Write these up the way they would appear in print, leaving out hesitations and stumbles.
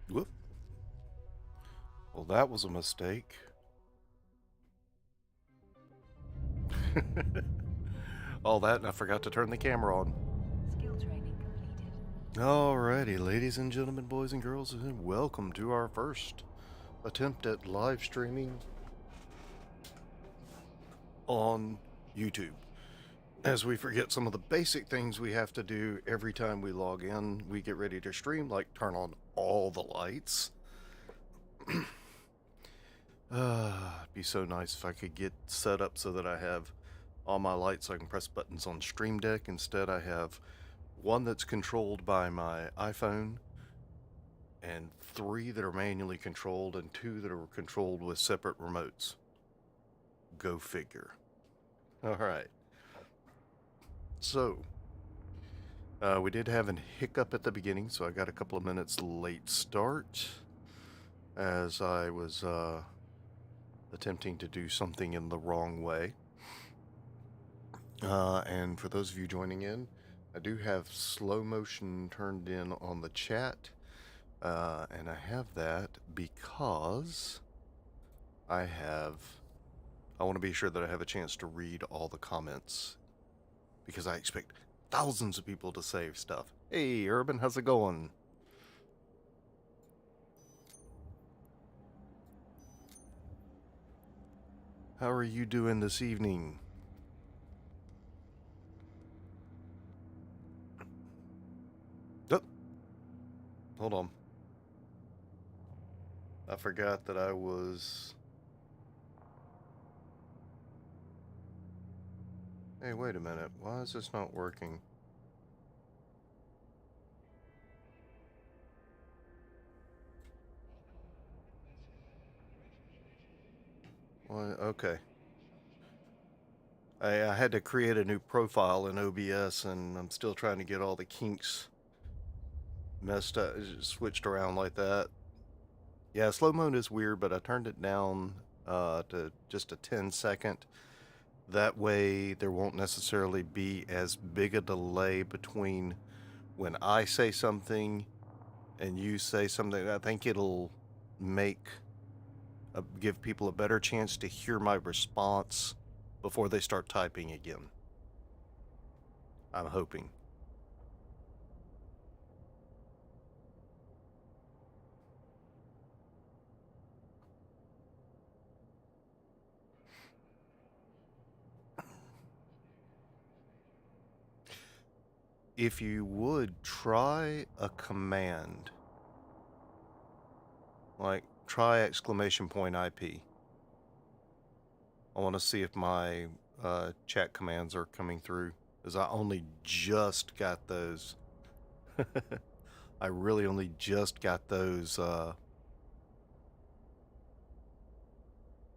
Whoop. Well, that was a mistake. All that, and I forgot to turn the camera on. Skill training completed. Alrighty, ladies and gentlemen, boys and girls, and welcome to our first attempt at live streaming on YouTube. As we forget some of the basic things we have to do every time we log in, we get ready to stream, like turn on all the lights. It'd be so nice if I could get set up so that I have all my lights so I can press buttons on Stream Deck. Instead, I have one that's controlled by my iPhone, and 3 that are manually controlled, and 2 that are controlled with separate remotes. Go figure. Alright. So, we did have a hiccup at the beginning, so I got a couple of minutes late start as I was attempting to do something in the wrong way. And for those of you joining in, I do have slow motion turned in on the chat, and I have that because I want to be sure that I have a chance to read all the comments, because I expect thousands of people to save stuff. Hey, Urban, how's it going? How are you doing this evening? Oh, hold on. I forgot that I was... Hey, wait a minute. Why is this not working? Well, okay. I had to create a new profile in OBS, and I'm still trying to get all the kinks messed up, switched around like that. Yeah, slow mode is weird, but I turned it down to just a 10-second. That way there won't necessarily be as big a delay between when I say something and you say something. I think it'll give people a better chance to hear my response before they start typing again. I'm hoping. If you would try a command, like try !IP. I want to see if my chat commands are coming through, as I only just got those. I really only just got those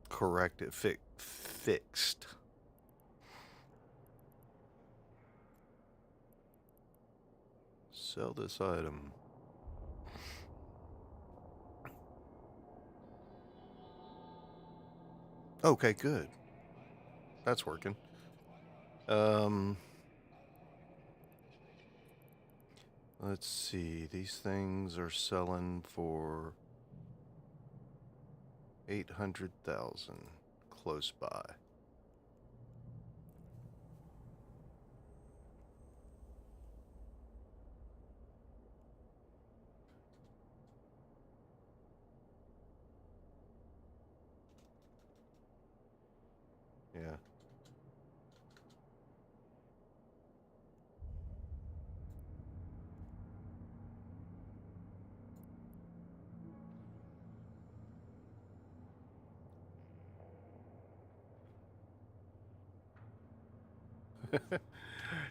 corrected, fixed. Sell this item. Okay, good. That's working. Let's see. These things are selling for 800,000 close by. Yeah.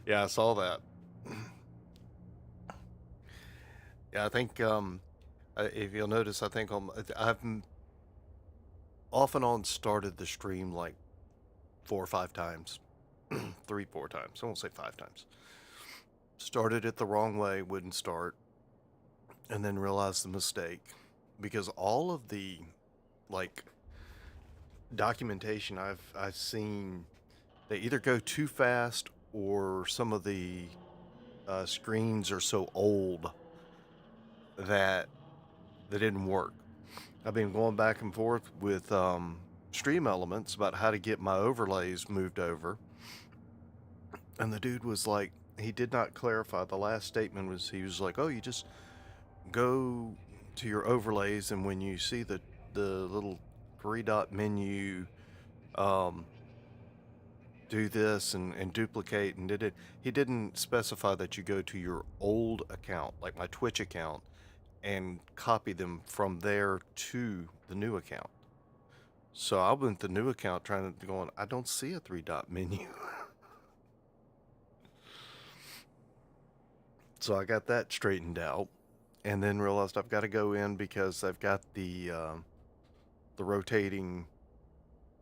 Yeah, I saw that. Yeah, I think if you'll notice, I think I've off and on started the stream like 4 or 5 times, 3, 4 times. I won't say 5 times. Started it the wrong way, wouldn't start, and then realized the mistake because all of the like documentation I've seen, they either go too fast or some of the screens are so old that they didn't work. I've been going back and forth with Stream Elements about how to get my overlays moved over, and the dude was like, he did not clarify. The last statement was, he was like, "Oh, you just go to your overlays, and when you see the little 3-dot menu, do this and duplicate," and did it. He didn't specify that you go to your old account, like my Twitch account, and copy them from there to the new account. So I went to the new account trying to go on, I don't see a 3-dot menu. So I got that straightened out, and then realized I've got to go in because I've got the rotating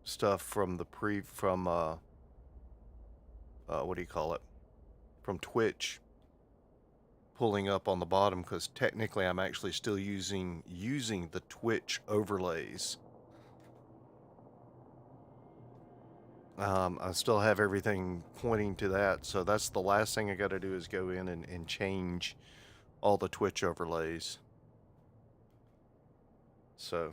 stuff from what do you call it? From Twitch pulling up on the bottom, because technically I'm actually still using the Twitch overlays. I still have everything pointing to that, so that's the last thing I got to do is go in and change all the Twitch overlays. So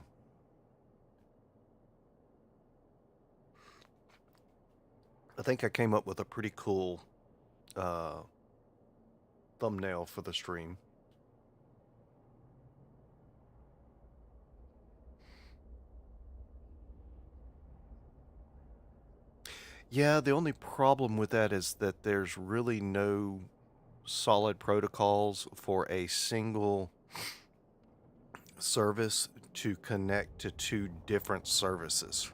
I think I came up with a pretty cool thumbnail for the stream. Yeah, the only problem with that is that there's really no solid protocols for a single service to connect to 2 different services.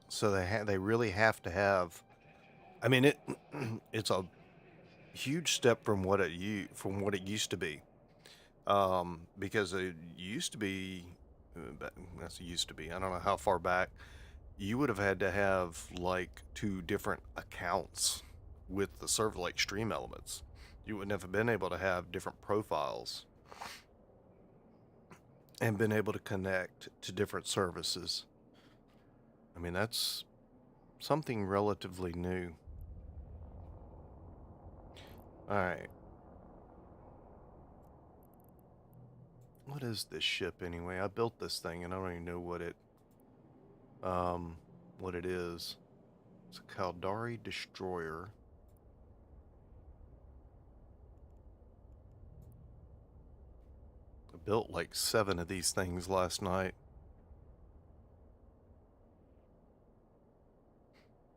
So they really have to have. I mean, it's a huge step from what it used to be, because it used to be. That's used to be. I don't know how far back. You would have had to have like 2 different accounts with the server, like Stream Elements. You would never been able to have different profiles and been able to connect to different services. I mean, that's something relatively new. Alright. What is this ship anyway? I built this thing and I don't even know what it is. It's a Caldari destroyer. I built like 7 of these things last night.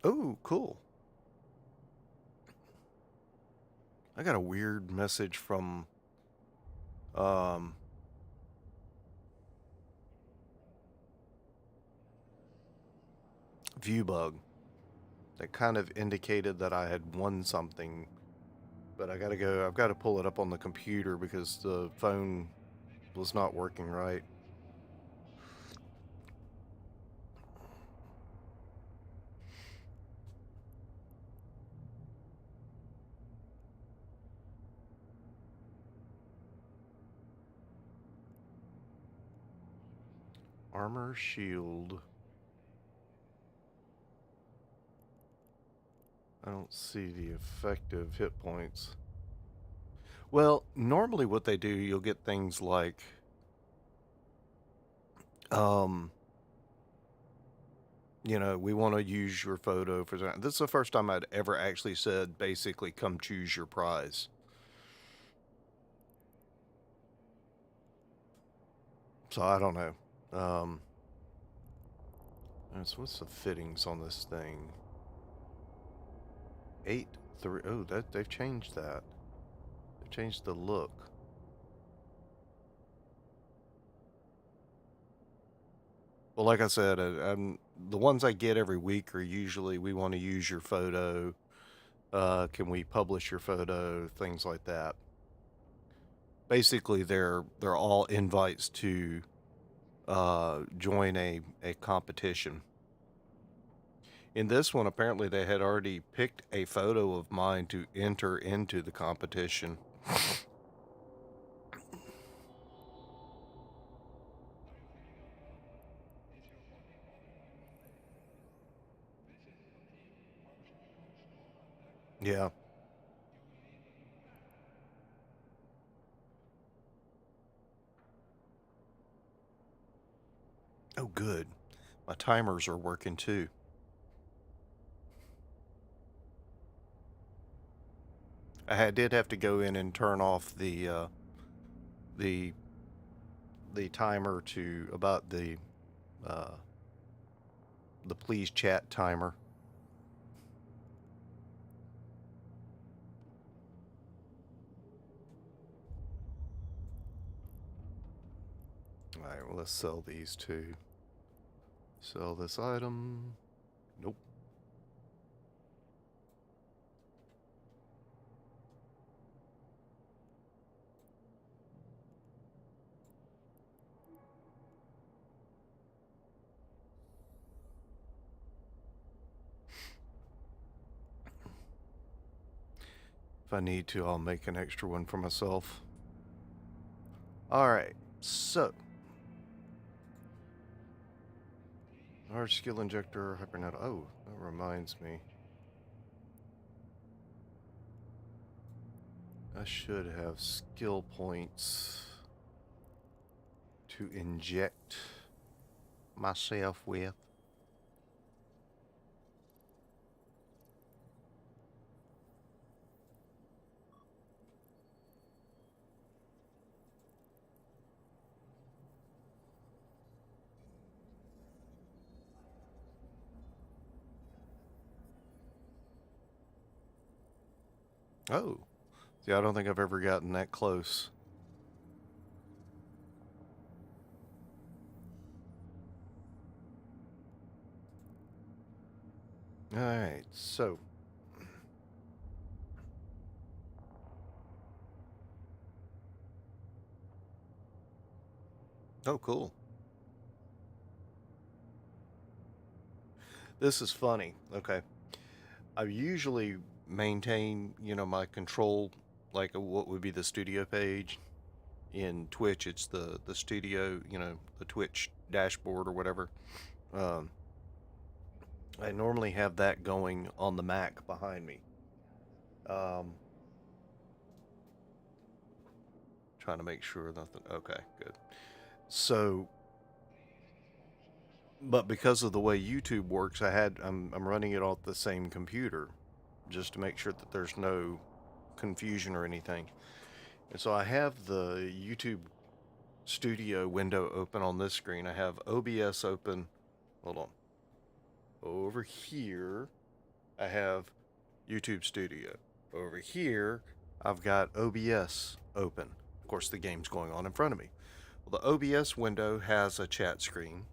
Oh, cool. I got a weird message from Viewbug that kind of indicated that I had won something, but I've got to pull it up on the computer because the phone was not working right. Armor shield. I don't see the effective hit points. Well, normally what they do, you'll get things like we want to use your photo for that. This is the first time I'd ever actually said basically come choose your prize. So I don't know. So what's the fittings on this thing? 8-3. Oh, they've changed that. They've changed the look. Well, like I said, the ones I get every week are usually we want to use your photo. Can we publish your photo? Things like that. Basically, they're all invites to join a competition. In this one, apparently they had already picked a photo of mine to enter into the competition. Yeah. Oh, good. My timers are working too. Did have to go in and turn off the timer to about the please chat timer. All right, well, let's sell these two. Sell this item. Nope. If I need to, I'll make an extra one for myself. All right, so large skill injector, hypernet. Oh, that reminds me. I should have skill points to inject myself with. Oh, see, I don't think I've ever gotten that close. All right, so oh, cool. This is funny. Okay, I usually maintain, my control, like what would be the studio page. In Twitch, it's the studio, the Twitch dashboard or whatever. I normally have that going on the Mac behind me. Um, trying to make sure nothing. Okay, good. So, but because of the way YouTube works, I'm running it off the same computer, just to make sure that there's no confusion or anything. And so I have the YouTube Studio window open on this screen. I have OBS open. Hold on. Over here, I have YouTube Studio. Over here, I've got OBS open. Of course, the game's going on in front of me. Well, the OBS window has a chat screen.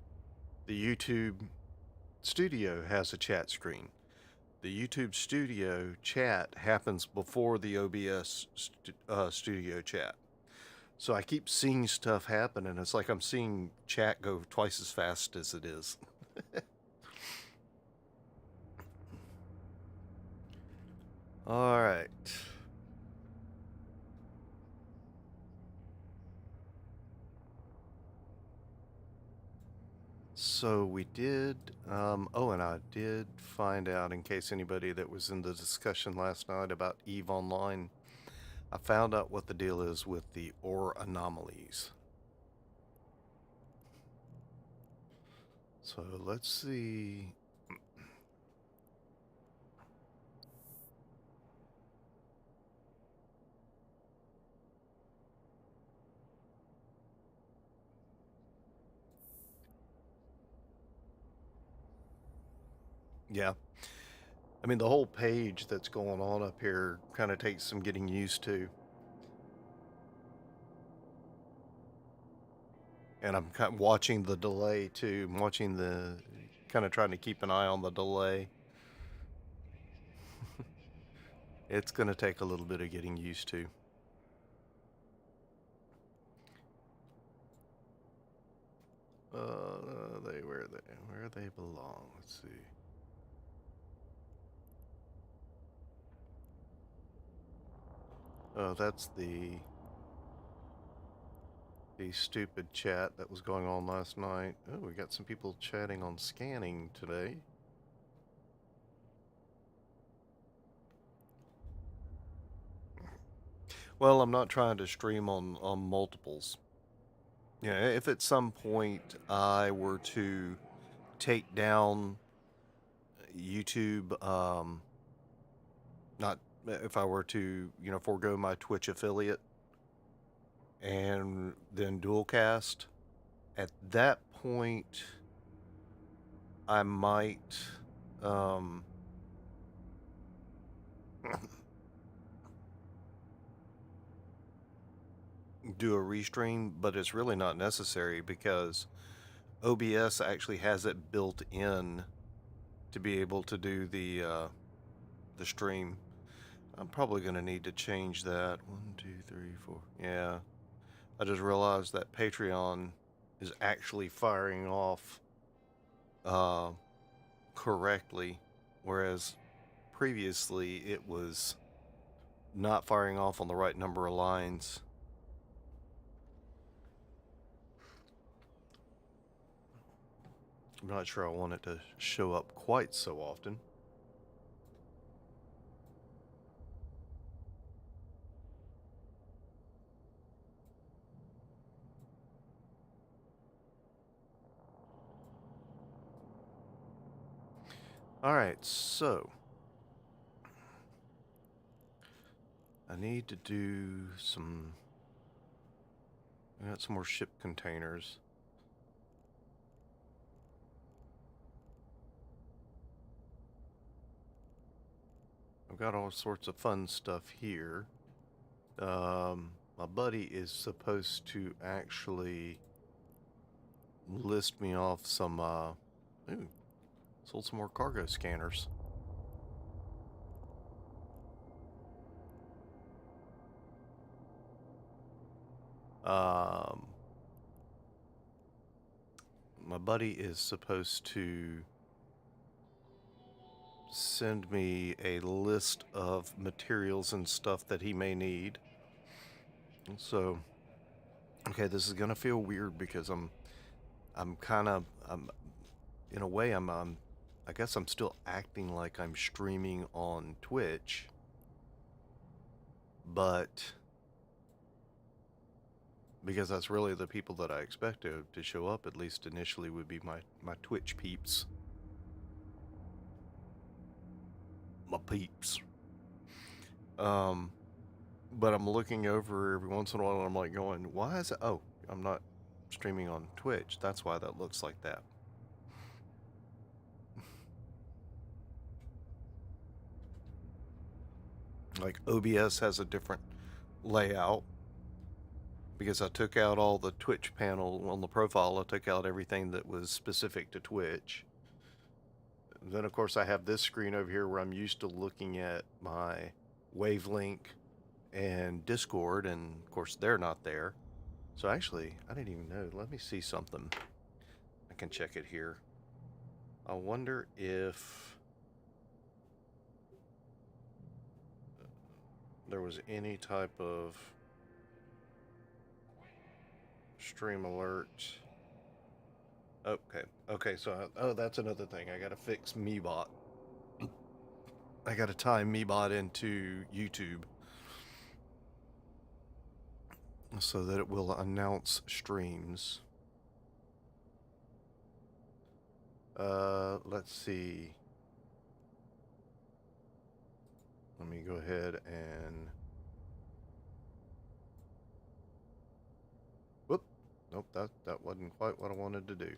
The YouTube Studio has a chat screen. The YouTube Studio chat happens before the OBS Studio chat. So I keep seeing stuff happen, and it's like I'm seeing chat go twice as fast as it is. All right. So we did, and I did find out, in case anybody that was in the discussion last night about EVEONLINE, I found out what the deal is with the OR anomalies. So let's see. Yeah. I mean, the whole page that's going on up here kind of takes some getting used to. And I'm kind of watching the delay too. I'm watching kind of trying to keep an eye on the delay. It's going to take a little bit of getting used to. Where they belong. Let's see. Oh, that's the stupid chat that was going on last night. Oh, we got some people chatting on scanning today. Well, I'm not trying to stream on multiples. Yeah, if at some point I were to take down YouTube, not if I were to, forego my Twitch affiliate and then dualcast, at that point, I might, do a restream, but it's really not necessary because OBS actually has it built in to be able to do the stream. I'm probably going to need to change that. 1, 2, 3, 4. Yeah. I just realized that Patreon is actually firing off correctly, whereas previously it was not firing off on the right number of lines. I'm not sure I want it to show up quite so often. All right, so I need to do some. I got some more ship containers. I've got all sorts of fun stuff here. My buddy is supposed to actually list me off some, sold some more cargo scanners. My buddy is supposed to send me a list of materials and stuff that he may need. So, okay, this is gonna feel weird because I'm in a way, I'm I guess I'm still acting like I'm streaming on Twitch, but because that's really the people that I expect to show up, at least initially, would be my Twitch peeps. My peeps. But I'm looking over every once in a while and I'm like going, why is it? Oh, I'm not streaming on Twitch. That's why that looks like that. Like OBS has a different layout because I took out all the Twitch panel on the profile. I took out everything that was specific to Twitch. Then of course I have this screen over here where I'm used to looking at my Wavelink and Discord, and of course they're not there. So actually, I didn't even know. Let me see something. I can check it here. I wonder if there was any type of stream alert. Okay, so oh, that's another thing. I gotta fix MeBot. I gotta tie MeBot into YouTube so that it will announce streams. Let's see. Let me go ahead and... Whoop. Nope, that wasn't quite what I wanted to do.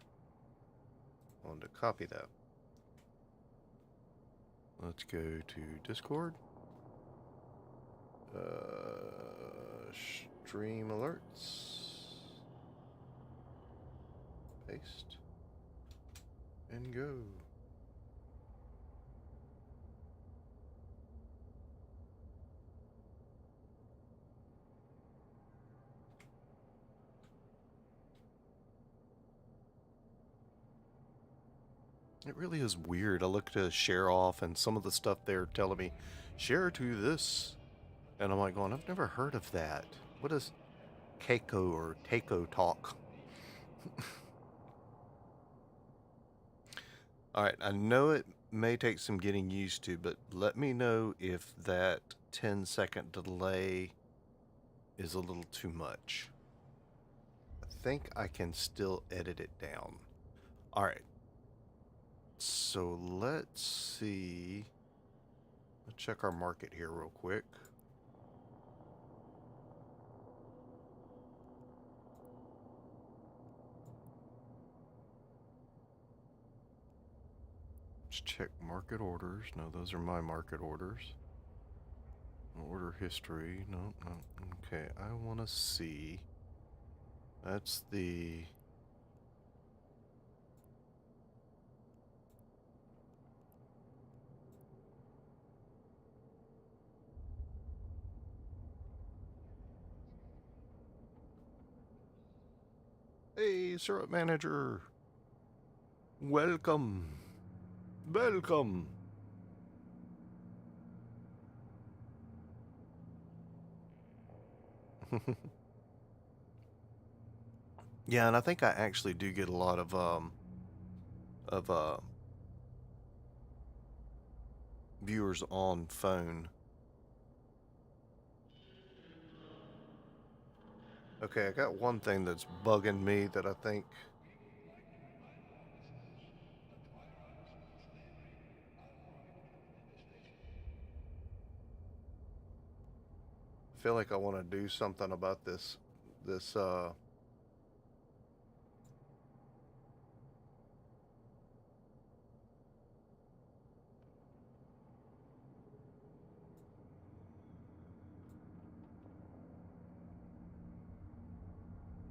I wanted to copy that. Let's go to Discord. Stream alerts. Paste. And go. It really is weird. I look to share off and some of the stuff they're telling me, share to this. And I'm like going, I've never heard of that. What is Keiko or Takeo talk? Alright, I know it may take some getting used to, but let me know if that 10-second delay is a little too much. I think I can still edit it down. Alright. So let's see. Let's check our market here real quick. Let's check market orders. No, those are my market orders. Order history. No. Okay, I want to see. That's the... Hey, syrup manager. Welcome. Welcome. Yeah, and I think I actually do get a lot of viewers on phone. Okay, I got one thing that's bugging me that I think... I feel like I want to do something about this I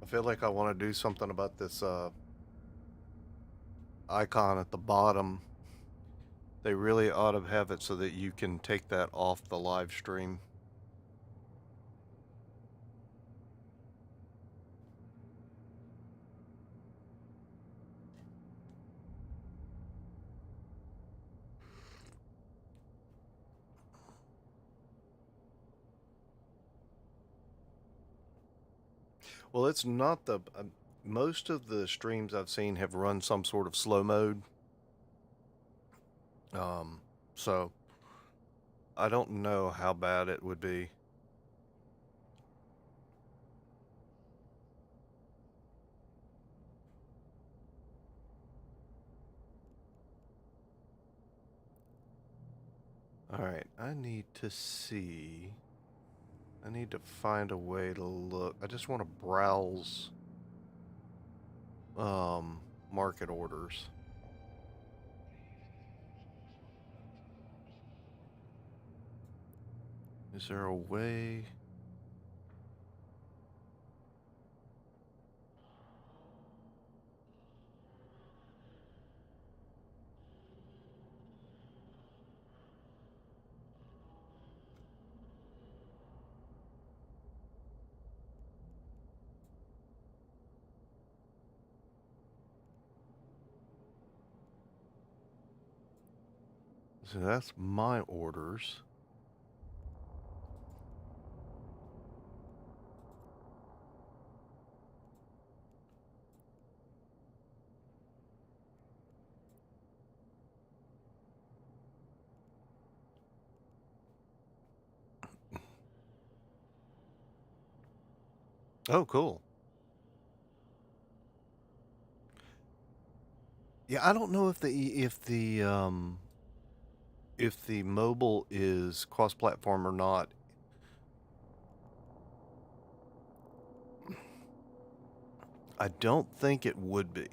feel like I want to do something about this icon at the bottom. They really ought to have it so that you can take that off the live stream. Well, it's not the... most of the streams I've seen have run some sort of slow mode. So I don't know how bad it would be. All right, I need to see. I need to find a way to look. I just want to browse market orders. Is there a way? So that's my orders. Oh, cool. Yeah, I don't know if the mobile is cross-platform or not. I don't think it would be.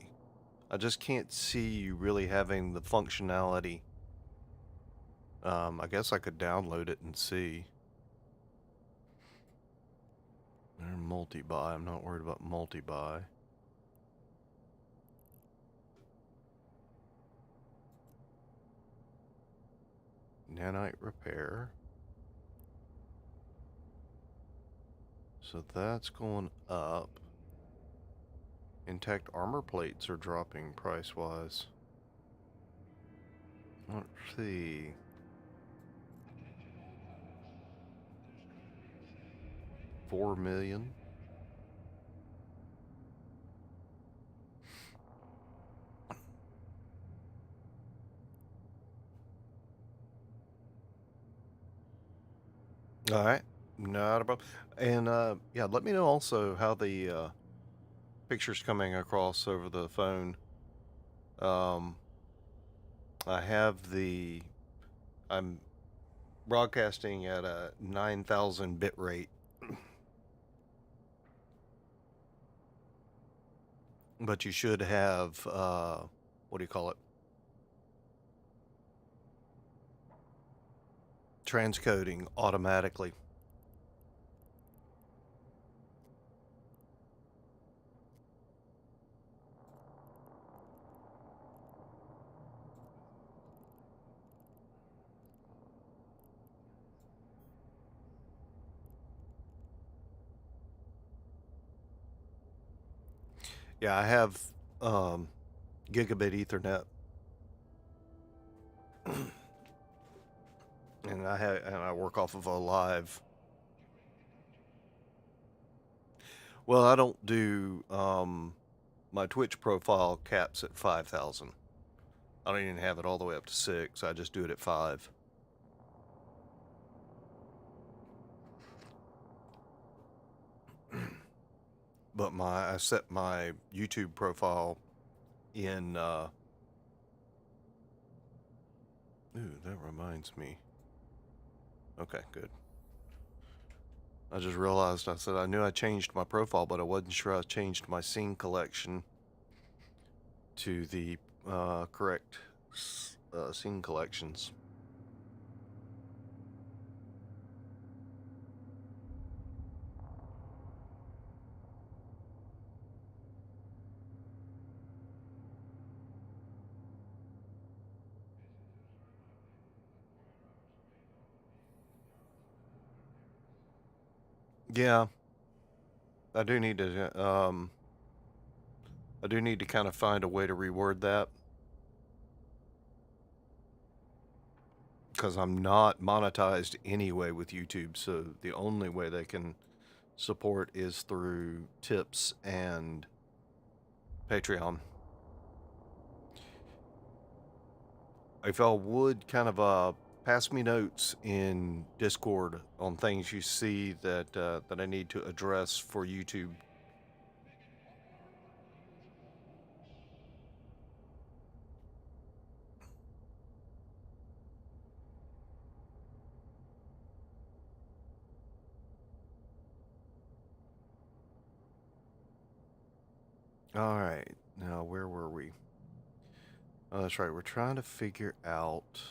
I just can't see you really having the functionality. I guess I could download it and see. Multi-buy. I'm not worried about multi-buy. Nanite repair. So that's going up. Intact armor plates are dropping price-wise. Let's see. $4 million. All right, not a problem. And yeah, let me know also how the picture's coming across over the phone. I have I'm broadcasting at a 9,000 bit rate, but you should have what do you call it? Transcoding automatically. Yeah, I have gigabit Ethernet, and I work off of a live. Well, I don't do my Twitch profile caps at 5,000. I don't even have it all the way up to 6. I just do it at 5. But I set my YouTube profile in ooh, that reminds me. Okay, good. I just realized I knew I changed my profile, but I wasn't sure I changed my scene collection to the correct scene collections. Yeah, I do need to kind of find a way to reword that, because I'm not monetized anyway with YouTube, so the only way they can support is through tips and Patreon. if y'all would kind of pass me notes in Discord on things you see that that I need to address for YouTube. All right, now where were we? Oh, that's right. We're trying to figure out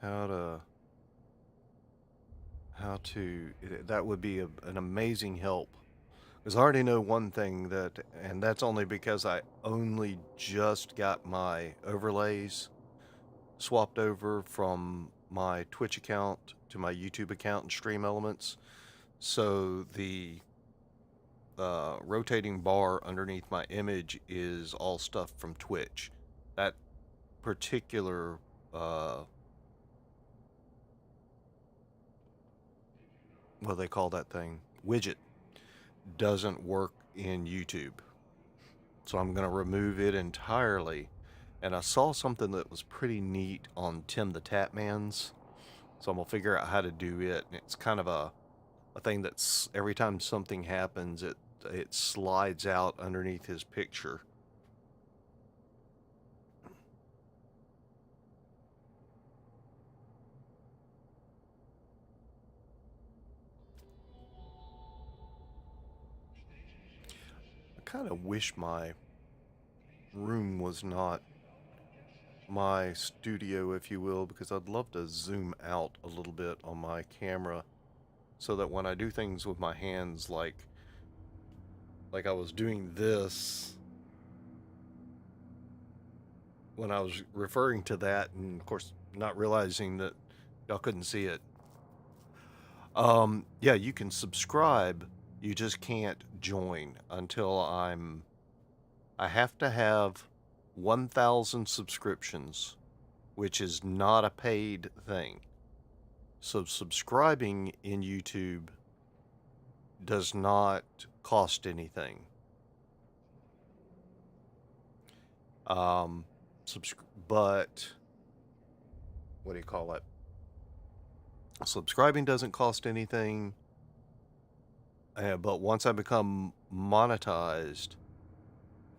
how to that would be an amazing help, because I already know one thing, that, and that's only because I only just got my overlays swapped over from my Twitch account to my YouTube account and Stream Elements. So the rotating bar underneath my image is all stuff from Twitch. That particular what do they call that thing? Widget doesn't work in YouTube. So I'm going to remove it entirely. And I saw something that was pretty neat on Tim the Tatman's. So I'm going to figure out how to do it. And it's kind of a thing that's every time something happens, it slides out underneath his picture. I kind of wish my room was not my studio, if you will, because I'd love to zoom out a little bit on my camera so that when I do things with my hands, like I was doing this when I was referring to that, and of course not realizing that y'all couldn't see it. Yeah, you can subscribe, you just can't join until I have to have 1,000 subscriptions, which is not a paid thing. So subscribing in YouTube does not cost anything. But what do you call it? Subscribing doesn't cost anything. But once I become monetized,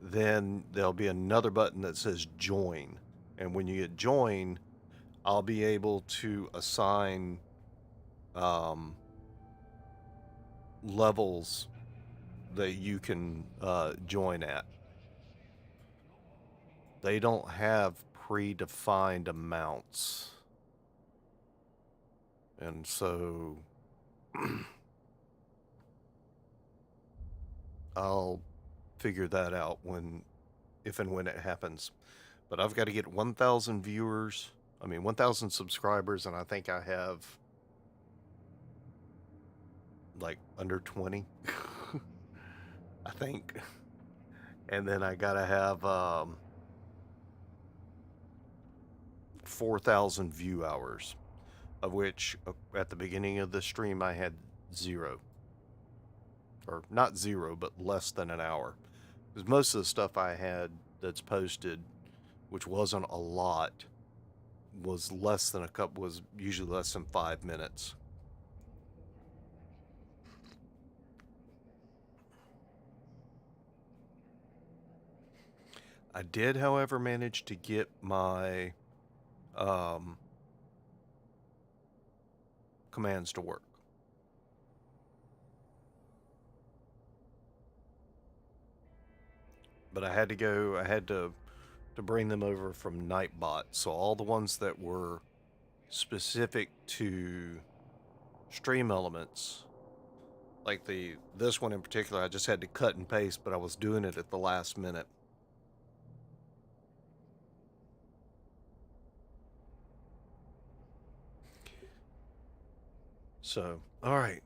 then there'll be another button that says join. And when you get join, I'll be able to assign levels that you can join at. They don't have predefined amounts. And so I'll figure that out if and when it happens. But I've got to get 1,000 viewers. 1,000 subscribers, and I think I have like under 20. I think. And then I gotta have 4,000 view hours, of which at the beginning of the stream I had 0. Or not 0, but less than an hour. Because most of the stuff I had that's posted, which wasn't a lot, was usually less than 5 minutes. I did, however, manage to get my commands to work. But I had to bring them over from Nightbot. So all the ones that were specific to Stream Elements, like this one in particular, I just had to cut and paste, but I was doing it at the last minute. So, all right.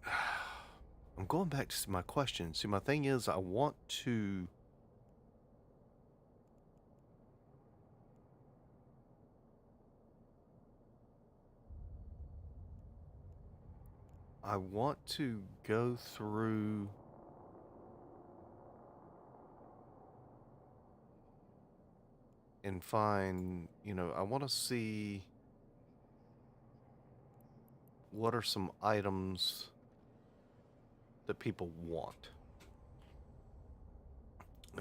I'm going back to my question. See, my thing is, I want to go through and find, I want to see what are some items that people want.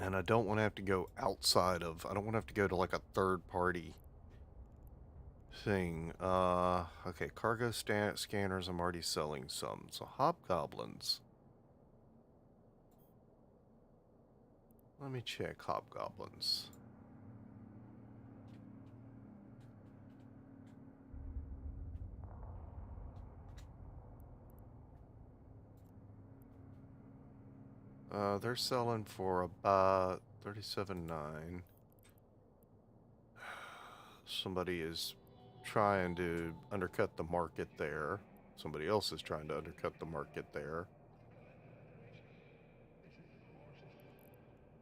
And I don't want to have to go outside of, I don't want to have to go to like a third party thing. Okay, cargo scanners, I'm already selling some. So hobgoblins. Let me check hobgoblins. They're selling for about 37.9. Somebody is trying to undercut the market there. Somebody else is trying to undercut the market there.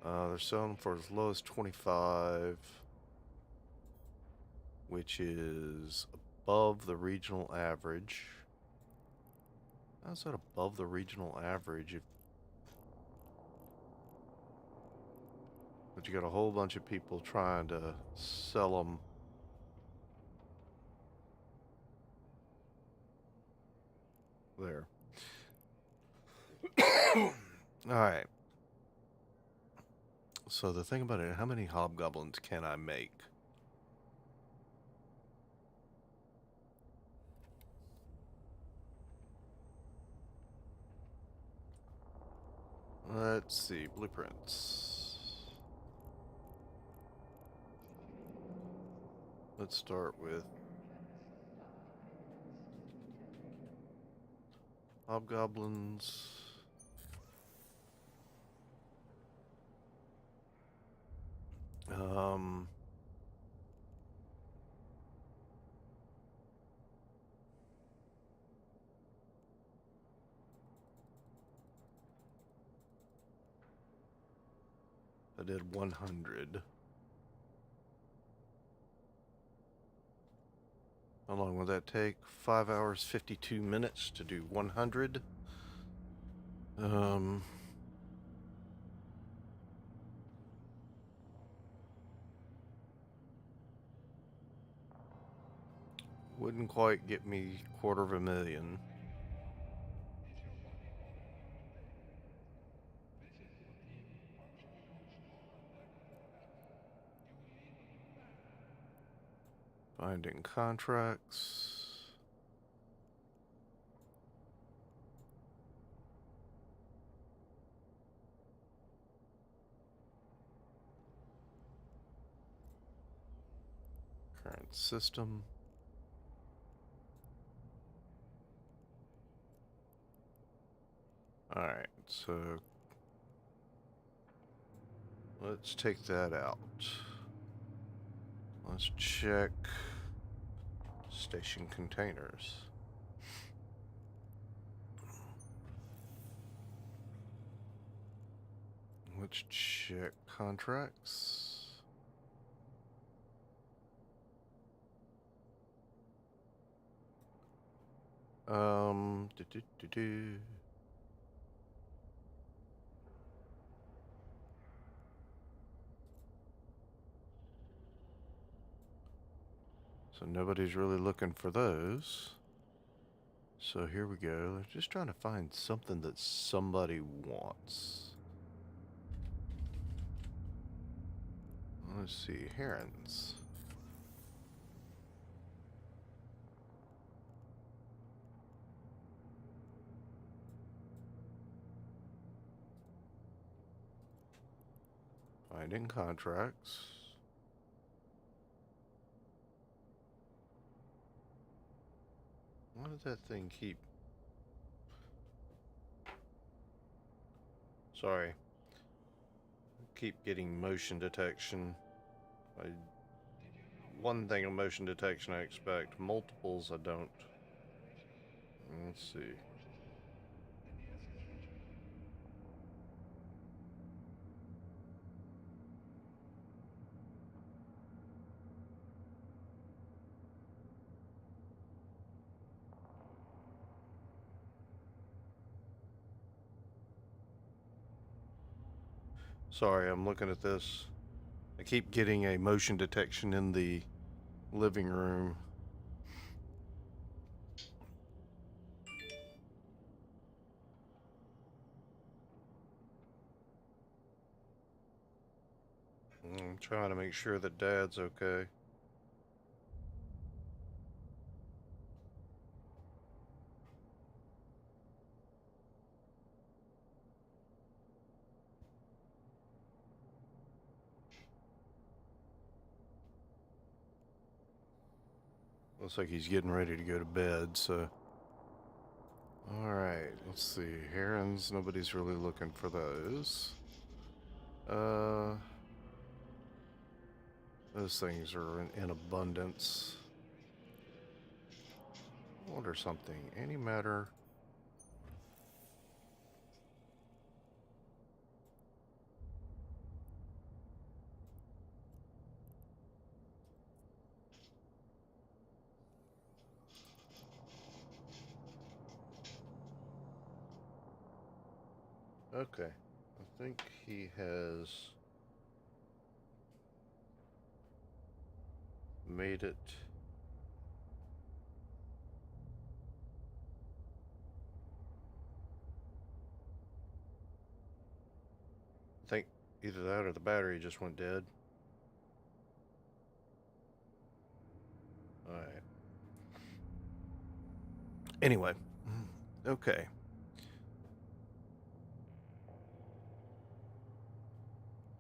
They're selling for as low as 25, which is above the regional average. How's that above the regional average? But you got a whole bunch of people trying to sell them. There. Alright. So the thing about it, how many hobgoblins can I make? Let's see, blueprints. Let's start with hobgoblins. I did 100. How long will that take? 5 hours, 52 minutes to do 100. Wouldn't quite get me $250,000. Finding contracts. Current system. Alright, so let's take that out. Let's check station containers. Let's check contracts. So nobody's really looking for those. So here we go. They're just trying to find something that somebody wants. Let's see, herons. Finding contracts. Why does that thing keep... Sorry. Keep getting motion detection. One thing of motion detection I expect. Multiples I don't. Let's see. Sorry, I'm looking at this. I keep getting a motion detection in the living room. I'm trying to make sure that Dad's okay. Looks like he's getting ready to go to bed, so. Alright, let's see. Herons, nobody's really looking for those. Those things are in abundance. I wonder something. Antimatter. Okay. I think he has made it. I think either that or the battery just went dead. Alright. Anyway. Okay.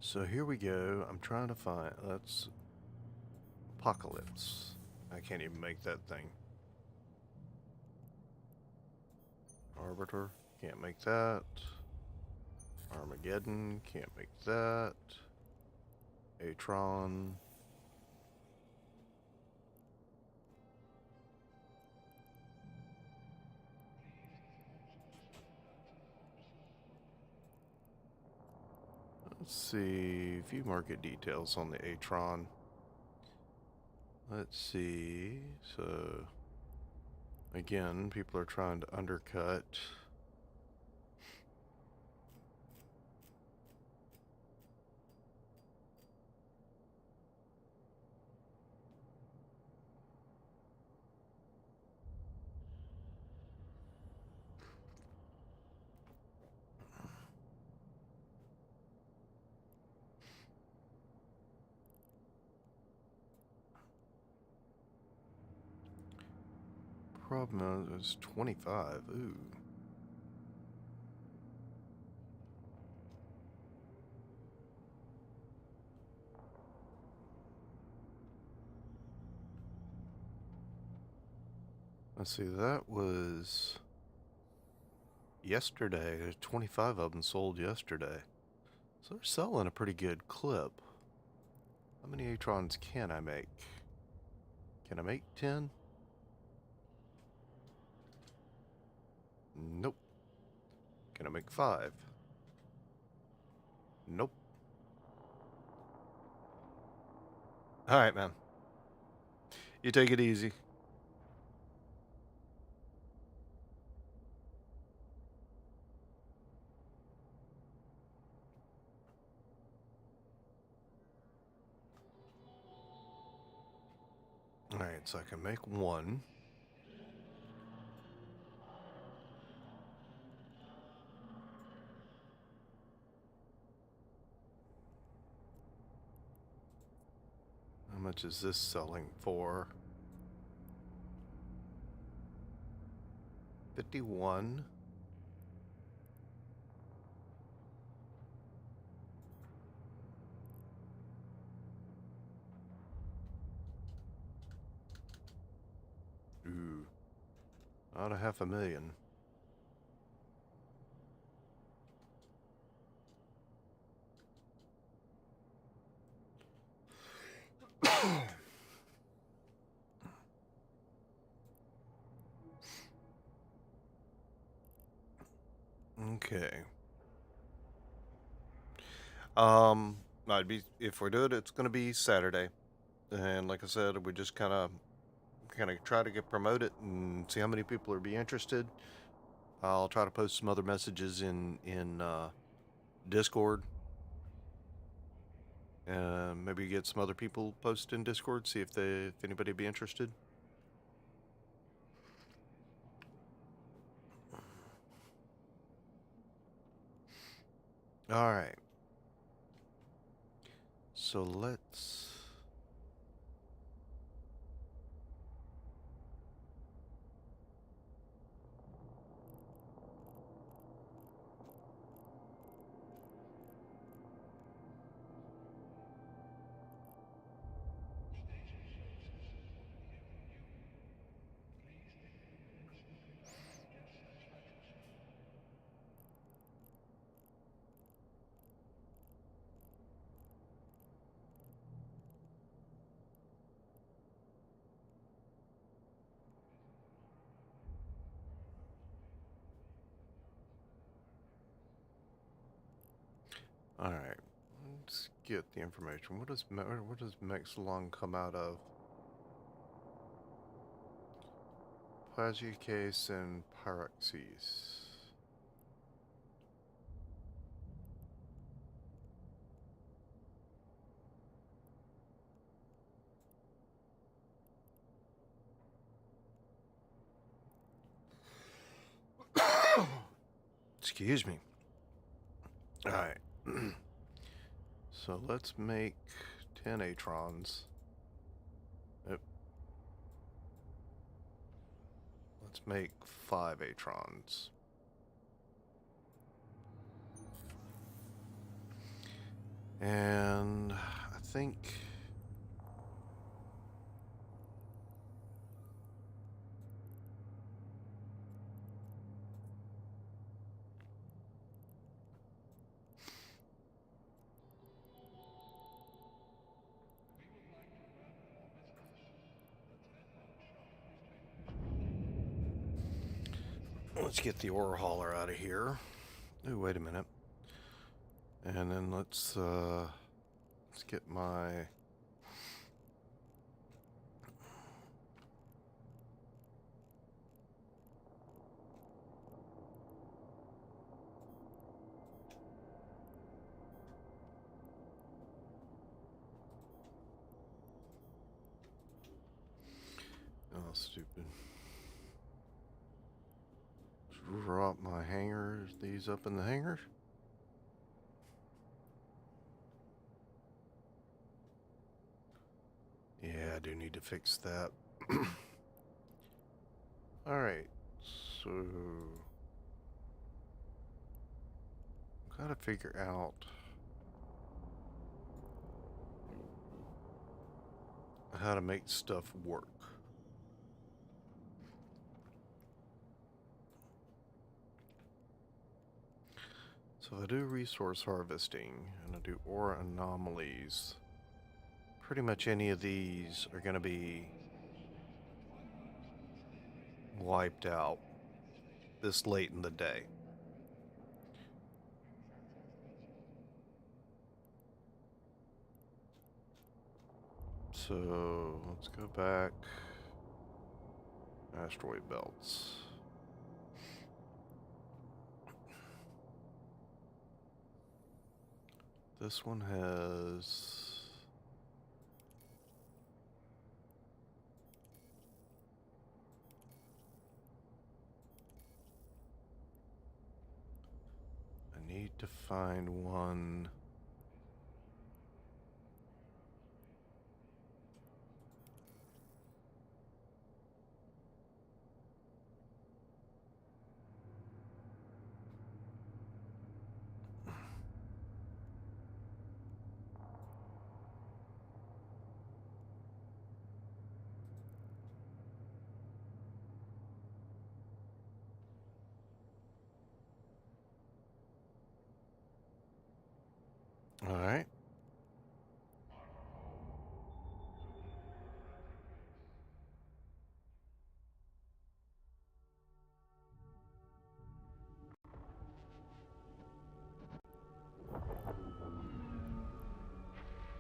So here we go. I'm trying to find. That's Apocalypse. I can't even make that thing. Arbiter. Can't make that. Armageddon. Can't make that. Atron. Let's see. View market details on the Atron. Let's see. So, again, people are trying to undercut. Problem is 25. Ooh. Let's see, that was yesterday. There's 25 of them sold yesterday. So they're selling a pretty good clip. How many Atrons can I make? Can I make 10? Nope. Can I make 5? Nope. Alright, man. You take it easy. Alright, so I can make 1. How much is this selling for? 51. Ooh. Not a $500,000. Okay. I'd be, if we do it, it's gonna be Saturday. And like I said, we just kind of try to get promoted and see how many people are be interested. I'll try to post some other messages in Discord, and maybe get some other people posted in Discord, see if anybody be interested. All right. So let's all right. Let's get the information. What does Mexalon come out of? Plagiocase and Pyroxes. Excuse me. All right. So let's make 10 Atrons. Yep. Let's make 5 Atrons. And I think let's get the ore hauler out of here. Oh, wait a minute. And then let's get my oh, stupid. Drop my hangers, these up in the hangers. Yeah, I do need to fix that. Alright, so gotta figure out how to make stuff work. So if I do resource harvesting and I do ore anomalies, pretty much any of these are going to be wiped out this late in the day. So let's go back. Asteroid belts. This one has I need to find one. All right.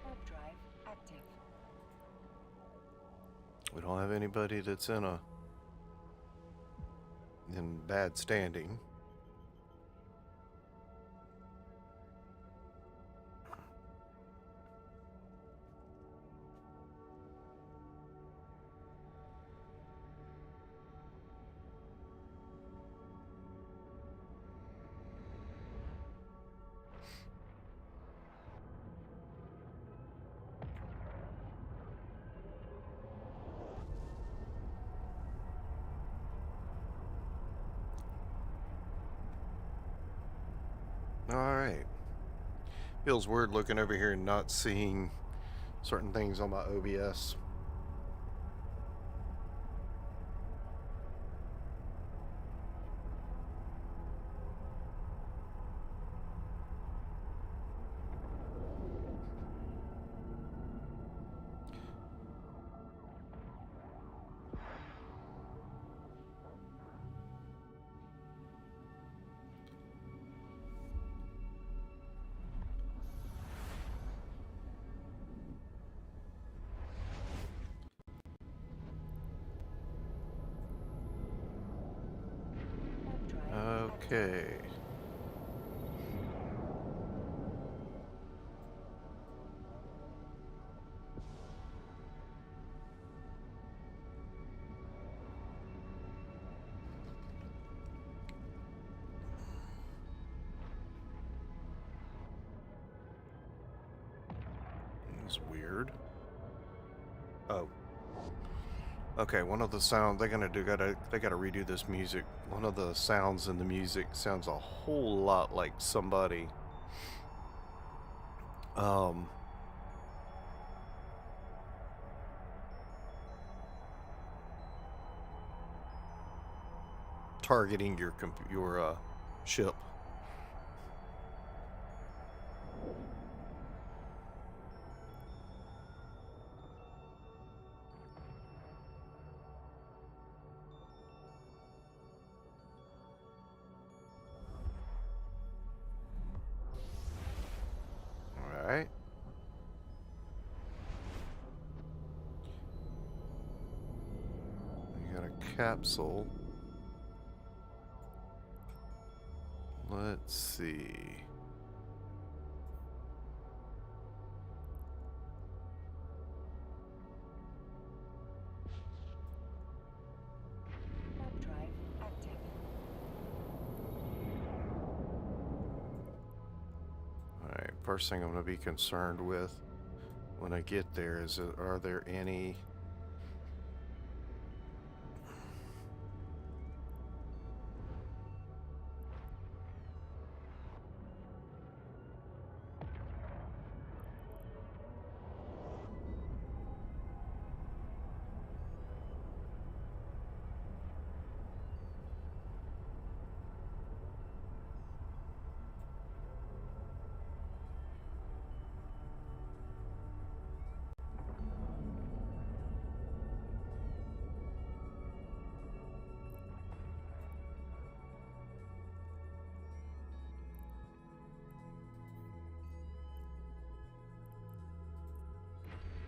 Warp drive active. We don't have anybody that's in bad standing. Feels weird looking over here and not seeing certain things on my OBS. Okay. It's weird. Oh. Okay, one of the sounds they gotta redo this music. One of the sounds in the music sounds a whole lot like somebody targeting your ship. All right. We got a capsule. Let's see. Warp drive active. Alright, first thing I'm going to be concerned with when I get there is, are there any...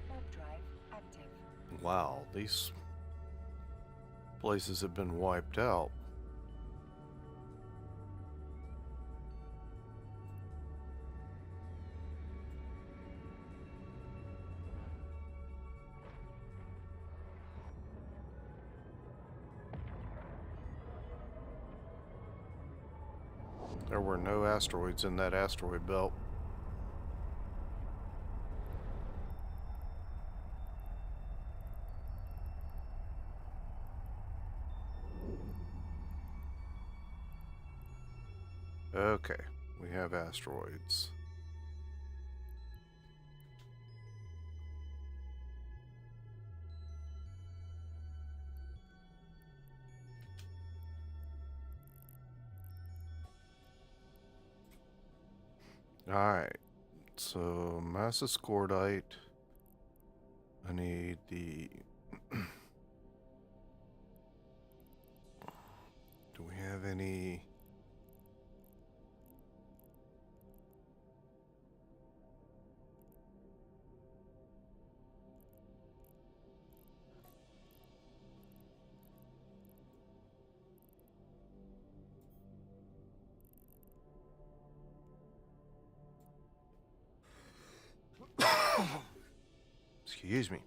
Warp drive active. Wow, these places have been wiped out. There were no asteroids in that asteroid belt. Okay, we have asteroids. Alright, so mass escordite. I need the... Do we have any... Excuse me.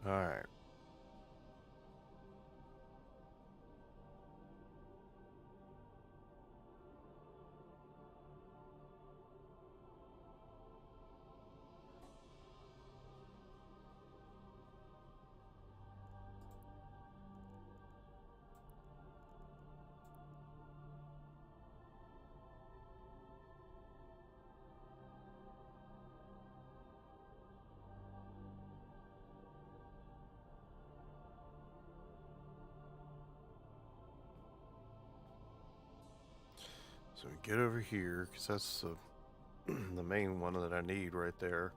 Alright. So we get over here, because that's the main one that I need right there.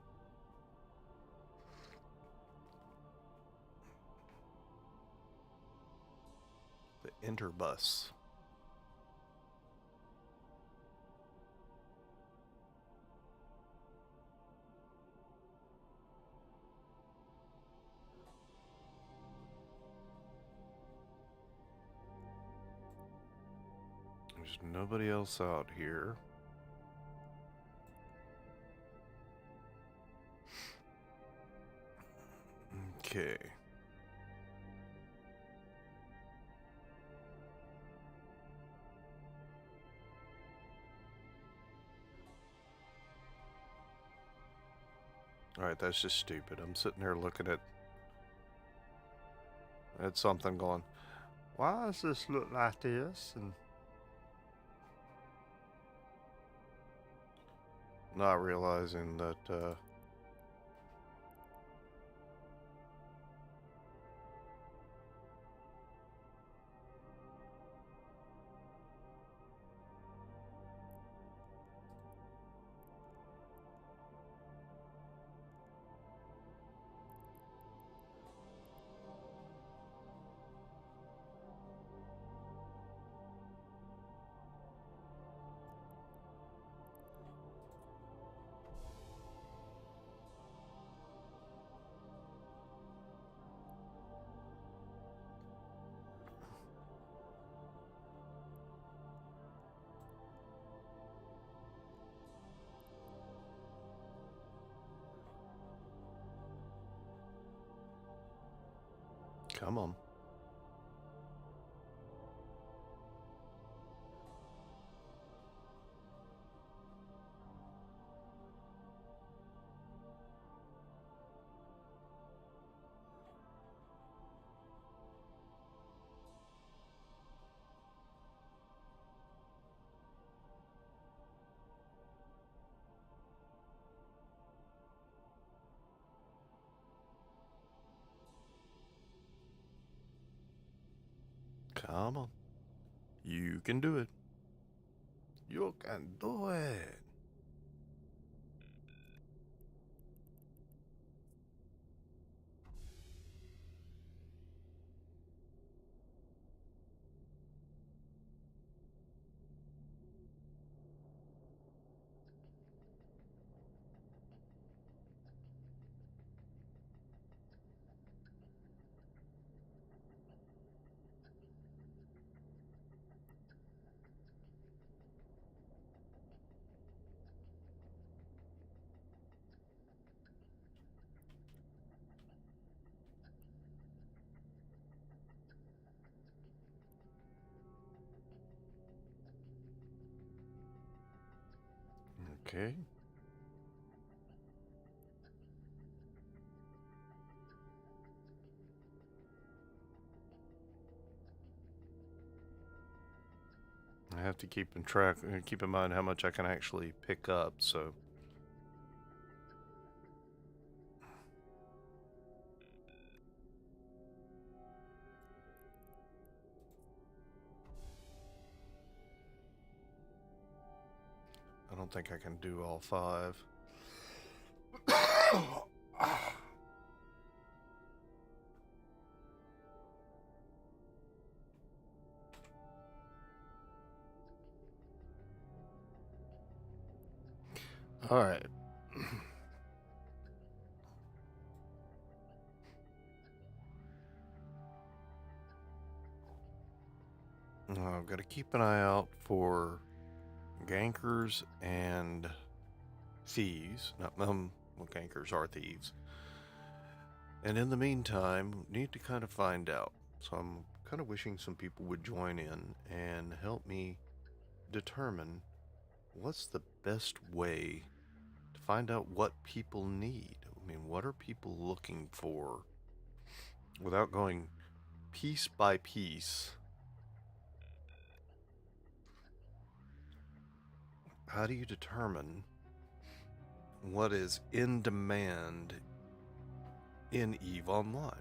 The interbus. There's nobody else out here. Okay. Alright, that's just stupid. I'm sitting there looking at something going, why does this look like this? And not realizing that come on. Come on. You can do it. You can do it. Okay. I have to keep in mind how much I can actually pick up, so. I don't think I can do all 5. All right. I've got to keep an eye out for gankers and thieves. Well, gankers are thieves. And in the meantime, need to kind of find out. So I'm kind of wishing some people would join in and help me determine what's the best way to find out what people need. I mean, what are people looking for without going piece by piece? How do you determine what is in demand in EVE Online?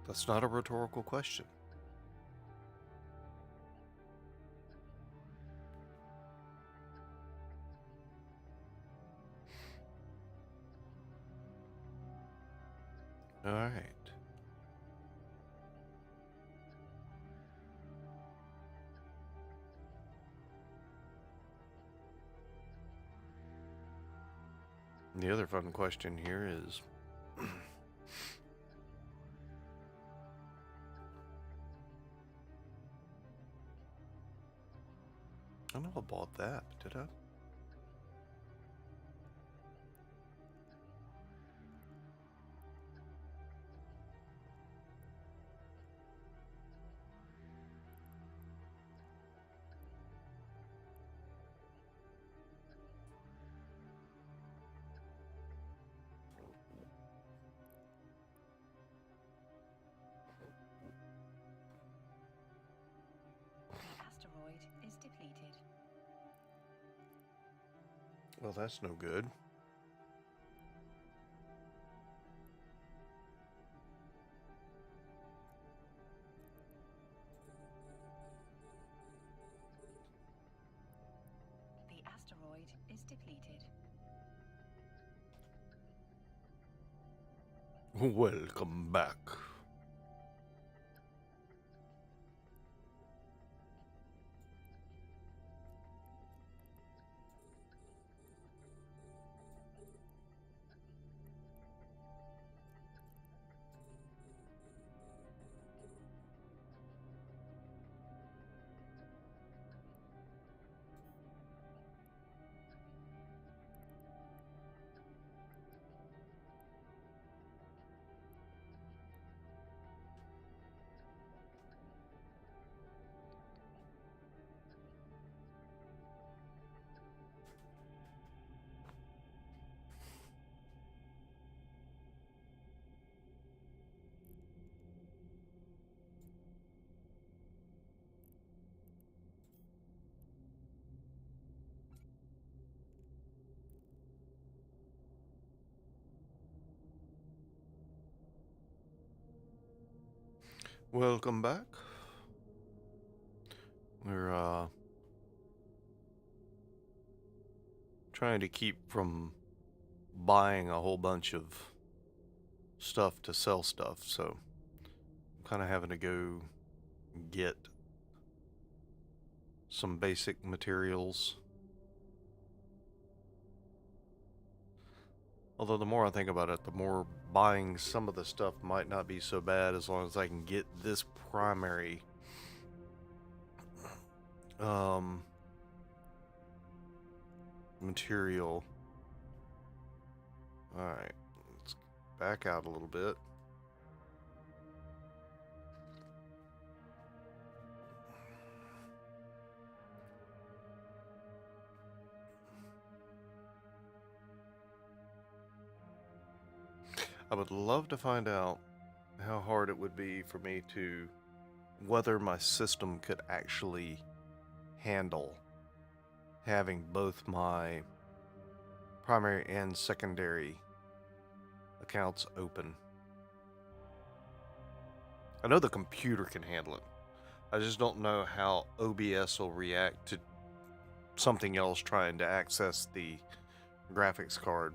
That's not a rhetorical question. All right. The other fun question here is I know I bought that, did I? The asteroid is depleted. Well, that's no good. The asteroid is depleted. Welcome back. Welcome back. We're trying to keep from buying a whole bunch of stuff to sell stuff, so I'm kind of having to go get some basic materials. Although the more I think about it, the more buying some of the stuff might not be so bad as long as I can get this primary material. Alright, let's back out a little bit. I would love to find out how hard it would be for me to, whether my system could actually handle having both my primary and secondary accounts open. I know the computer can handle it. I just don't know how OBS will react to something else trying to access the graphics card.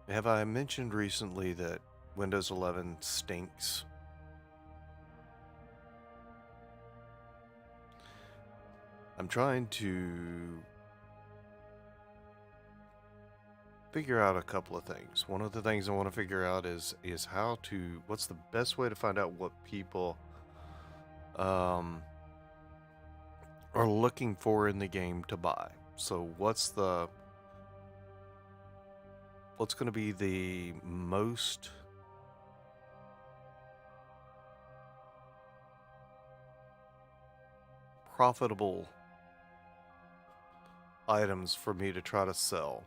Have I mentioned recently that Windows 11 stinks? I'm trying to figure out a couple of things. One of the things I want to figure out is what's the best way to find out what people are looking for in the game to buy. So what's going to be the most profitable items for me to try to sell?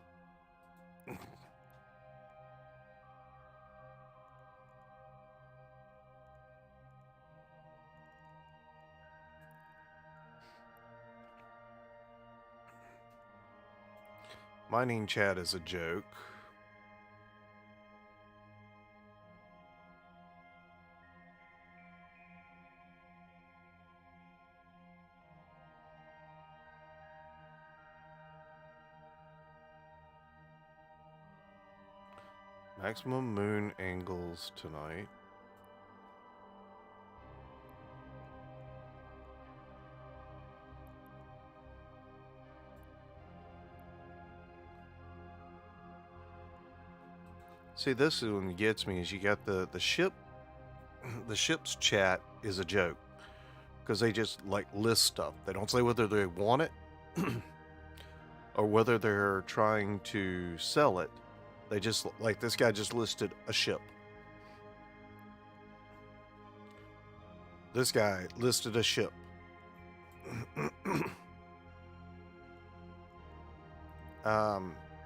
Mining chat is a joke. Maximum moon angles tonight. See, this is what gets me is you got the ship. The ship's chat is a joke because they just like list stuff. They don't say whether they want it or whether they're trying to sell it. They just, like, this guy just listed a ship. This guy listed a ship. I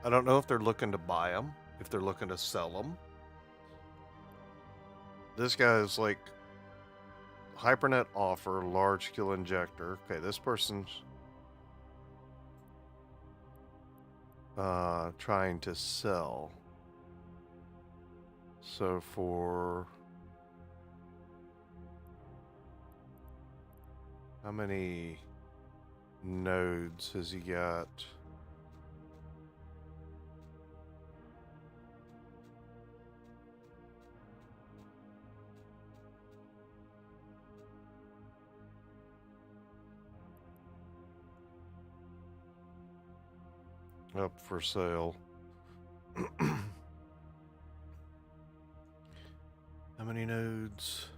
don't know if they're looking to buy them, if they're looking to sell them. This guy is like, Hypernet offer, large skill injector. Okay, this person's trying to sell. So for how many nodes has he got? Up for sale. How many nodes?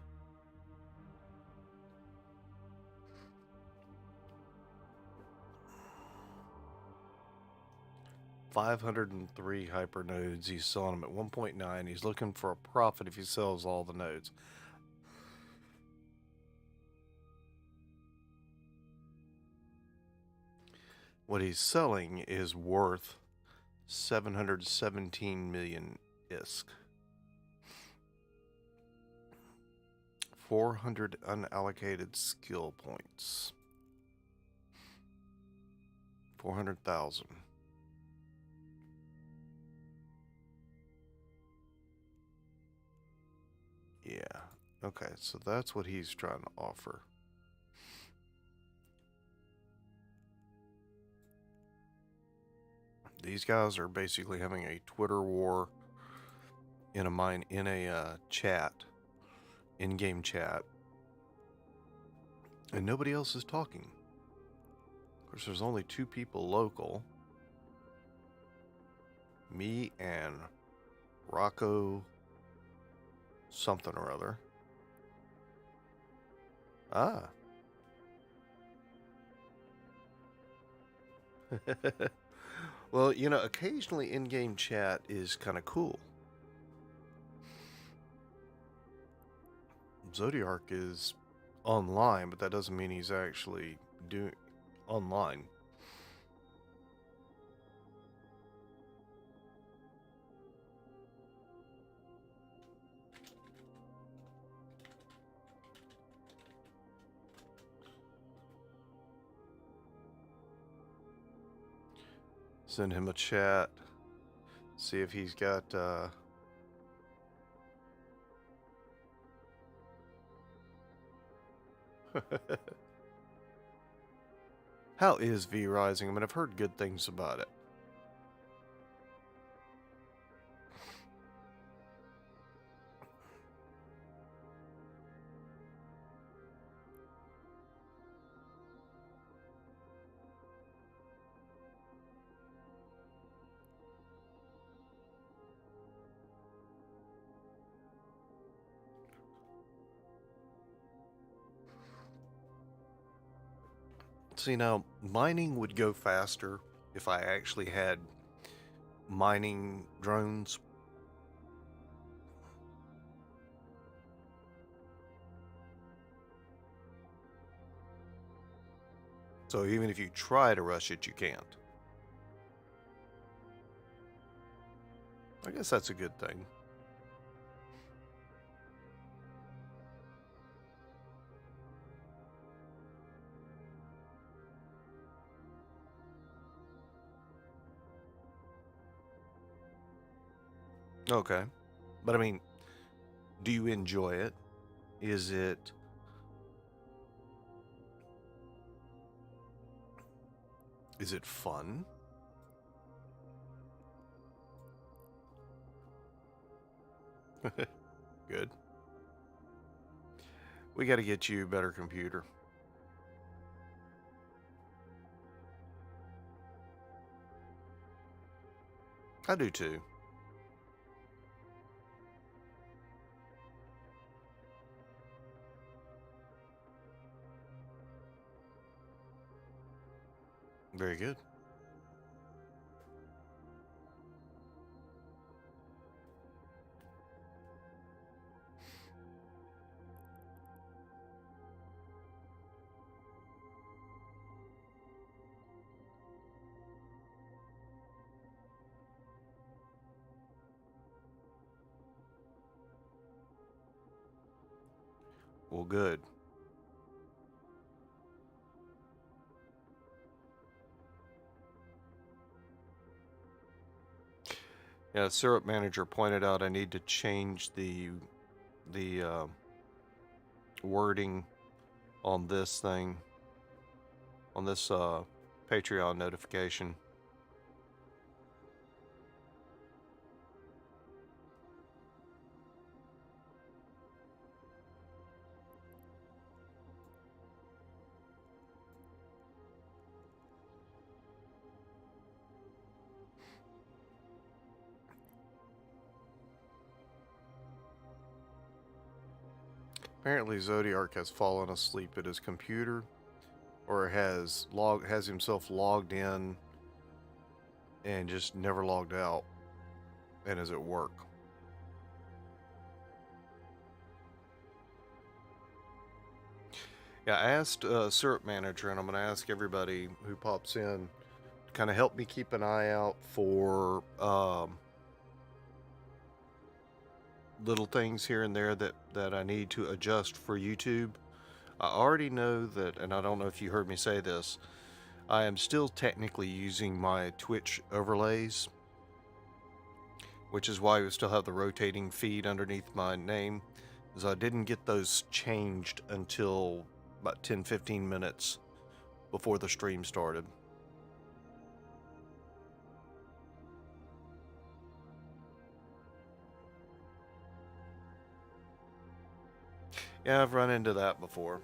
$503 hyper nodes. He's selling them at 1.9. He's looking for a profit if he sells all the nodes. What he's selling is worth 717 million ISK. 400 unallocated skill points. 400,000. Yeah. Okay, so that's what he's trying to offer. These guys are basically having a Twitter war in a chat, in-game chat, and nobody else is talking. Of course, there's only 2 people local. Me and Rocco something or other. Ah. Well, you know, occasionally in-game chat is kind of cool. Zodiac is online, but that doesn't mean he's actually doing online. Send him a chat. See if he's got How is V Rising? I mean, I've heard good things about it. See, now, mining would go faster if I actually had mining drones. So even if you try to rush it, you can't. I guess that's a good thing. Okay. But I mean, do you enjoy it? Is it fun? Good. We got to get you a better computer. I do too. Very good. Well, good. Yeah, the syrup manager pointed out I need to change the wording on this thing, on this Patreon notification. Apparently, Zodiark has fallen asleep at his computer, or has himself logged in and just never logged out, and is at work. Yeah, I asked Syrup Manager, and I'm going to ask everybody who pops in to kind of help me keep an eye out for little things here and there that I need to adjust for YouTube. I already know that, and I don't know if you heard me say this, I am still technically using my Twitch overlays, which is why we still have the rotating feed underneath my name, is I didn't get those changed until about 10-15 minutes before the stream started. Yeah, I've run into that before.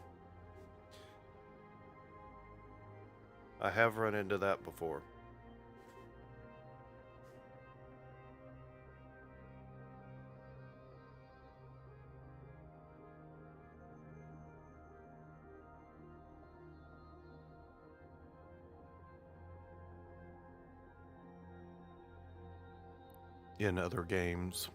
I have run into that before. In other games.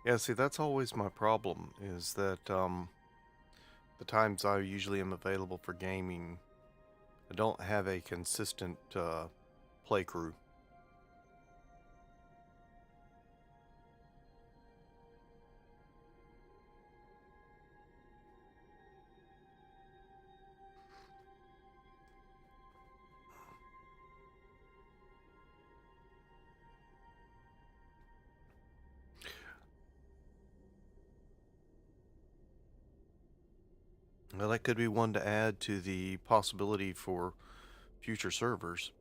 Yeah, see, that's always my problem, is that the times I usually am available for gaming, I don't have a consistent play crew. Well, that could be one to add to the possibility for future servers.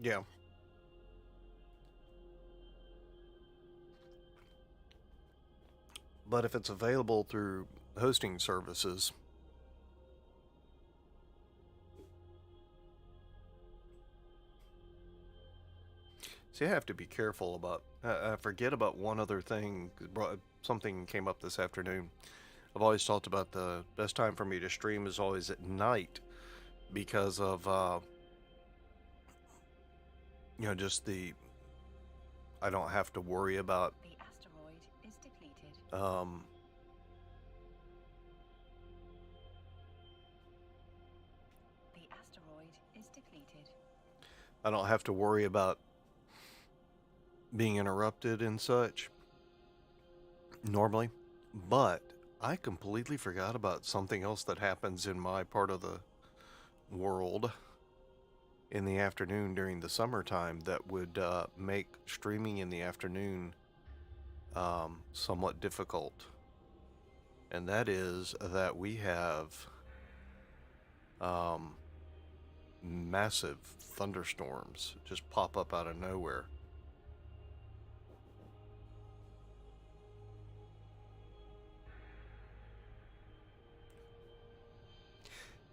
Yeah. But if it's available through hosting services, see, I have to be careful about. I forget about one other thing. Something came up this afternoon. I've always talked about the best time for me to stream is always at night because of, just I don't have to worry about, The asteroid is depleted. The asteroid is depleted. I don't have to worry about being interrupted and such normally. But I completely forgot about something else that happens in my part of the world in the afternoon during the summertime that would make streaming in the afternoon somewhat difficult. And that is that we have massive thunderstorms just pop up out of nowhere.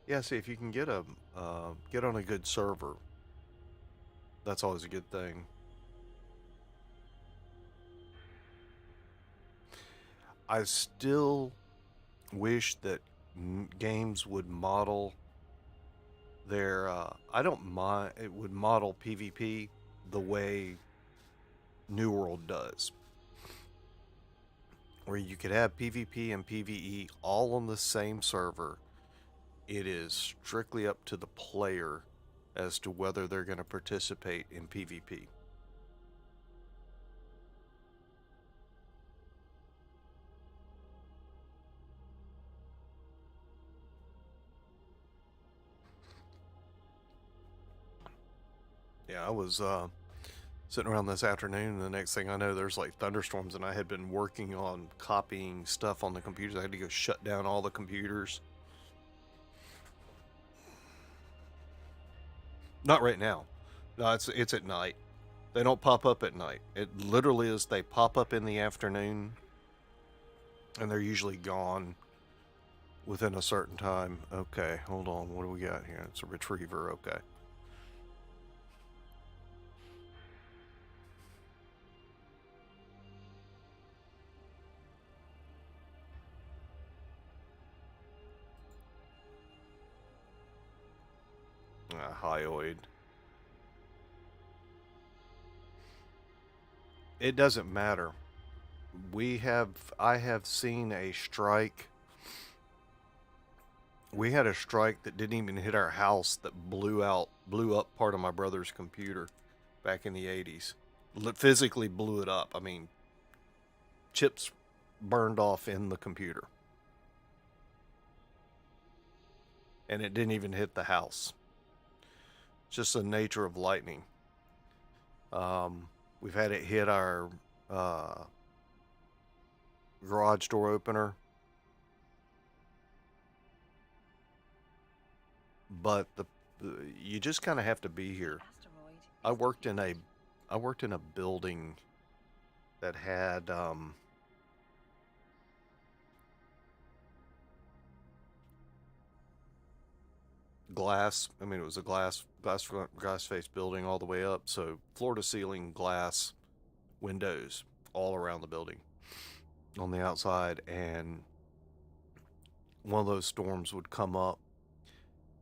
Yeah, see, if you can get on a good server, that's always a good thing. I still wish that games would model their. I don't mind. It would model PvP the way New World does, where you could have PvP and PvE all on the same server. It is strictly up to the player as to whether they're going to participate in PvP. Yeah, I was sitting around this afternoon, and the next thing I know, there's like thunderstorms, and I had been working on copying stuff on the computers. I had to go shut down all the computers. Not right now. No, it's at night. They don't pop up at night. It literally is they pop up in the afternoon, and they're usually gone within a certain time. Okay, hold on. What do we got here? It's a retriever. Okay. Hyoid. It doesn't matter. I have seen a strike. We had a strike that didn't even hit our house that blew up part of my brother's computer back in the 80s. Physically blew it up. I mean, chips burned off in the computer. And it didn't even hit the house. It's just the nature of lightning. We've had it hit our garage door opener but you just kind of have to be here. Asteroid I is worked in a depleted. I worked in a building that had glass. I mean, it was a glass face building all the way up, so floor to ceiling glass windows all around the building on the outside. And one of those storms would come up,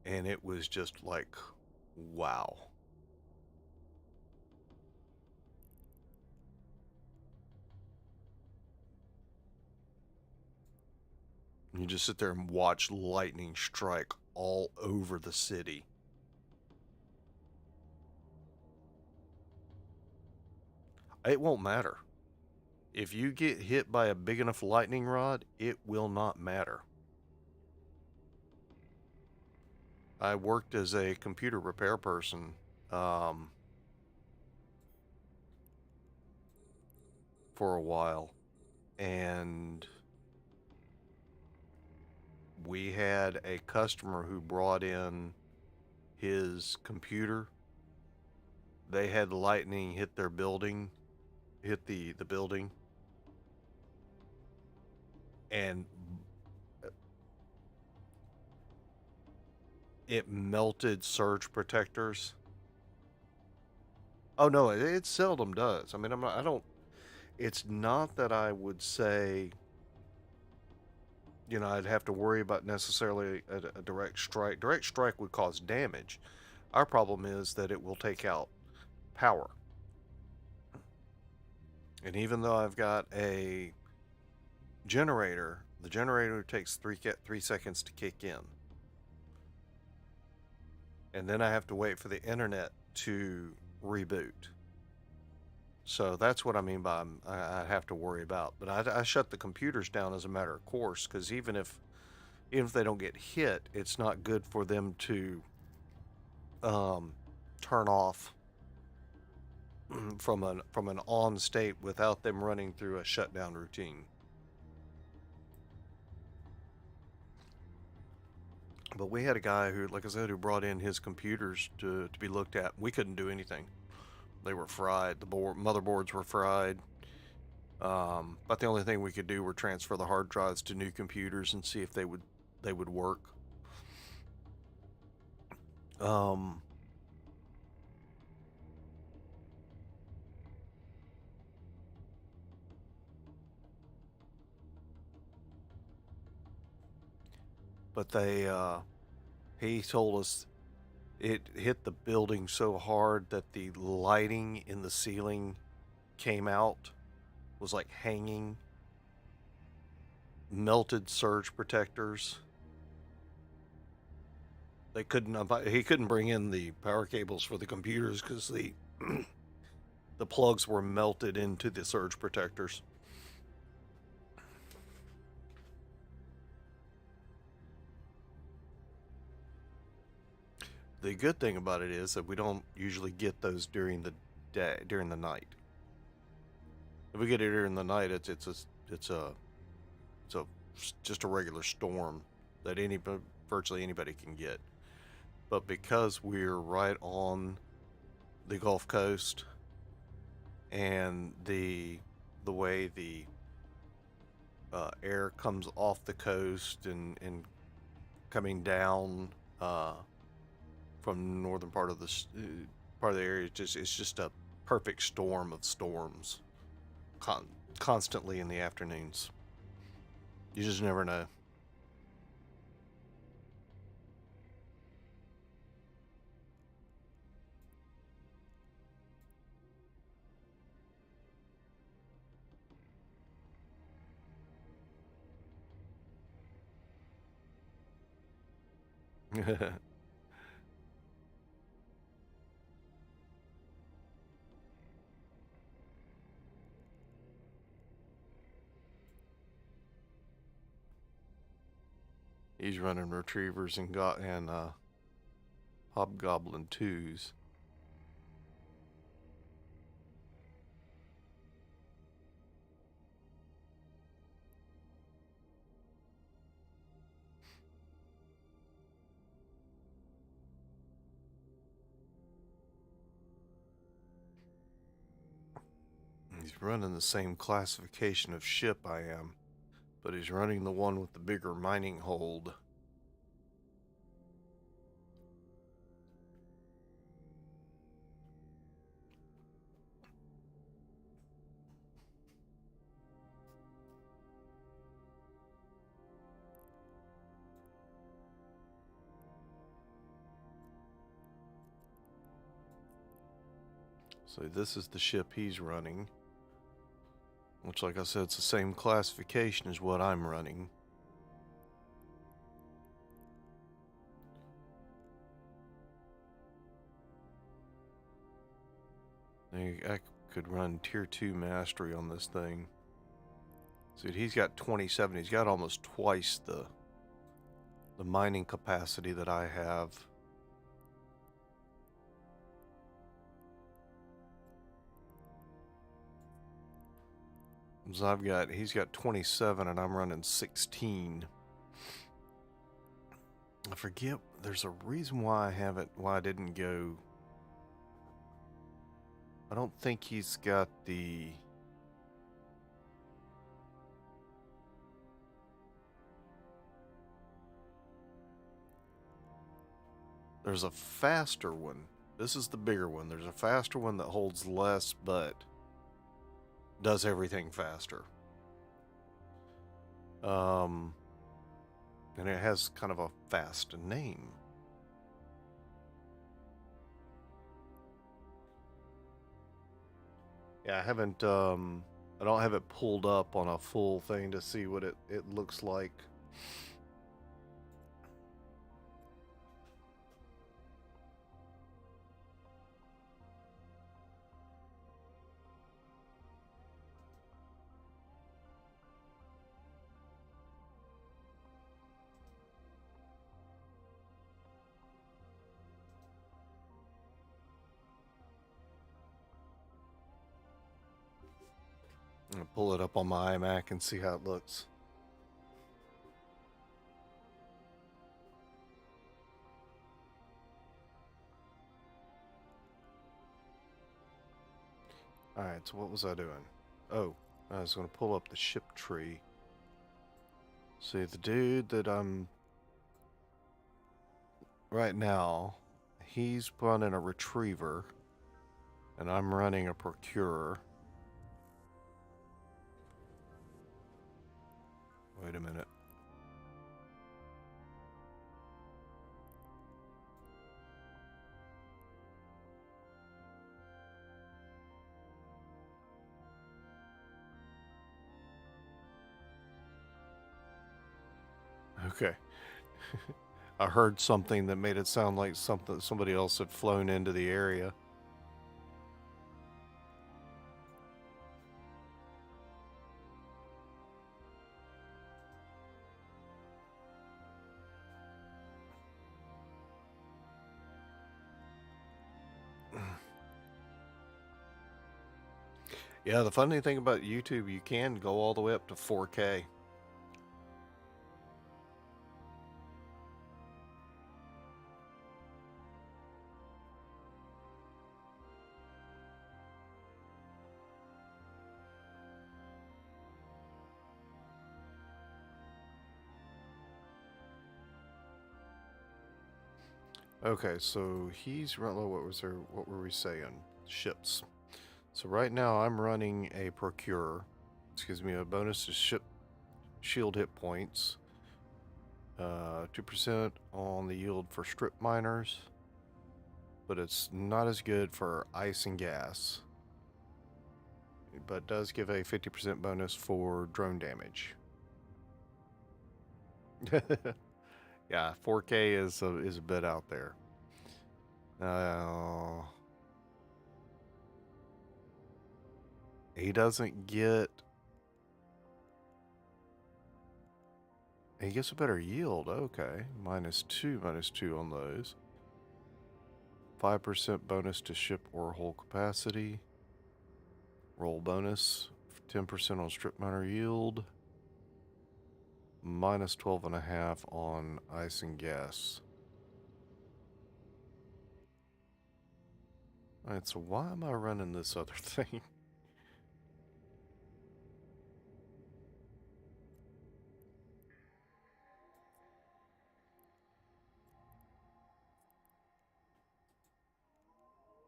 and it was just like, wow. You just sit there and watch lightning strike all over the city. It won't matter. If you get hit by a big enough lightning rod, it will not matter. I worked as a computer repair person um, for a while, and we had a customer who brought in his computer. They had lightning hit their building, hit the building, and it melted surge protectors. Oh no, it seldom does. I mean, I don't. It's not that I would say, I'd have to worry about necessarily a direct strike. Direct strike would cause damage. Our problem is that it will take out power. And even though I've got a generator, the generator takes 3 seconds to kick in, and then I have to wait for the internet to reboot. So that's what I mean by I have to worry about. But I shut the computers down as a matter of course, because even if they don't get hit, it's not good for them to um, turn off from an on state without them running through a shutdown routine. But we had a guy who, like I said, who brought in his computers to be looked at. We couldn't do anything. They were fried. The motherboards were fried. But the only thing we could do were transfer the hard drives to new computers and see if they would work. Um, but he told us it hit the building so hard that the lighting in the ceiling came out, was like hanging, melted surge protectors. He couldn't bring in the power cables for the computers because the plugs were melted into the surge protectors. The good thing about it is that we don't usually get those during the day, during the night. If we get it during the night, it's a just a regular storm that virtually anybody can get. But because we're right on the Gulf Coast, and the way the air comes off the coast and coming down from the northern part of the area, it's just a perfect storm of storms, constantly in the afternoons. You just never know. He's running retrievers and hobgoblin twos. running the same classification of ship I am, but he's running the one with the bigger mining hold. So this is the ship he's running, which, like I said, it's the same classification as what I'm running. I could run tier 2 mastery on this thing. See, he's got 27. He's got almost twice the mining capacity that I have. So he's got 27 and I'm running 16. I forget, there's a reason why I didn't go. I don't think he's got the... There's a faster one. This is the bigger one. There's a faster one that holds less, but does everything faster. And it has kind of a fast name. Yeah, I don't have it pulled up on a full thing to see what it looks like. I'm gonna pull it up on my iMac and see how it looks. Alright, so what was I doing? Oh, I was going to pull up the ship tree. See, the dude that I'm... Right now, he's running a retriever, and I'm running a procurer. Wait a minute. Okay. I heard something that made it sound like somebody else had flown into the area. Yeah, the funny thing about YouTube, you can go all the way up to 4K. Okay, so he's running. What were we saying? Ships. So right now I'm running a procurer. This gives me a bonus to ship shield hit points. 2% on the yield for strip miners, but it's not as good for ice and gas. But does give a 50% bonus for drone damage. Yeah, 4K is a bit out there. He doesn't get... He gets a better yield. Okay. -2 on those. 5% bonus to ship or hull capacity. Roll bonus. 10% on strip miner yield. -12.5 on ice and gas. Alright, so why am I running this other thing?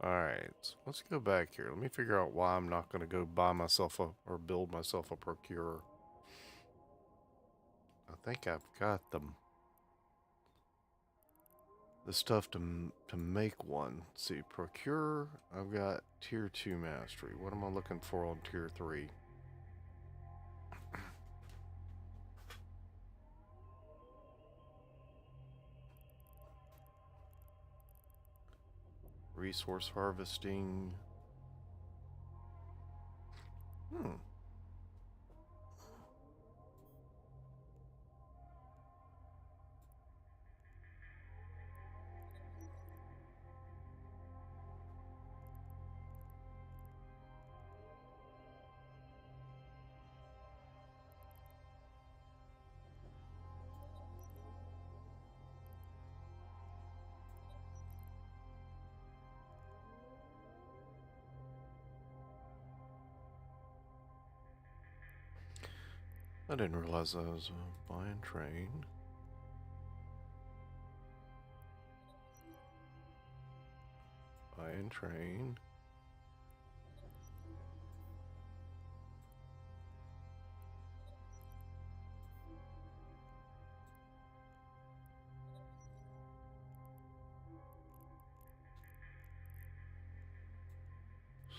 Alright, let's go back here. Let me figure out why I'm not going to go buy myself a, or build myself a procurer. I think I've got the stuff to make one. Let's see, procure, I've got tier 2 mastery. What am I looking for on tier 3? Resource harvesting. I didn't realize I was buying train. Buying train.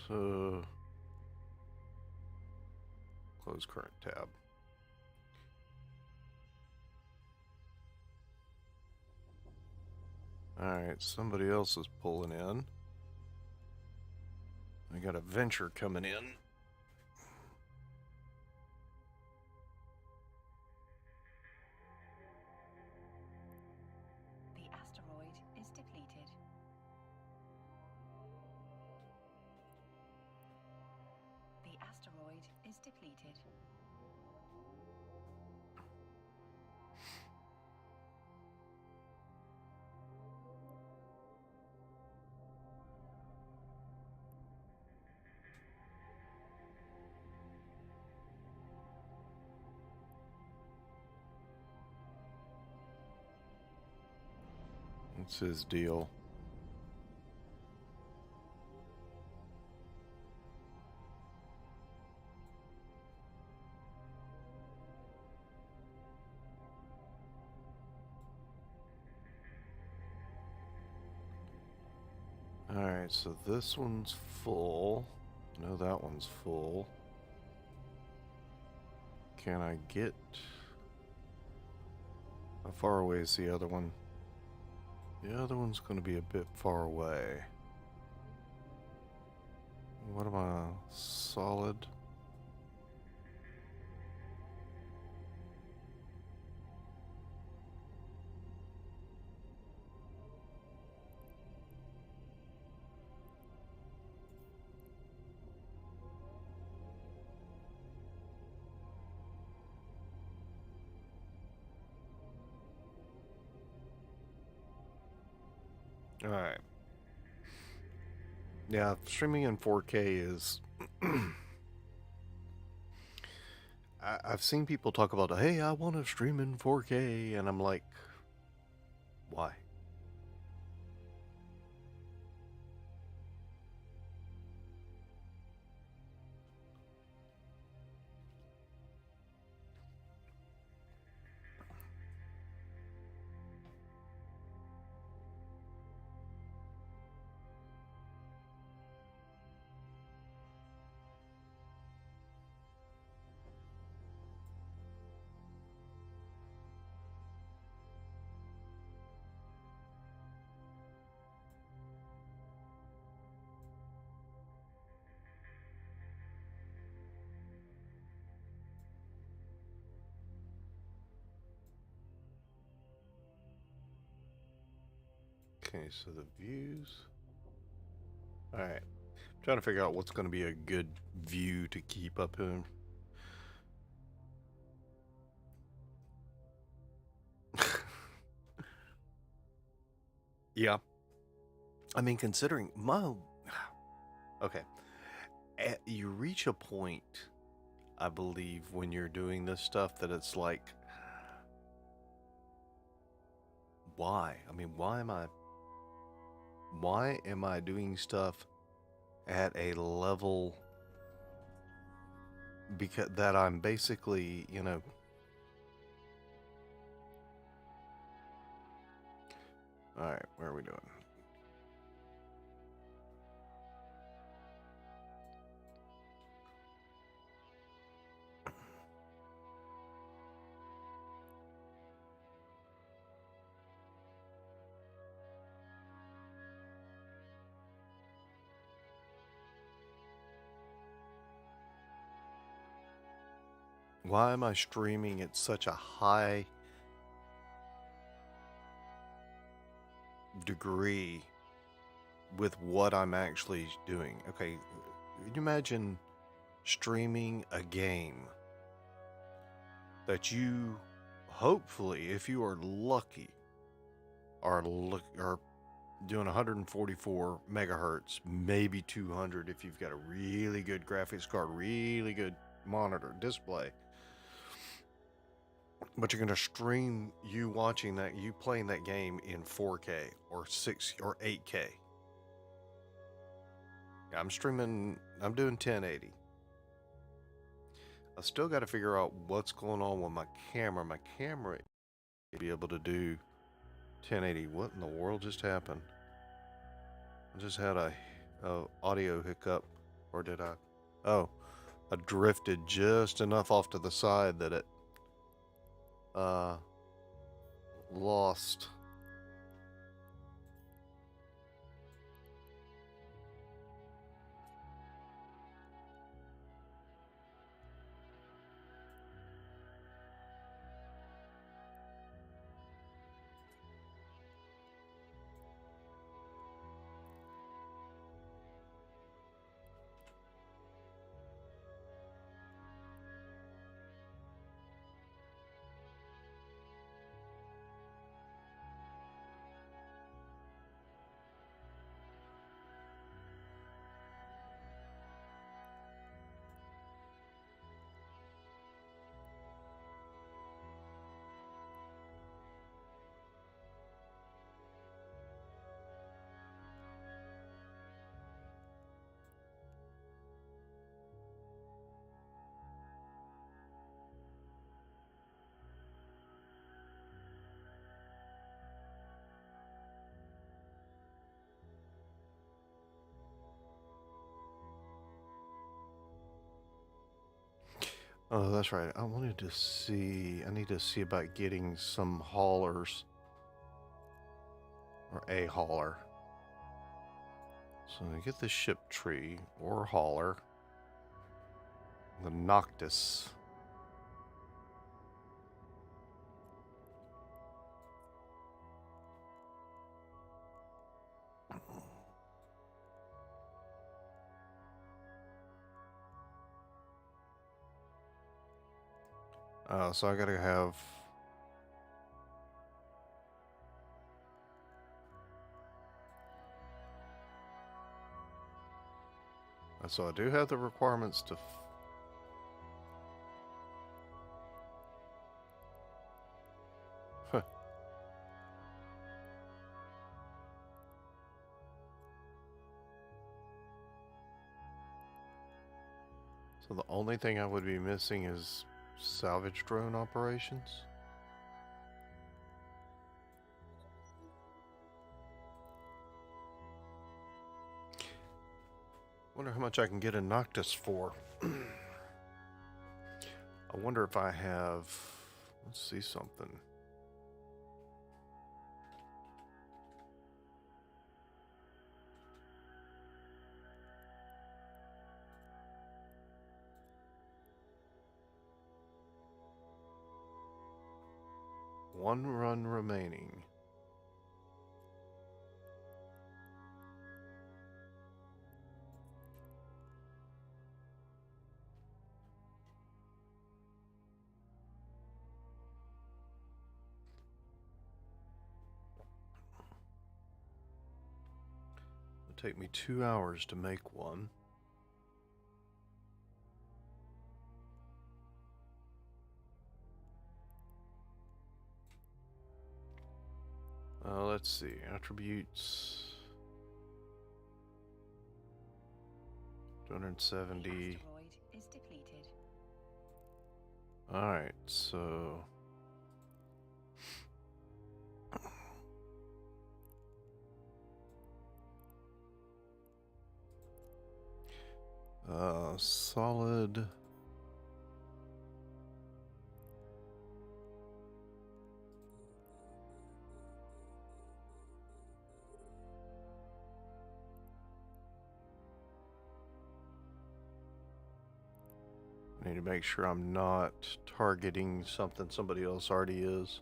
So, close current tab. Alright, somebody else is pulling in. I got a venture coming in. The asteroid is depleted. The asteroid is depleted. What's his deal? Alright, so this one's full. No, that one's full. Can I get... How far away is the other one? The other one's going to be a bit far away. What am I? Solid? Alright. Yeah, streaming in 4K is... I've seen people talk about, hey, I want to stream in 4K, and I'm like, why? Okay, so the views. Alright. Trying to figure out what's going to be a good view to keep up in. Yeah. I mean, considering my... Okay. You reach a point, I believe, when you're doing this stuff that it's like... Why? I mean, why am I... Why am I doing stuff at a level because that I'm basically, you know, all right, where are we doing? Why am I streaming at such a high degree with what I'm actually doing? Okay, can you imagine streaming a game that you hopefully, if you are lucky, are doing 144 megahertz, maybe 200 if you've got a really good graphics card, really good monitor display. But you're going to stream you watching that, you playing that game in 4K or 6 or 8K. I'm streaming, I'm doing 1080. I still got to figure out what's going on with my camera. My camera be able to do 1080. What in the world just happened? I just had a audio hiccup, or did I? Oh, I drifted just enough off to the side that it lost. Oh, that's right. I wanted to see, I need to see about getting some haulers, or a hauler. So I get the ship tree or hauler, the Noctis. So I gotta have. So I do have the requirements to. Huh. So the only thing I would be missing is salvage drone operations. Wonder how much I can get a Noctis for. I wonder if I have. Let's see something. One run remaining. It'll take me 2 hours to make one. Let's see, attributes. 270. Asteroid is depleted. Alright, so solid. I need to make sure I'm not targeting something somebody else already is.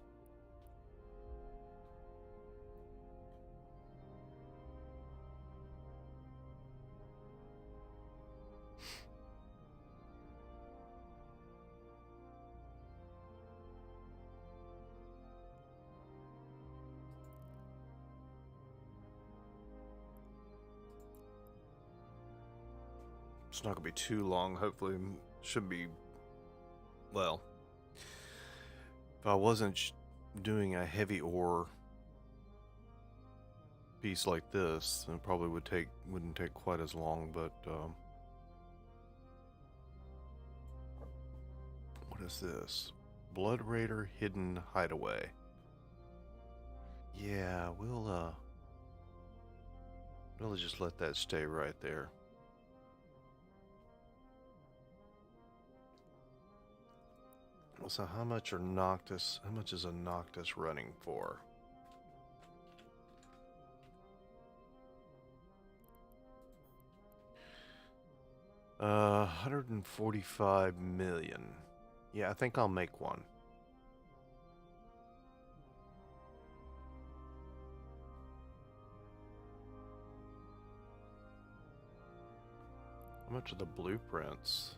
It's not going to be too long. Hopefully, should be, well, if I wasn't doing a heavy ore piece like this, then it probably wouldn't take quite as long, but what is this? Blood Raider Hidden Hideaway. Yeah, we'll just let that stay right there. So how much is a Noctis running for? Uh, 145 million. Yeah, I think I'll make one. How much are the blueprints?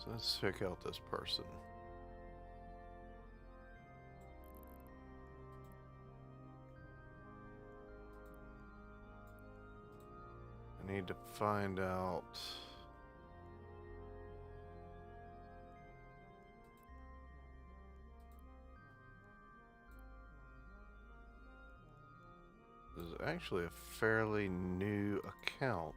So let's check out this person. I need to find out. This is actually a fairly new account.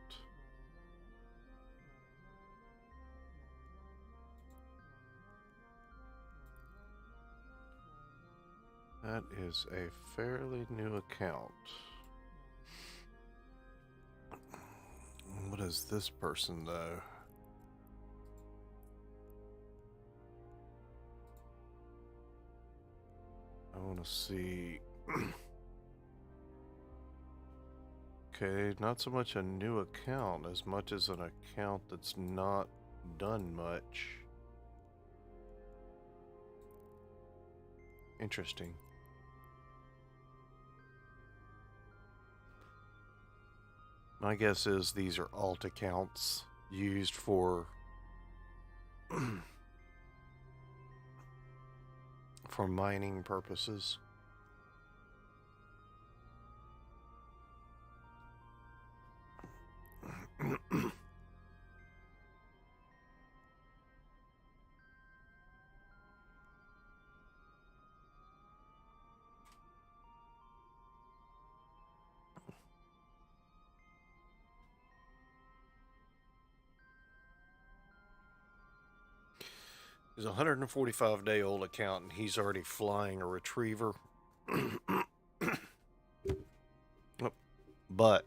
That is a fairly new account. What is this person, though? I want to see. Okay, not so much a new account as much as an account that's not done much. Interesting. My guess is these are alt accounts used for for mining purposes. He's a 145-day-old account, and he's already flying a retriever. But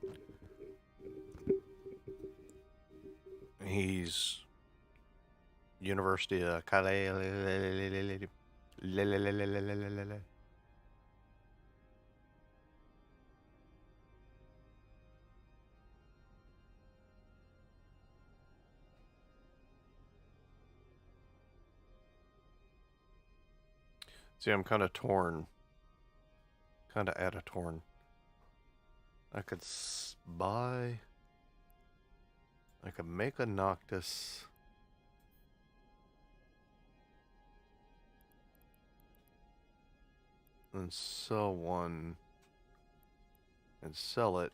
he's University of Calais. See, I'm kind of torn. Kind of at a torn. I could buy. I could make a Noctis. and sell one and sell it.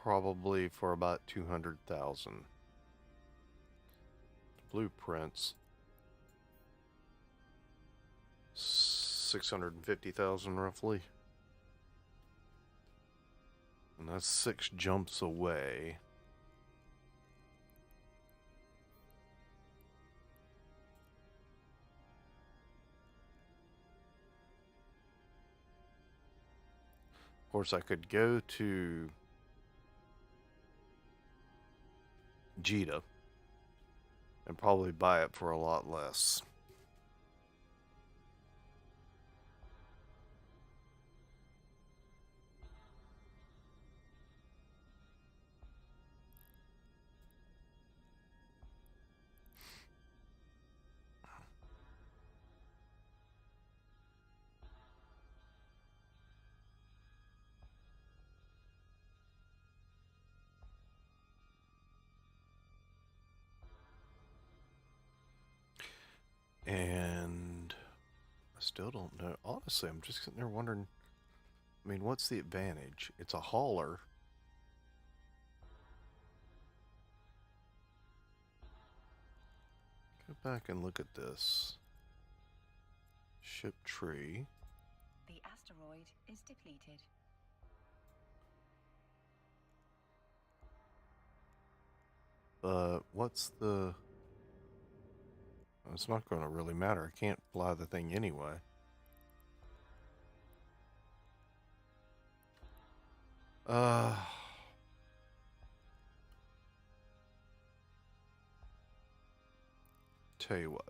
Probably for about 200,000. Blueprints 650,000 roughly. And that's 6 jumps away. Of course, I could go to Jita and probably buy it for a lot less. And I still don't know. Honestly, I'm just sitting there wondering, I mean, what's the advantage? It's a hauler. Go back and look at this. Ship tree. The asteroid is depleted. What's the... It's not going to really matter. I can't fly the thing anyway. Uh... Tell you what.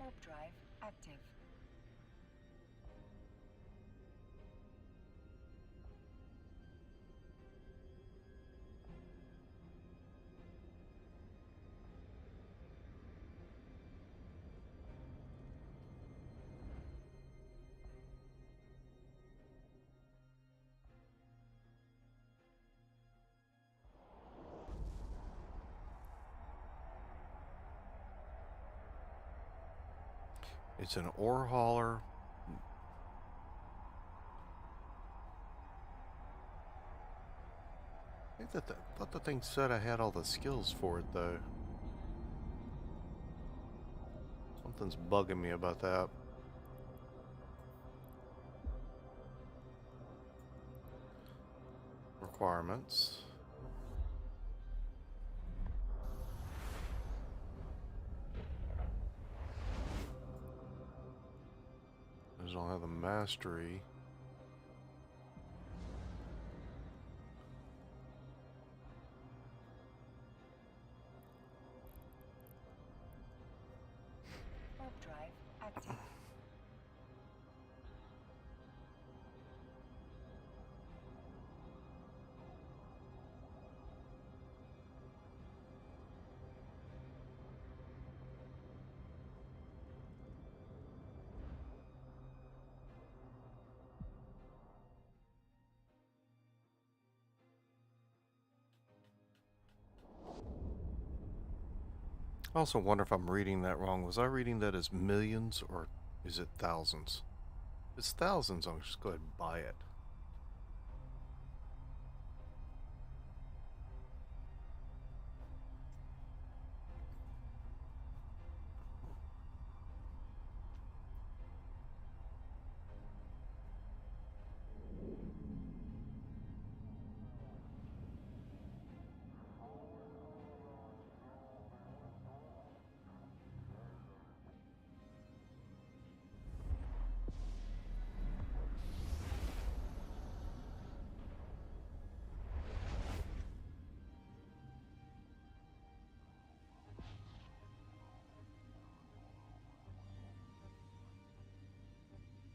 Warp drive active. It's an ore hauler. I thought the thing said I had all the skills for it, though. Something's bugging me about that. Requirements. I don't have the mastery. Warp drive active. I also wonder if I'm reading that wrong. Was I reading that as millions or is it thousands? If it's thousands, I'll just go ahead and buy it.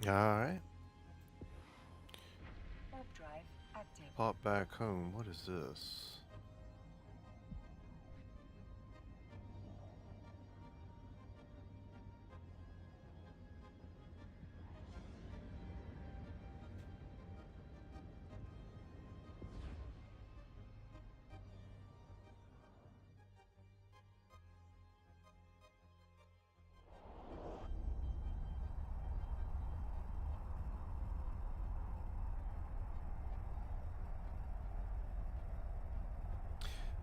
Alright. Warp drive active. Pop back home. What is this?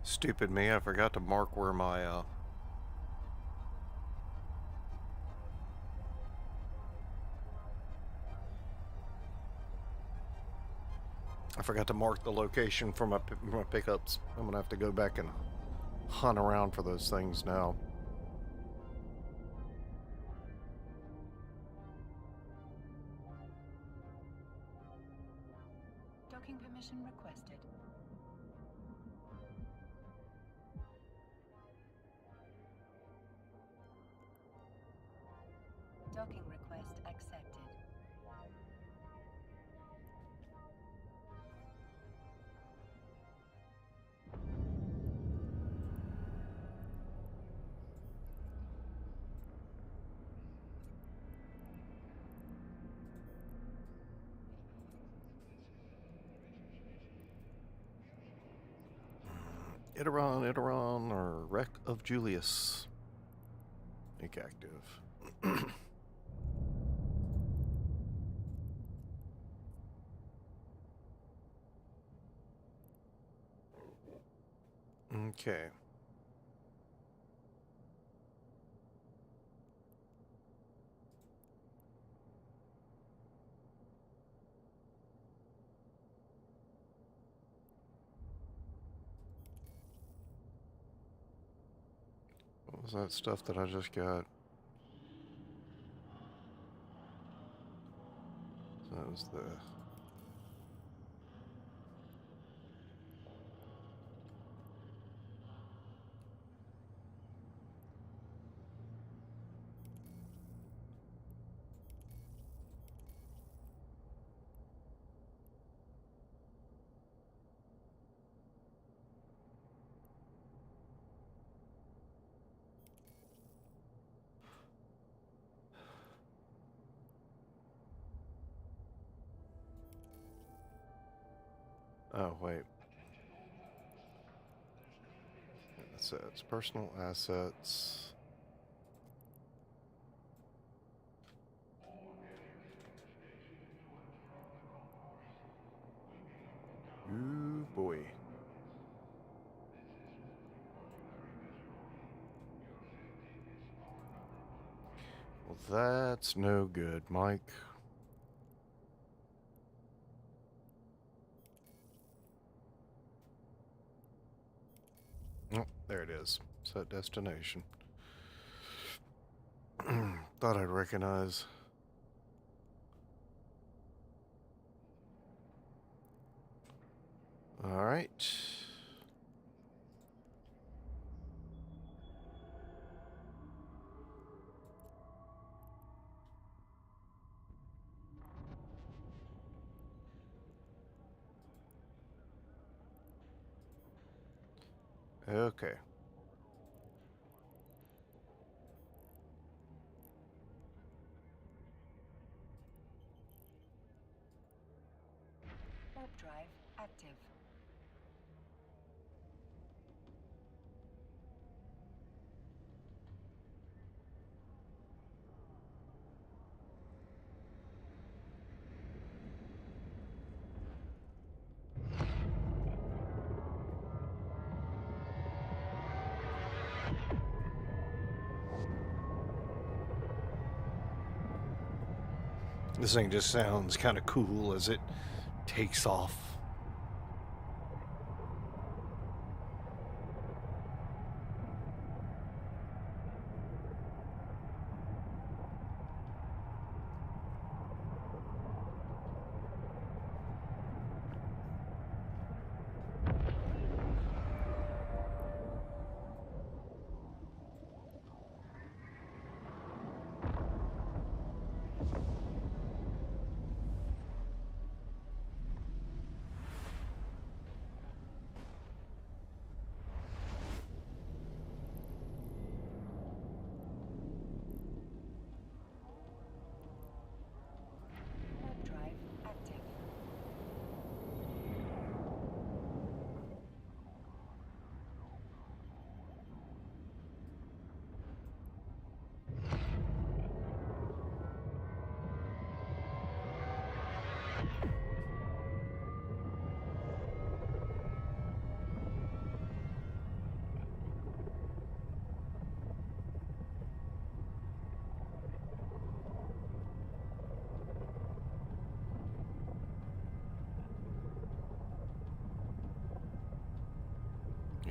Stupid me, I forgot to mark where my I forgot to mark the location for my pickups. I'm gonna have to go back and hunt around for those things now. Docking permission requested. Docking request accepted. Iteron, or Wreck of Julius. Make active. Okay. What was that stuff that I just got? That was the... Oh, wait. Assets. Personal assets. Ooh, boy. Well, that's no good, Mike. Oh, there it is. Set destination. Thought I'd recognize. All right. Okay. Warp drive active. This thing just sounds kind of cool as it takes off.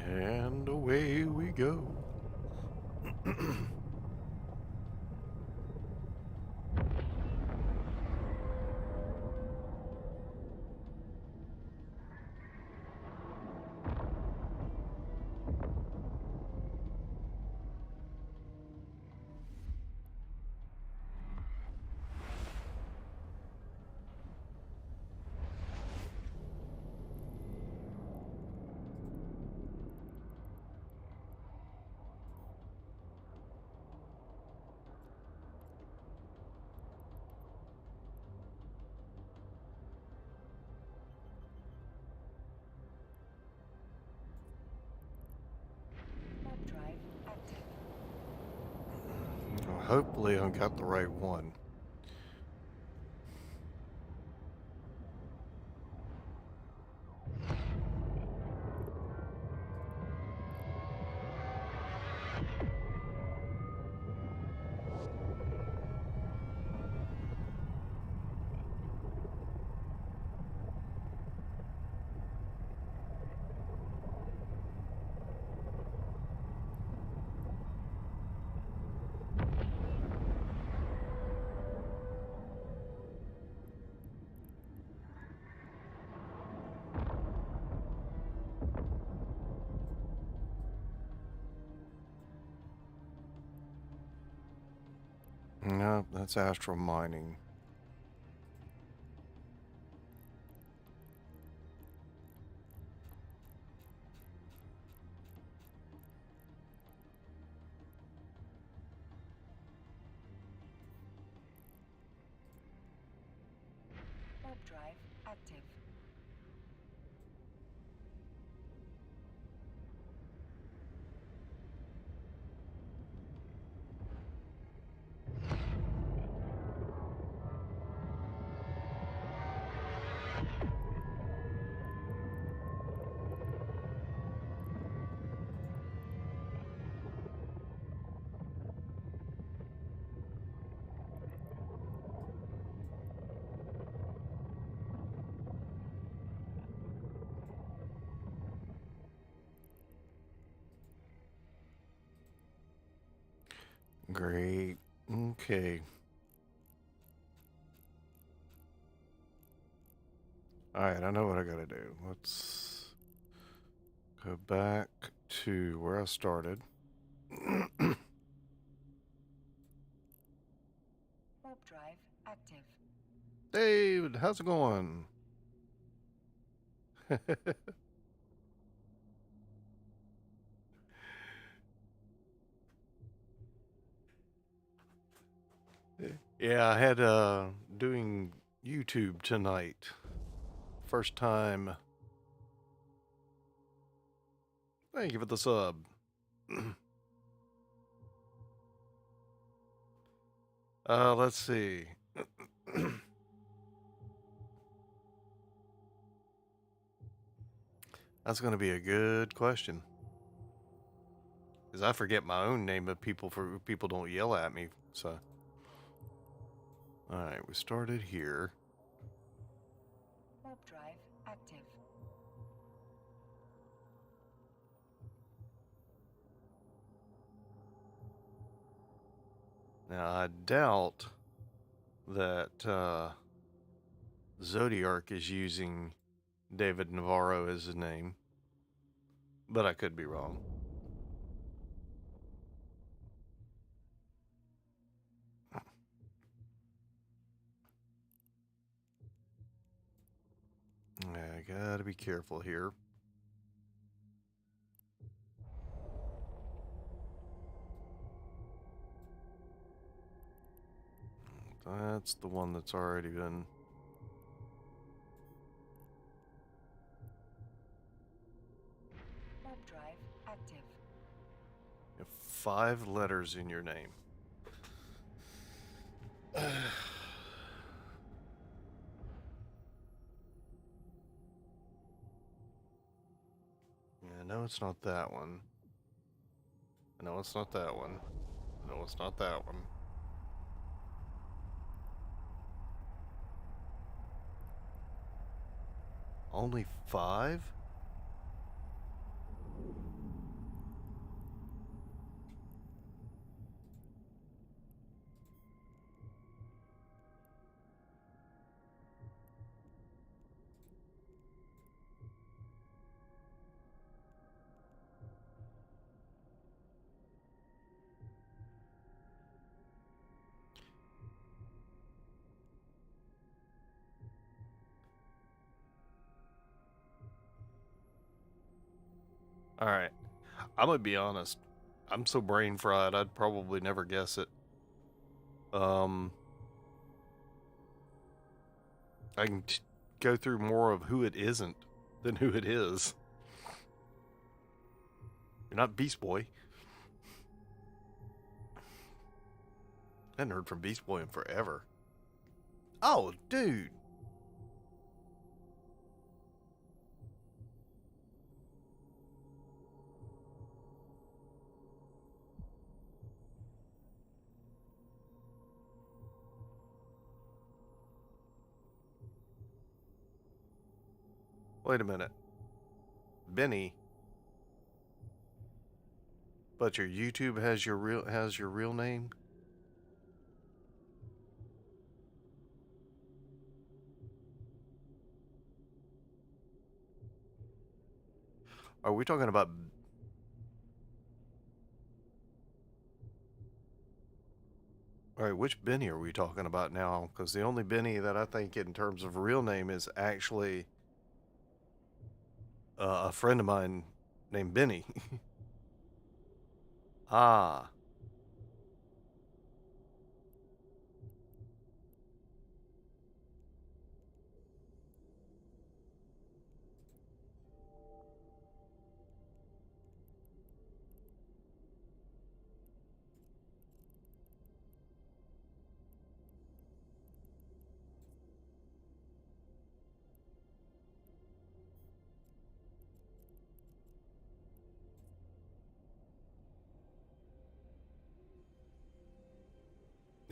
And away we go. Warp drive active. Well, hopefully I got the right one. No, that's astral mining. Warp drive active. Great. Okay. Alright, I know what I gotta do. Let's go back to where I started. Warp drive active. David, how's it going? Yeah, I had doing YouTube tonight. First time. Thank you for the sub. Let's see. That's going to be a good question. Because I forget my own name, but people don't yell at me. So, all right, we started here. Warp drive active. Now I doubt that Zodiark is using David Navarro as his name, but I could be wrong. I gotta be careful here. That's the one that's already been. Warp drive active. You have 5 letters in your name. Yeah, no, it's not that one. No, it's not that one. No, it's not that one. Only 5? All right. I'm gonna be honest. I'm so brain fried, I'd probably never guess it. Um, I can go through more of who it isn't than who it is. You're not Beast Boy. I hadn't heard from Beast Boy in forever. Oh, dude. Wait a minute. Benny. But your YouTube has your real name? Are we talking about... All right, which Benny are we talking about now? Because the only Benny that I think in terms of real name is actually a friend of mine named Benny. Ah.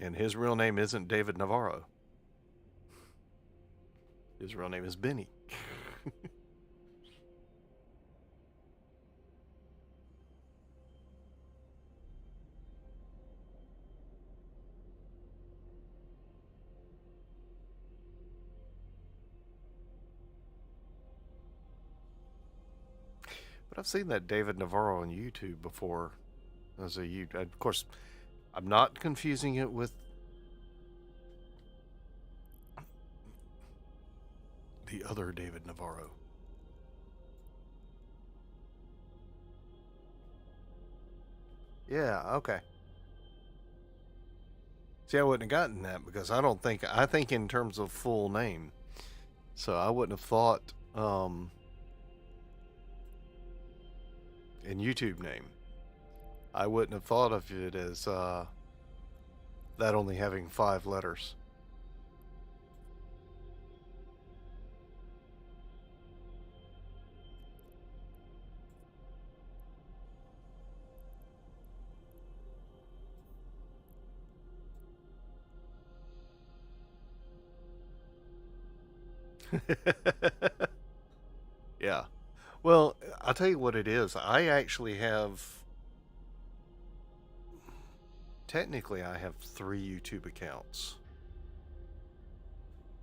And his real name isn't David Navarro. His real name is Benny. But I've seen that David Navarro on YouTube before. As a of course, I'm not confusing it with the other David Navarro. Yeah, okay. See, I wouldn't have gotten that because I think in terms of full name. So I wouldn't have thought in YouTube name. I wouldn't have thought of it as that only having 5 letters. Yeah. Well, I'll tell you what it is. I actually have, technically, I have 3 YouTube accounts.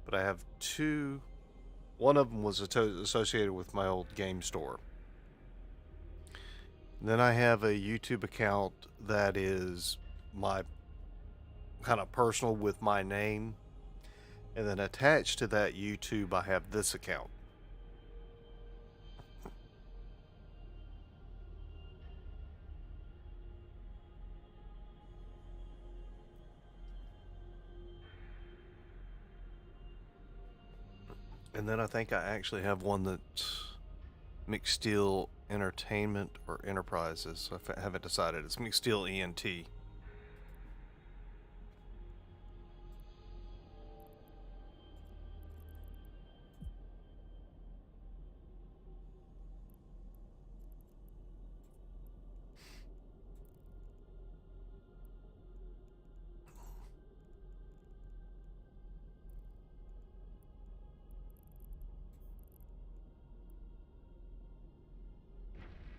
But I have 2. One of them was associated with my old game store. Then I have a YouTube account that is my kind of personal with my name. And then attached to that YouTube, I have this account. And then I think I actually have one that's McSteel Entertainment or Enterprises. I haven't decided. It's McSteel ENT.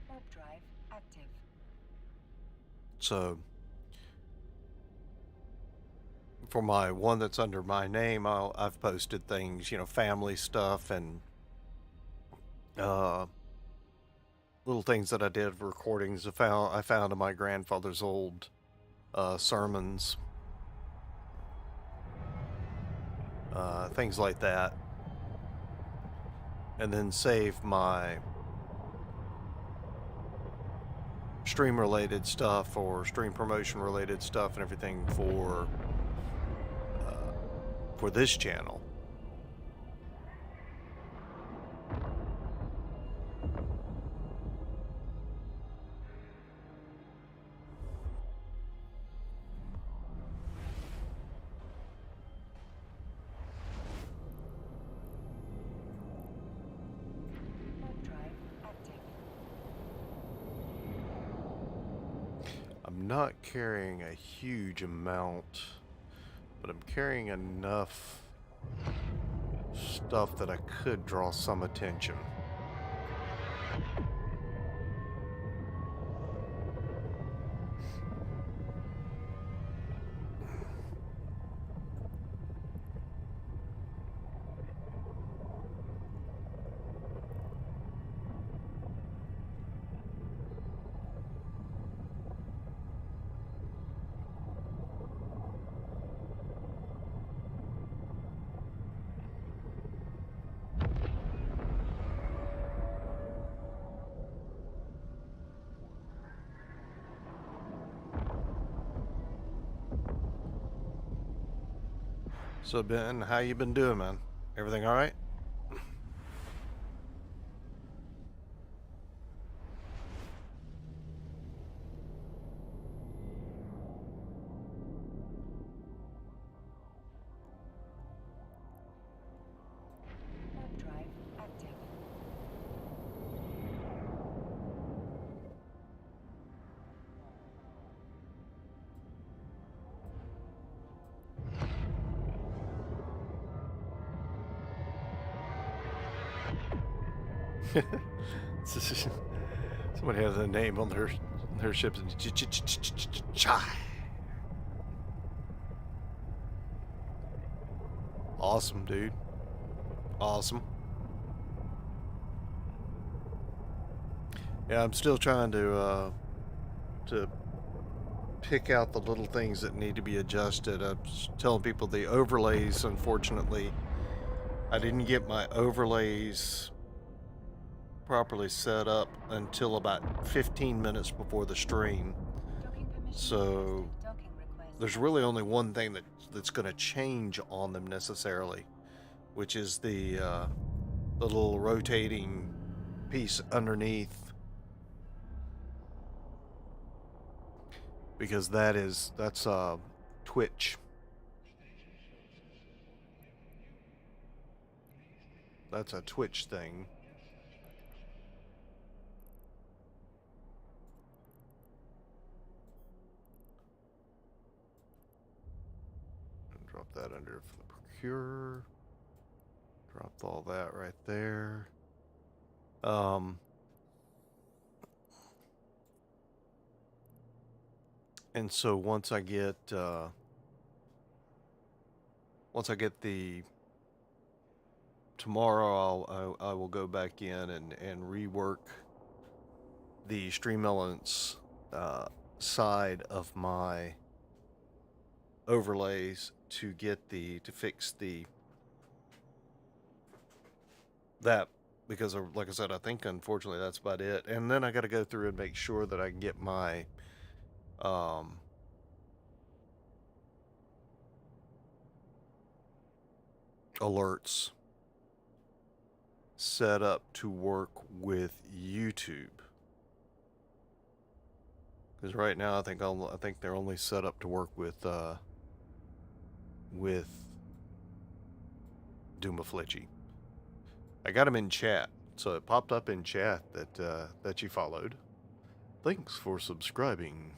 Warp drive active. So for my one that's under my name, I've posted things, family stuff and uh, little things that I did, recordings I found of my grandfather's old sermons, things like that, and then save my stream related stuff or stream promotion related stuff and everything for this channel. Warp drive active. I'm not carrying a huge amount, but I'm carrying enough stuff that I could draw some attention. So Ben, how you been doing, man? Everything all right? Warp drive active. Somebody has a name on their ships. Chai. Awesome, dude. Awesome. Yeah, I'm still trying to pick out the little things that need to be adjusted. I'm telling people the overlays, unfortunately, I didn't get my overlays properly set up until about 15 minutes before the stream. Docking permission So requested. Docking request. there's really only one thing that's going to change on them necessarily, which is the little rotating piece underneath, because that's Twitch. That's a Twitch thing. Drop that under the procure. Drop all that right there. And so once I get the tomorrow, I will go back in and rework the Stream Elements side of my overlays to fix that, because like I said, I think unfortunately that's about it. And then I got to go through and make sure that I can get my alerts set up to work with YouTube. Because right now I think they're only set up to work with Doomaflitchy. I got him in chat, so it popped up in chat that you followed. Thanks for subscribing.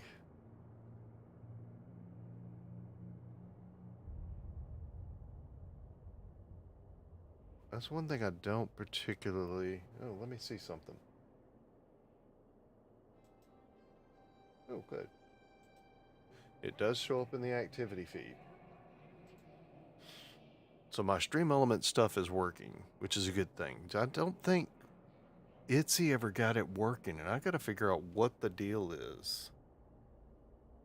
That's one thing I don't particularly... Oh, let me see something. Oh, good. It does show up in the activity feed. So my Stream Element stuff is working, which is a good thing. I don't think Itsy ever got it working, and I got to figure out what the deal is.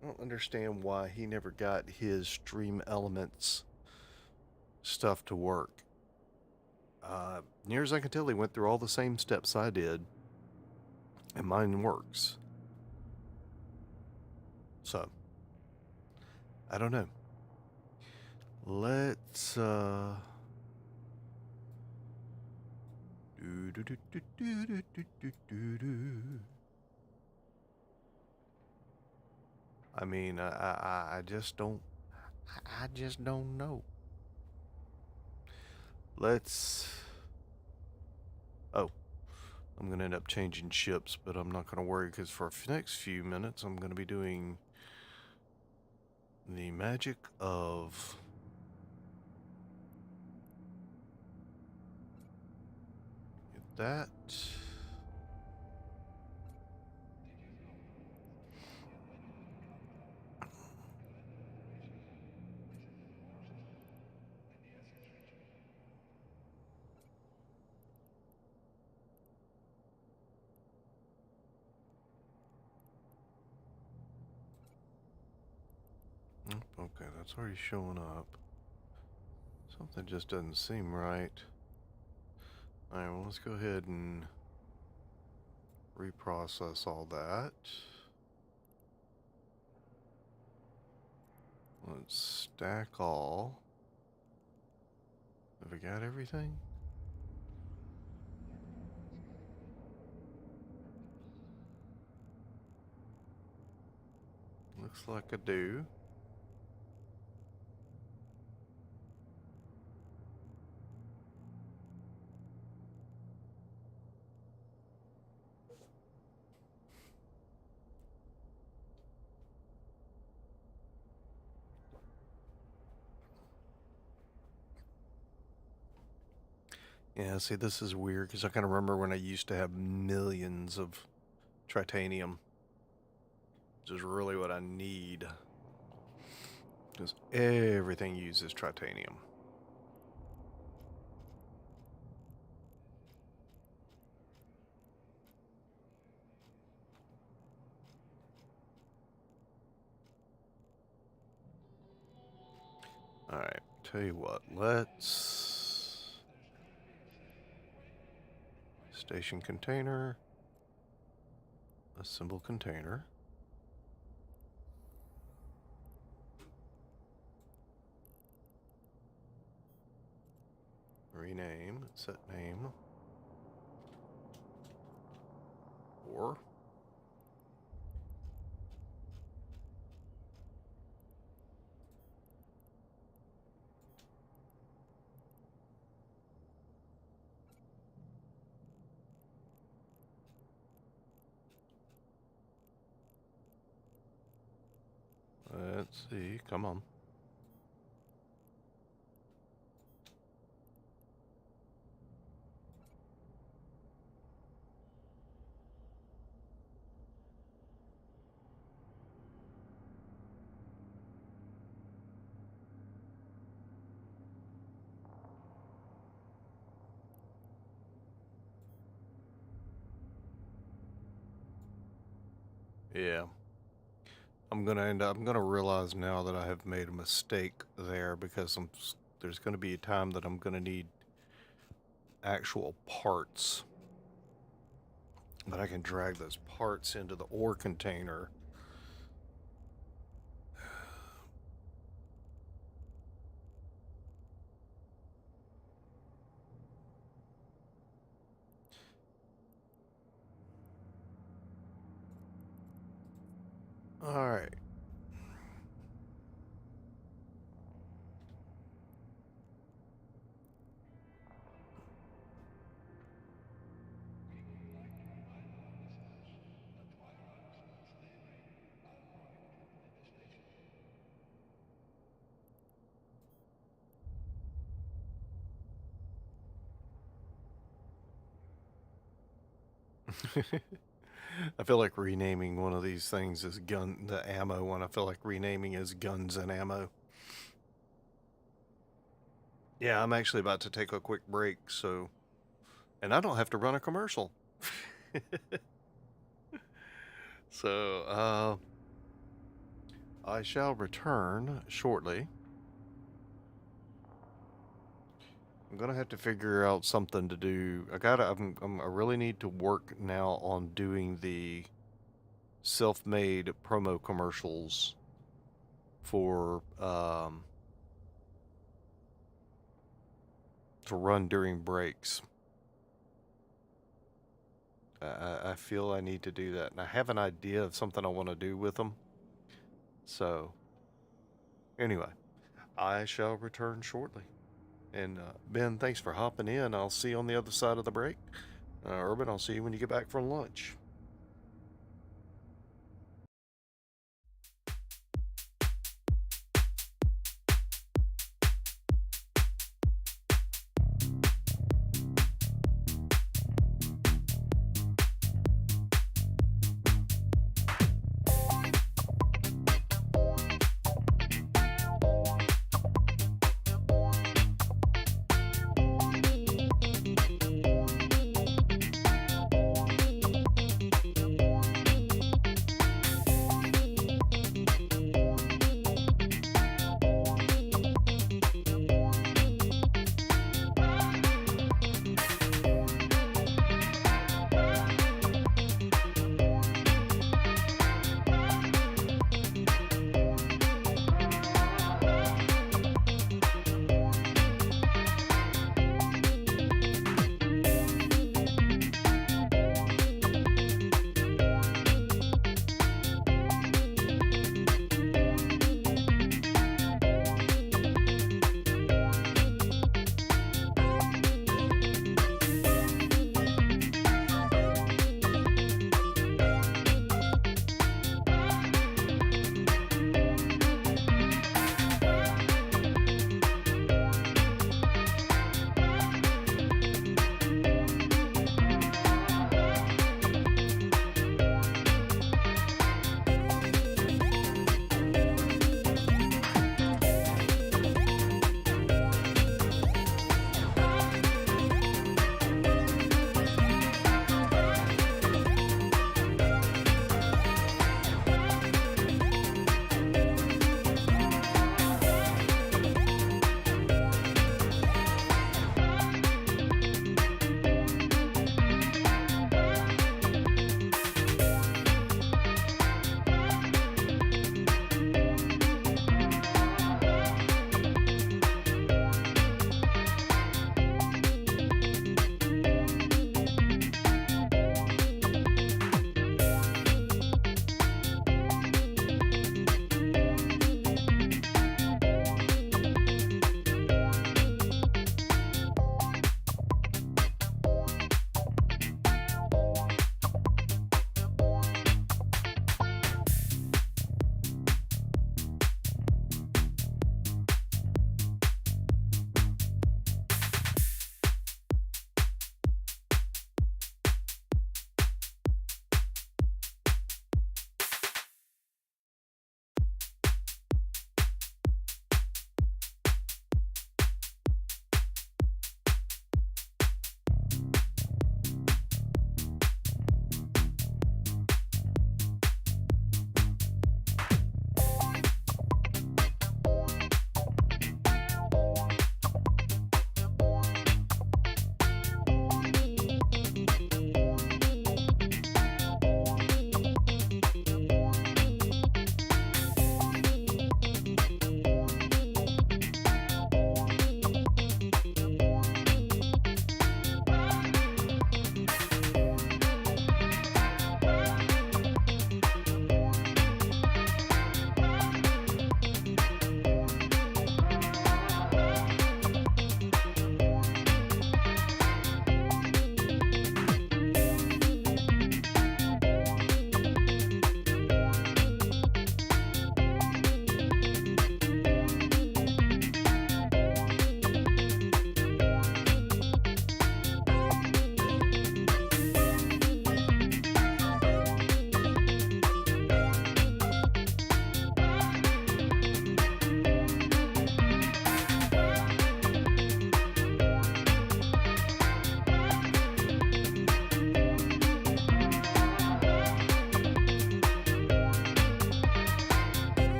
I don't understand why he never got his Stream Elements stuff to work. Near as I can tell, he went through all the same steps I did, and mine works. So, I don't know. Let's, I mean, I just don't, I just don't know. Let's, oh, I'm going to end up changing ships, but I'm not going to worry because for the next few minutes, I'm going to be doing the magic of that. Okay, that's already showing up. Something just doesn't seem right. Alright, well, let's go ahead and reprocess all that. Let's stack all. Have we got everything? Looks like I do. Yeah, see, this is weird because I kind of remember when I used to have millions of tritanium, which is really what I need. Because everything uses tritanium. Alright, tell you what, let's... Station container. Assemble container. Rename, set name. Or let's see, come on. Yeah. I'm gonna realize now that I have made a mistake there because there's gonna be a time that I'm gonna need actual parts. But I can drag those parts into the ore container. Alright. I feel like renaming one of these things as the ammo one. I feel like renaming as guns and ammo. Yeah, I'm actually about to take a quick break, so... And I don't have to run a commercial. So, I shall return shortly. I'm gonna have to figure out something to do. I really need to work now on doing the self-made promo commercials for to run during breaks. I feel I need to do that, and I have an idea of something I want to do with them. So, anyway, I shall return shortly. And Ben, thanks for hopping in. I'll see you on the other side of the break. Urban, I'll see you when you get back from lunch.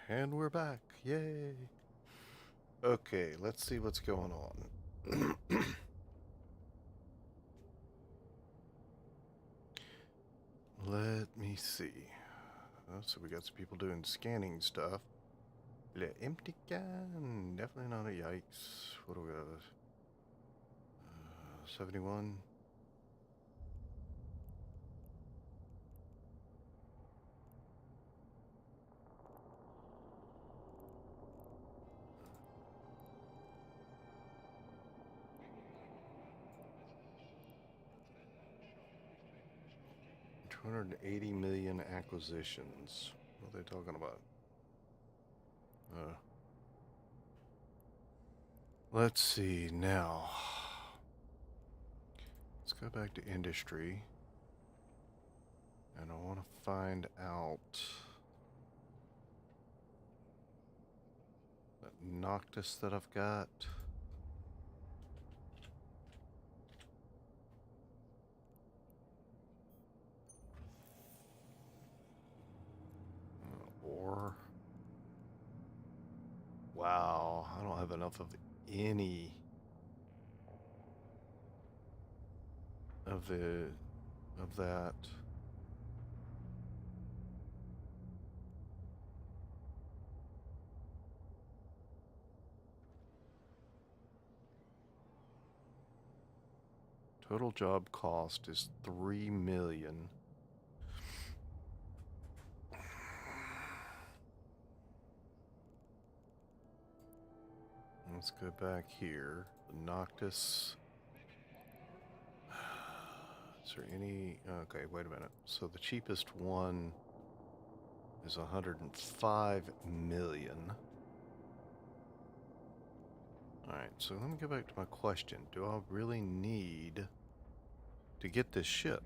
And we're back. Yay. Okay, let's see what's going on. Let me see. Oh, so we got some people doing scanning stuff. The empty can. Definitely not a yikes. What do we got? 71. $280 million acquisitions. What are they talking about? Let's see now. Let's go back to industry. And I want to find out that Noctis that I've got. Or wow, I don't have enough of any of that. Total job cost is 3 million. Let's go back here. The Noctis. Is there any? Okay, wait a minute. So the cheapest one is 105 million. Alright, so let me go back to my question. Do I really need to get this ship?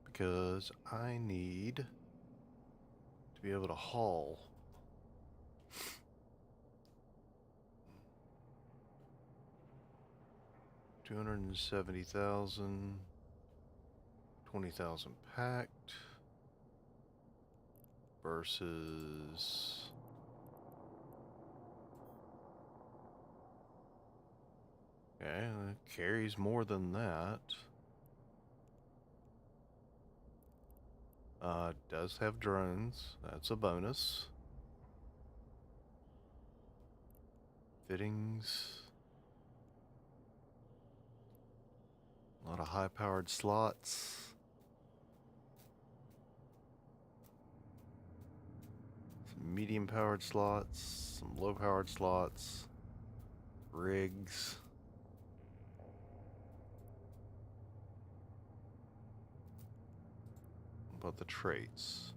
Because I need to be able to haul. $270,000, 20,000 packed versus okay, it carries more than that. Does have drones. That's a bonus. Fittings. A lot of high-powered slots. Some medium-powered slots. Some low-powered slots. Rigs. What about the traits?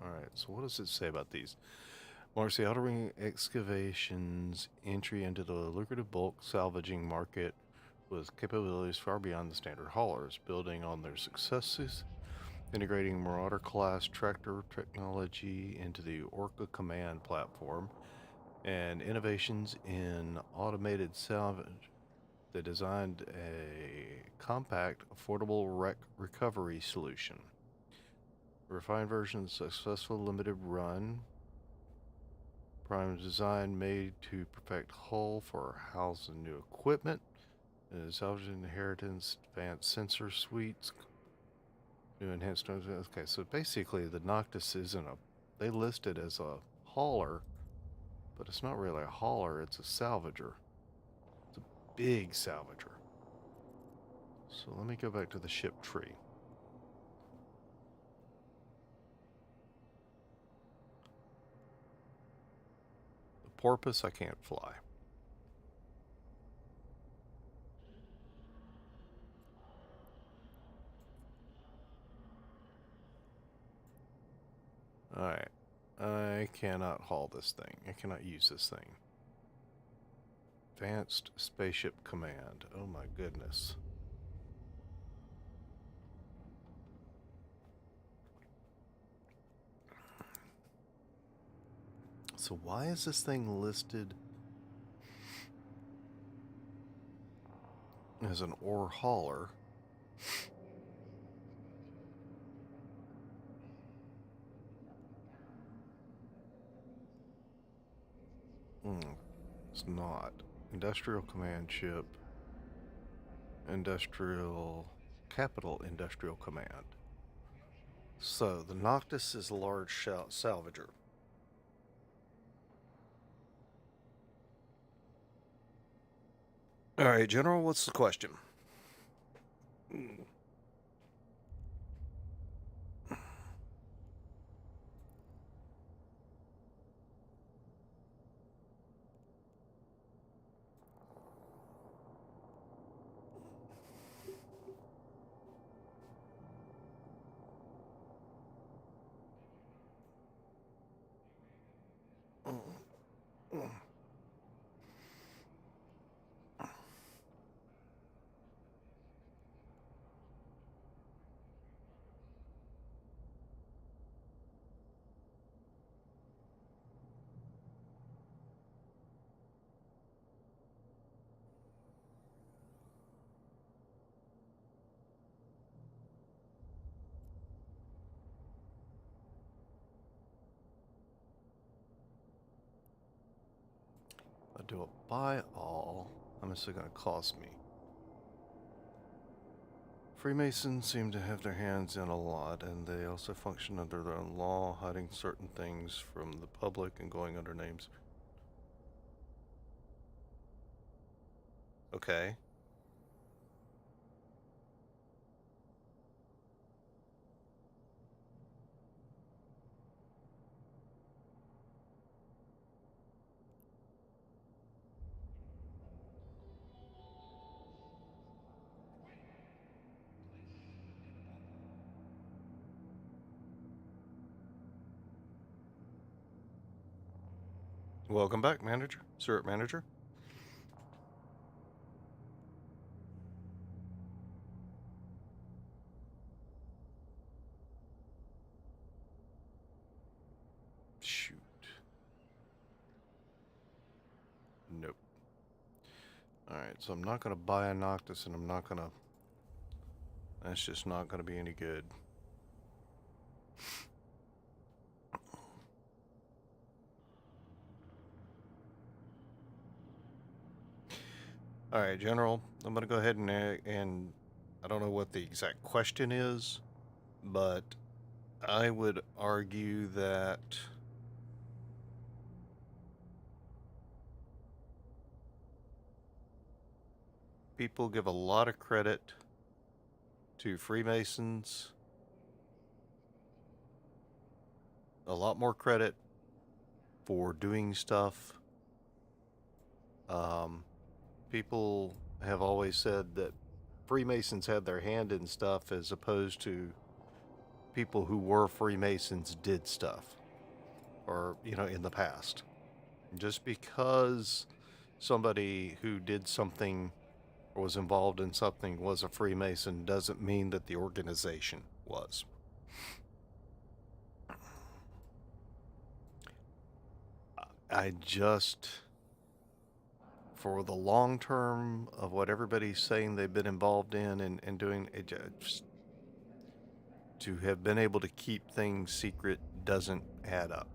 Alright, so what does it say about these? Marks the outer ring excavations entry into the lucrative bulk salvaging market with capabilities far beyond the standard haulers, building on their successes, integrating Marauder-class tractor technology into the Orca Command platform, and innovations in automated salvage. They designed a compact, affordable wreck recovery solution. A refined version of successful limited run. Prime design made to perfect hull for housing new equipment. Salvage inheritance, advanced sensor suites, new enhanced. Okay, so basically the Noctis isn't a. They list it as a hauler, but it's not really a hauler. It's a salvager. It's a big salvager. So let me go back to the ship tree. The porpoise I can't fly. Alright. I cannot haul this thing. I cannot use this thing. Advanced Spaceship Command. Oh my goodness. So why is this thing listed as an ore hauler? It's not. Industrial Command Ship. Capital Industrial Command. So the Noctis is a large salvager. All right, General, what's the question? I do a buy all. How much is it going to cost me? Freemasons seem to have their hands in a lot, and they also function under their own law, hiding certain things from the public and going under names. Okay. Welcome back, manager. Sir, manager. Shoot. Nope. Alright, so I'm not going to buy a Noctis, and I'm not going to... That's just not going to be any good. Alright, General, I'm going to go ahead and I don't know what the exact question is, but I would argue that people give a lot of credit to Freemasons, a lot more credit for doing stuff. People have always said that Freemasons had their hand in stuff as opposed to people who were Freemasons did stuff, or, you know, in the past. Just because somebody who did something or was involved in something was a Freemason doesn't mean that the organization was. I just, for the long term of what everybody's saying they've been involved in and doing, it just, to have been able to keep things secret doesn't add up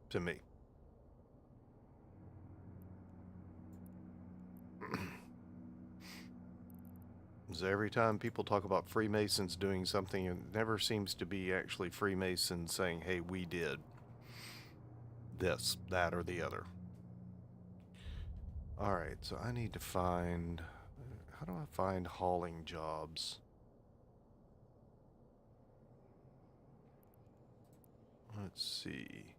to me. So every time people talk about Freemasons doing something, it never seems to be actually Freemasons saying, hey, we did this, that, or the other. Alright, so I need to find... How do I find hauling jobs? Let's see.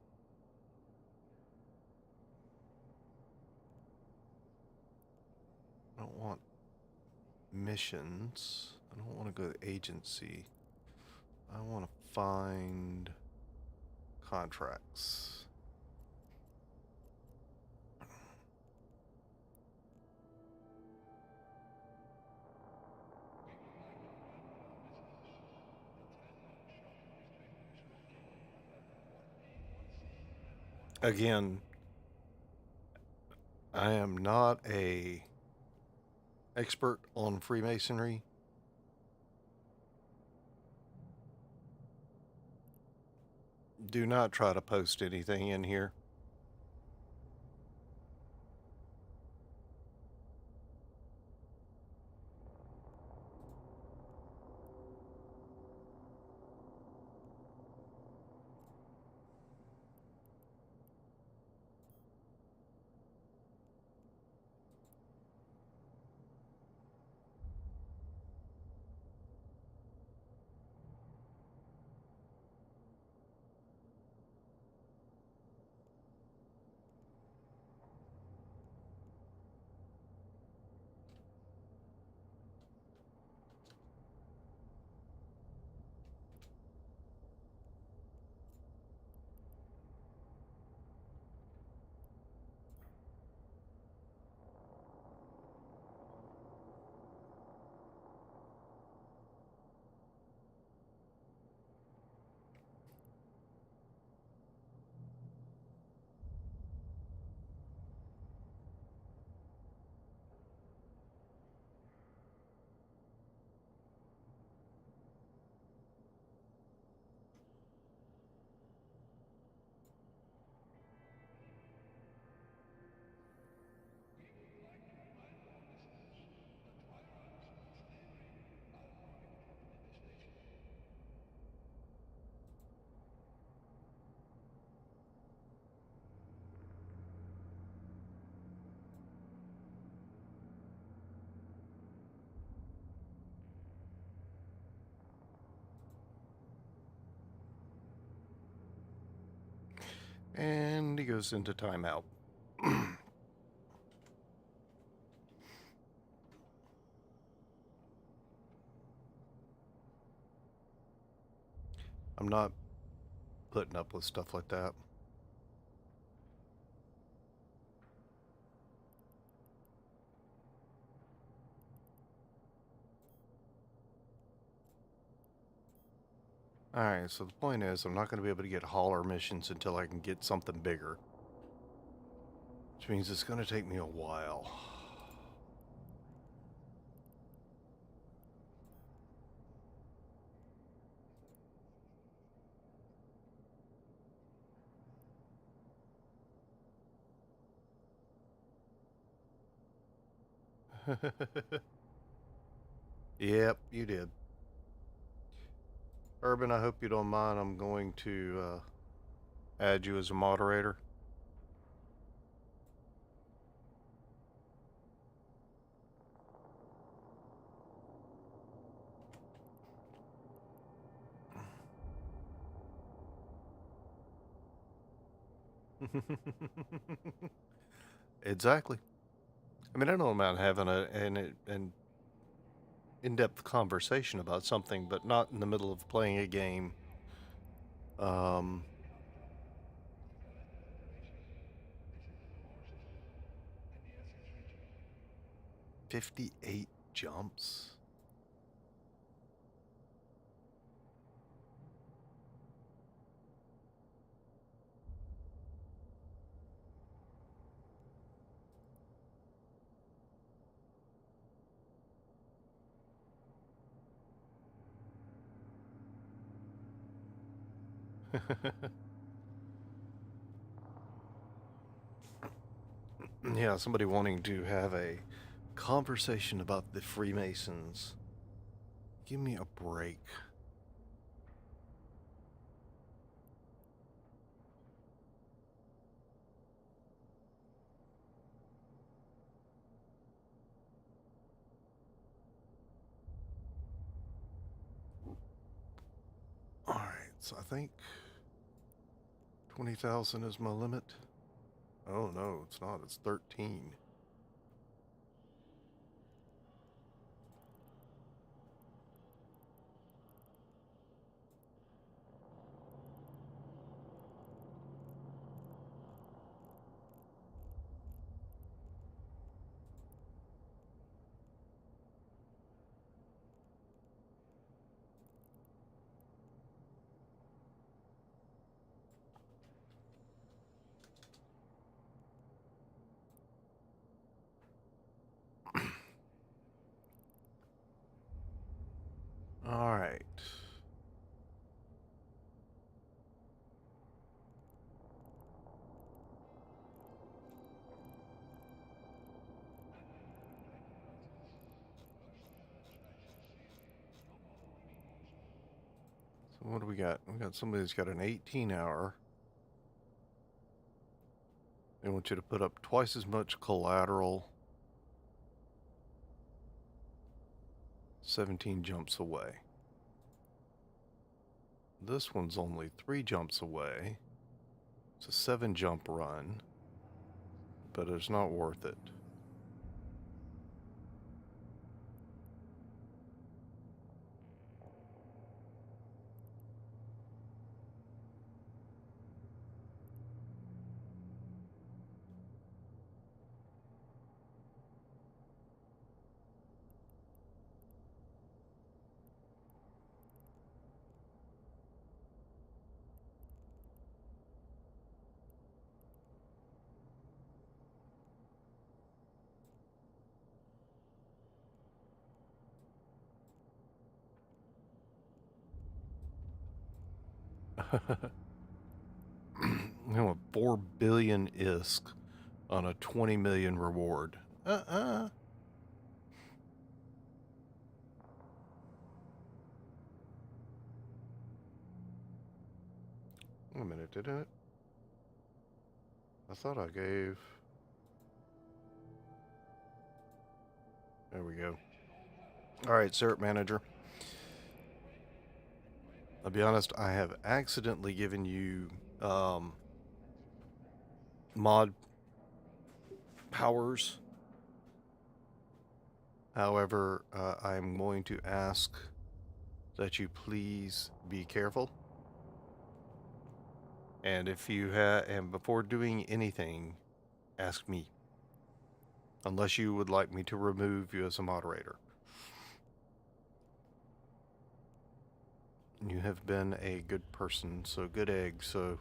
I don't want missions. I don't want to go to agency. I want to find contracts. Again, I am not a expert on Freemasonry. Do not try to post anything in here. And he goes into timeout. I'm not putting up with stuff like that. Alright, so the point is I'm not going to be able to get hauler missions until I can get something bigger. Which means it's going to take me a while. Yep, you did. Urban, I hope you don't mind. I'm going to add you as a moderator. Exactly. I mean, I don't mind having an in-depth conversation about something, but not in the middle of playing a game. 58 jumps. Yeah, somebody wanting to have a conversation about the Freemasons. Give me a break. Alright, so I think 20,000 is my limit. Oh no, it's not. It's 13. All right. So what do we got? We got somebody who's got an 18-hour. They want you to put up twice as much collateral. 17 jumps away. This one's only 3 jumps away. It's a 7 jump run, but it's not worth it. You know, 4 billion ISK on a 20 million reward. Wait a minute, didn't it? I thought I gave... There we go. Alright, Syrup Manager. I'll be honest, I have accidentally given you mod powers. However, I'm going to ask that you please be careful. And if you and before doing anything, ask me. Unless you would like me to remove you as a moderator. You have been a good person, so good egg, so...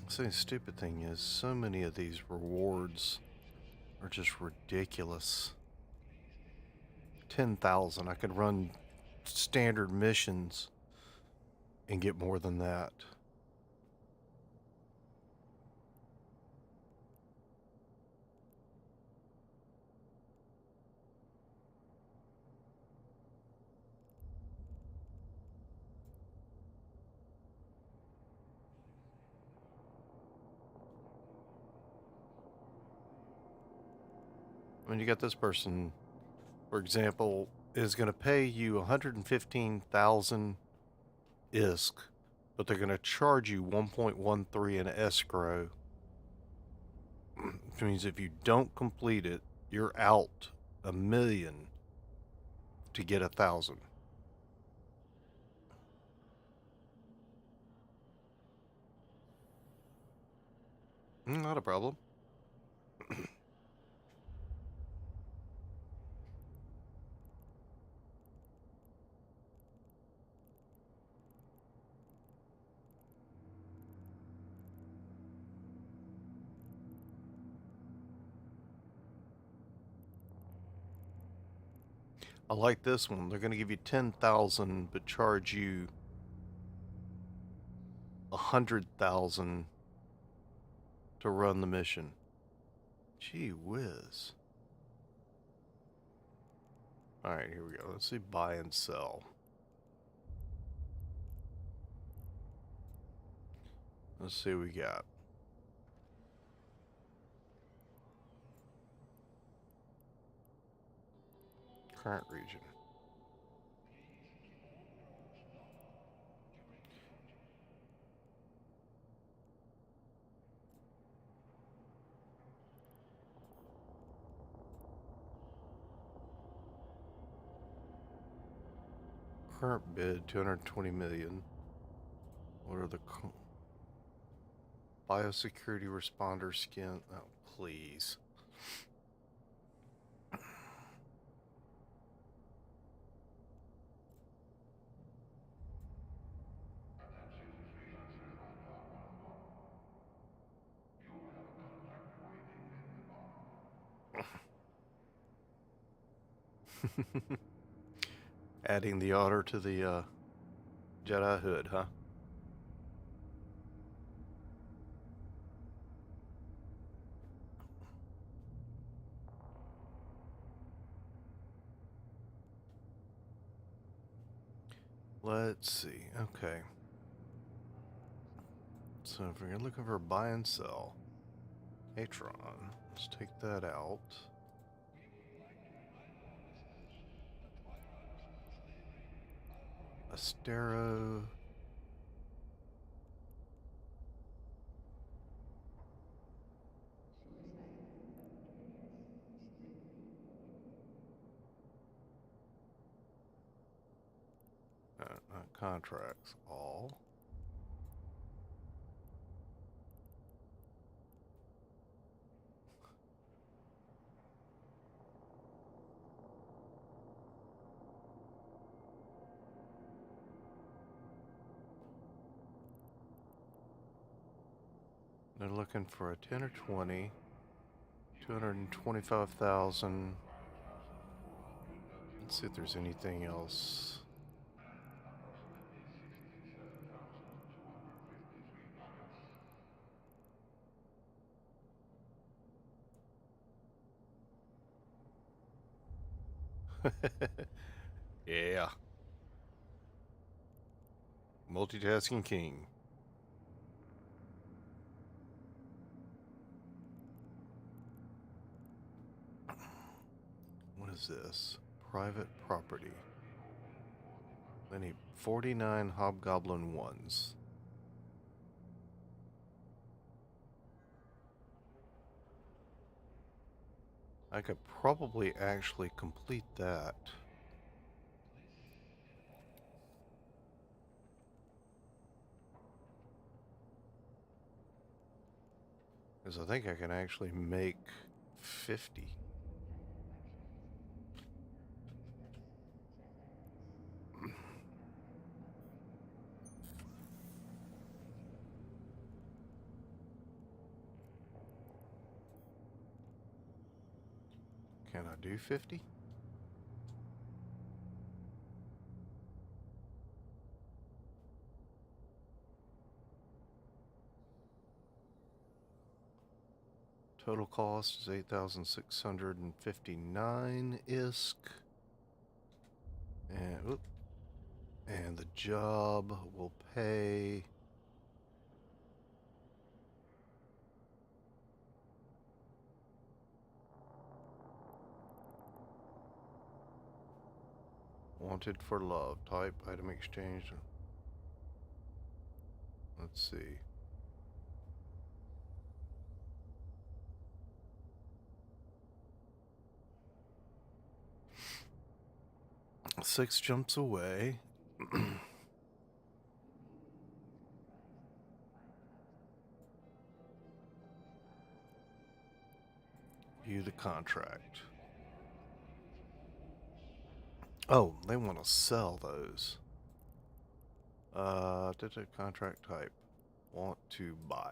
See, the stupid thing is, so many of these rewards are just ridiculous. 10,000. I could run standard missions and get more than that. When you got this person, for example, is going to pay you 115,000 ISK, but they're going to charge you 1.13 in escrow. Which means if you don't complete it, you're out 1 million to get 1,000. Not a problem. I like this one. They're going to give you 10,000, but charge you 100,000 to run the mission. Gee whiz. All right, here we go. Let's see, buy and sell. Let's see what we got. Current region. current bid, 220 million. What are the biosecurity responder skin? Oh, please. Adding the otter to the Jedi hood, huh? Let's see. Okay. So if we're going to look over buy and sell, Atron, let's take that out. Astero. Not contracts, all. They're looking for a 10 or 20, 225,000. Let's see if there's anything else. Yeah. Multitasking king. What is this? Private property. They need 49 hobgoblin ones. I could probably actually complete that. Because I think I can actually make 50. Can I do 50? Total cost is 8,659 ISK. And the job will pay wanted for love. Type item exchange. Let's see. Six jumps away. View the contract. Oh, they want to sell those. Contract type. Want to buy.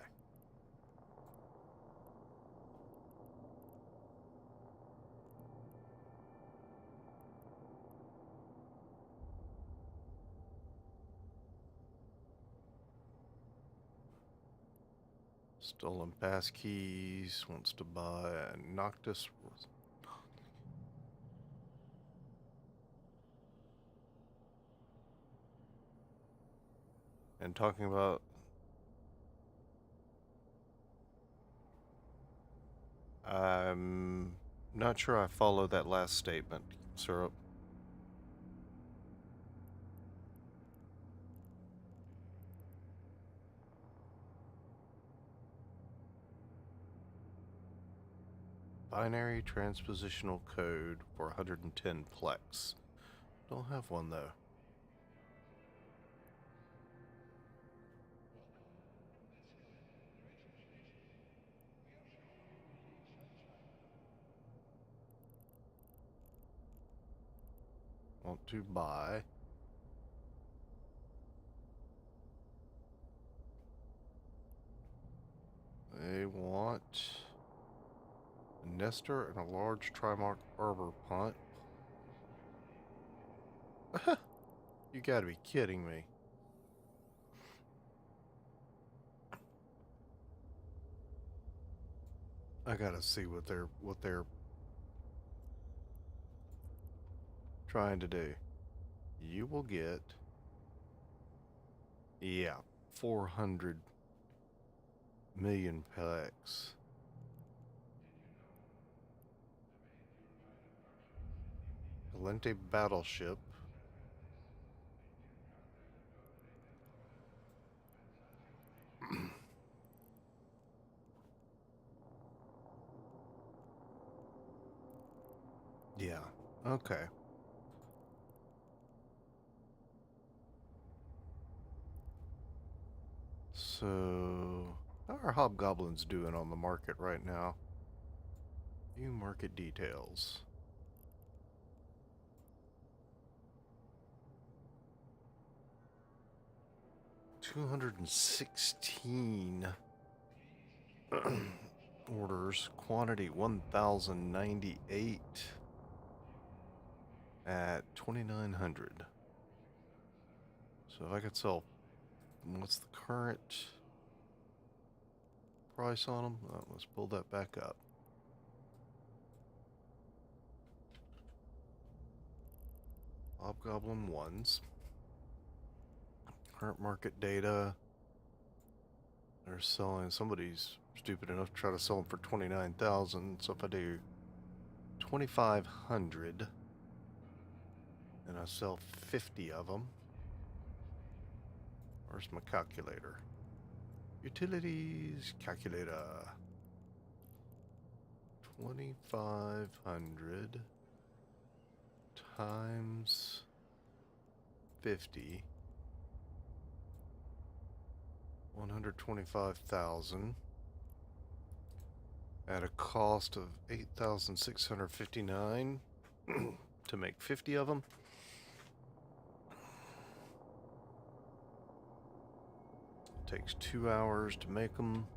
Stolen passkeys. Wants to buy a Noctis. And talking about I'm not sure I follow that last statement, Syrup. Binary transpositional code for 110 plex. Don't have one though. want to buy. They want a nester and a large trimark arbor punt. You gotta be kidding me. I gotta see what they're trying to do. You will get, yeah, 400 million packs. Valente battleship. Yeah, okay. So, how are hobgoblins doing on the market right now? View market details. $216 orders. Quantity 1,098 at 2,900. So if I could sell, what's the current price on them? Let's pull that back up. Hobgoblin ones. Current market data. They're selling, somebody's stupid enough to try to sell them for 29,000. So if I do 2,500 and I sell 50 of them, where's my calculator? Utilities calculator. 2,500 times 50. 125,000 at a cost of 8,659 to make 50 of them. It takes 2 hours to make them.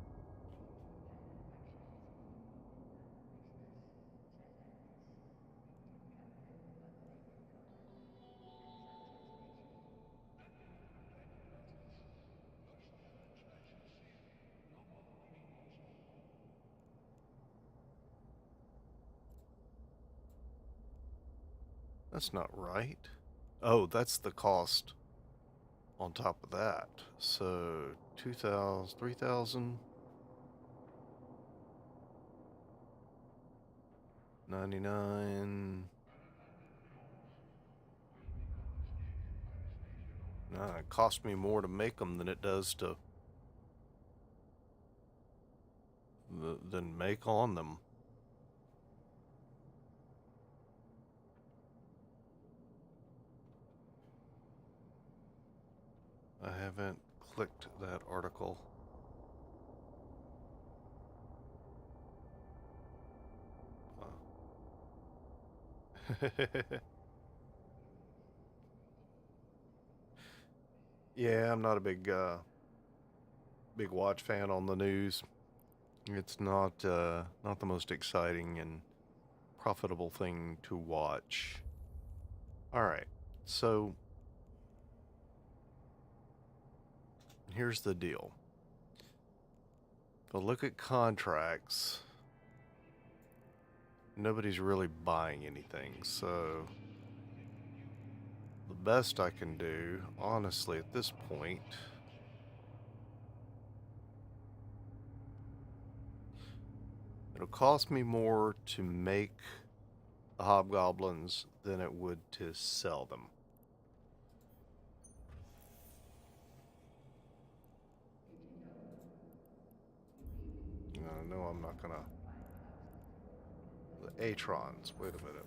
That's not right. Oh, that's the cost on top of that. So 2,000, 3,000, 99. Nah, it cost me more to make them than it does to than make on them. I haven't clicked that article. Yeah, I'm not a big watch fan on the news. It's not the most exciting and profitable thing to watch. All right, so here's the deal. If I look at contracts, nobody's really buying anything, so the best I can do, honestly, at this point, it'll cost me more to make the hobgoblins than it would to sell them. No, I'm not gonna. The Atrons, wait a minute.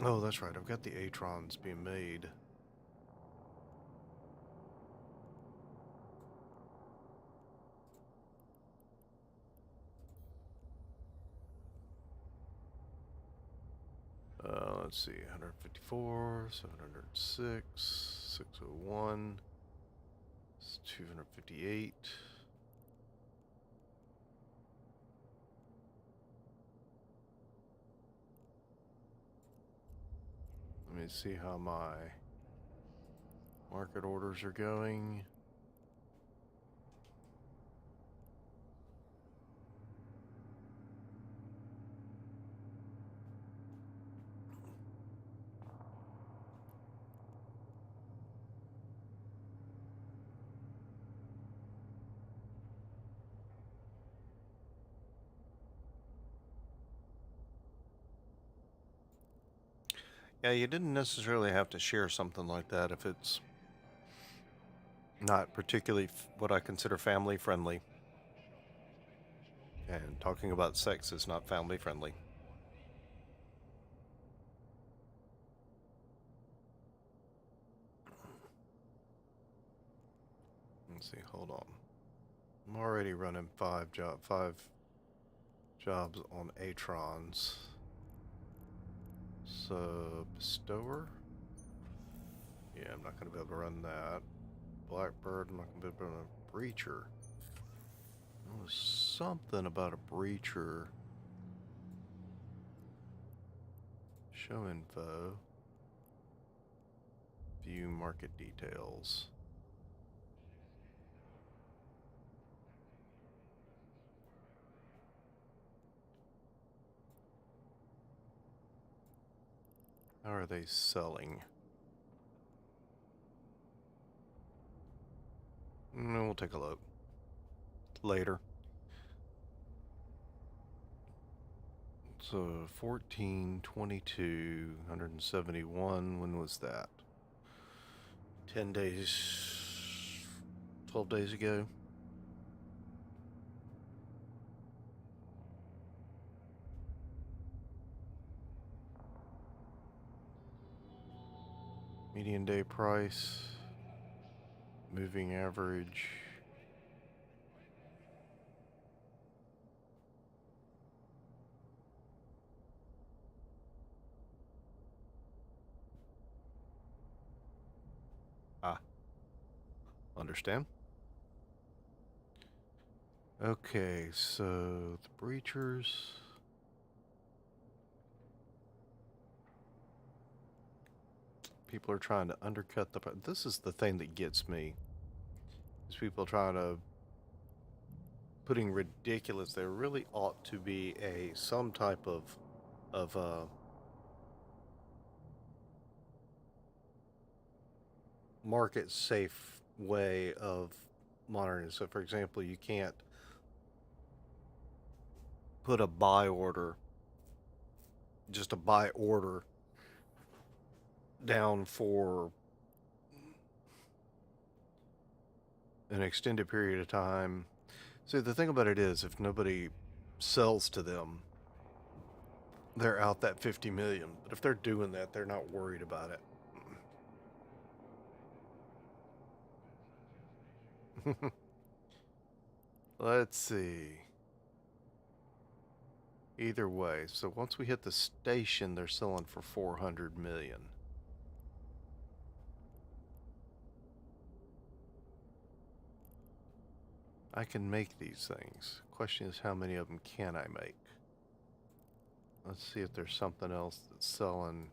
Oh, that's right, I've got the Atrons being made. Let's see, 154, 706, 601, 258. Let me see how my market orders are going. Yeah, you didn't necessarily have to share something like that if it's not particularly what I consider family friendly. And talking about sex is not family friendly. Let's see, hold on. I'm already running five jobs on Atrons. So, bestower? Yeah, I'm not going to be able to run that. Blackbird, I'm not going to be able to run a breacher. There was something about a breacher. Show info. View market details. How are they selling? We'll take a look later. So 14, 22, 171. When was that? 10 days, 12 days ago. Median day price, moving average. Ah, understand. Okay, so the breachers. People are trying to undercut the. This is the thing that gets me. Is people trying to putting ridiculous. There really ought to be some type of market safe way of monitoring. So, for example, you can't put a buy order, just a buy order, down for an extended period of time. See, the thing about it is, if nobody sells to them, they're out that 50 million. But if they're doing that, they're not worried about it. Let's see. Either way, so once we hit the station, they're selling for 400 million. I can make these things. Question is, how many of them can I make? Let's see if there's something else that's selling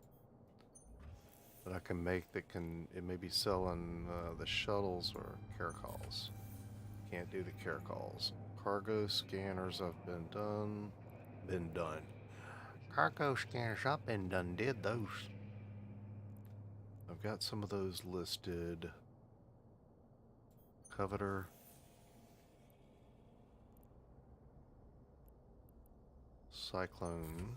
that I can make that can, it may be selling the shuttles or caracals. Can't do the caracals. Cargo scanners have been done. Cargo scanners up and done, did those. I've got some of those listed. Coveter. Cyclone.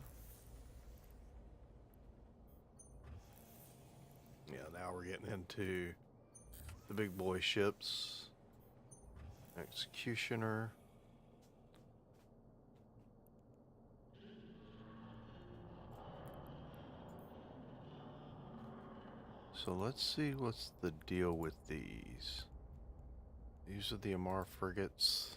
Yeah, now we're getting into the big boy ships. Executioner. So let's see what's the deal with these. These are the Amar frigates.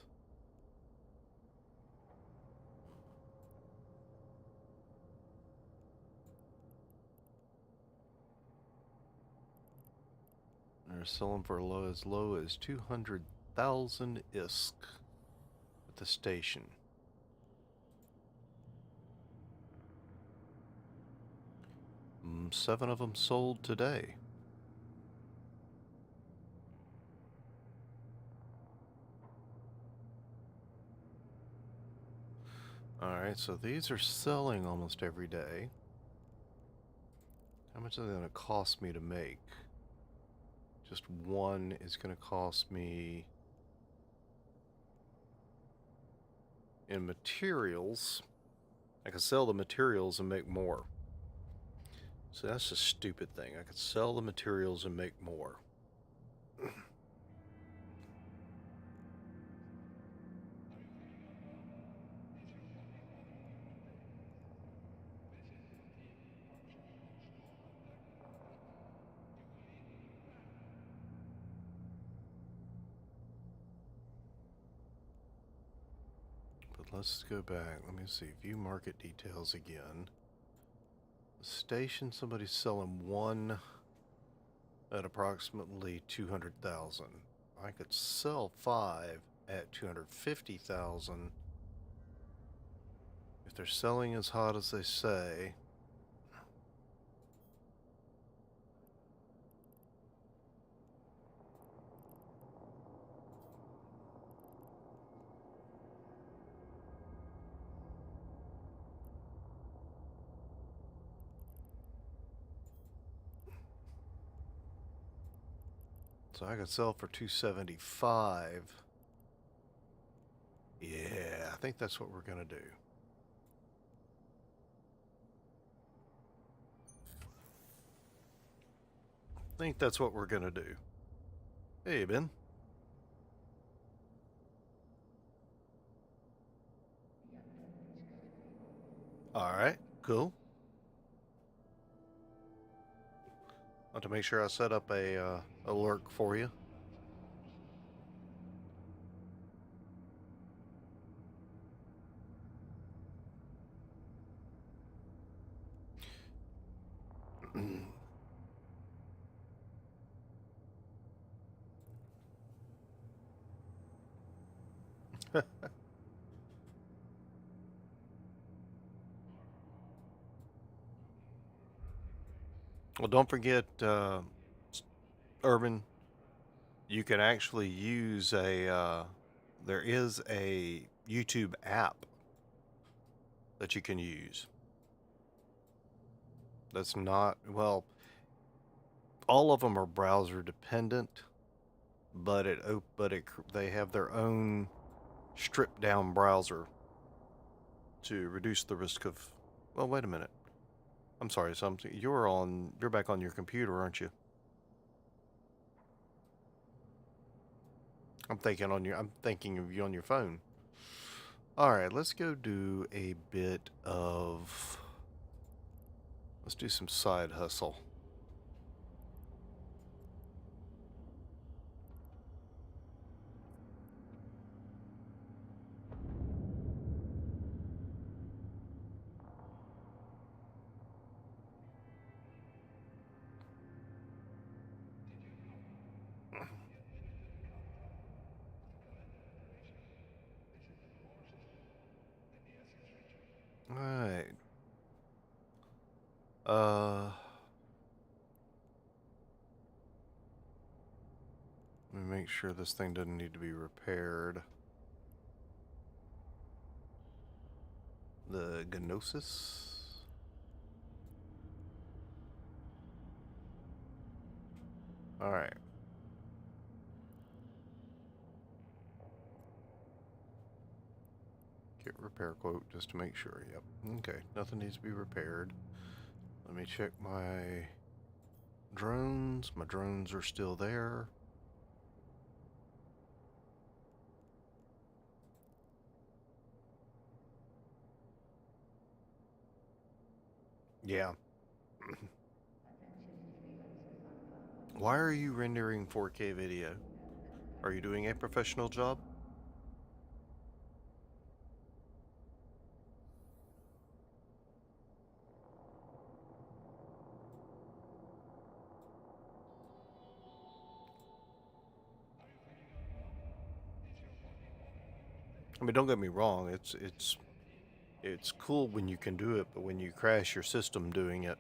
They're selling for as low as 200,000 ISK at the station. Seven of them sold today. Alright, so these are selling almost every day. How much are they going to cost me to make? Just one is going to cost me in materials. I could sell the materials and make more. So that's a stupid thing. I could sell the materials and make more. But let's go back. Let me see. View market details again. The station, somebody's selling one at approximately 200,000. I could sell 5 at 250,000 if they're selling as hot as they say. So I could sell for 275. Yeah, I think that's what we're gonna do. I think that's what we're gonna do. Hey, Ben. All right, cool. I want to make sure I set up a alert for you. Well, don't forget, Urban, you can actually use there is a YouTube app that you can use. That's not, well, all of them are browser dependent, but they have their own stripped down browser to reduce the risk of, well, wait a minute. I'm sorry, you're back on your computer, aren't you? I'm thinking of you on your phone. All right, let's go do a bit of, let's do some side hustle. All right. Let me make sure this thing doesn't need to be repaired. The Gnosis. All right. Get repair quote just to make sure. Yep. Okay. Nothing needs to be repaired. Let me check my drones. My drones are still there. Yeah. Why are you rendering 4K video? Are you doing a professional job? I mean, don't get me wrong. It's cool when you can do it, but when you crash your system doing it.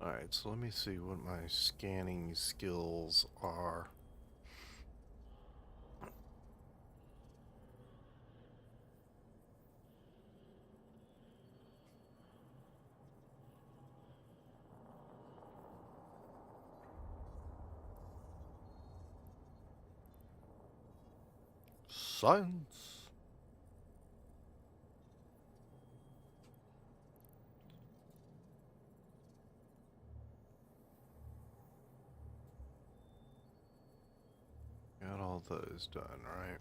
Alright, so let me see what my scanning skills are. Science. Got all those done, right?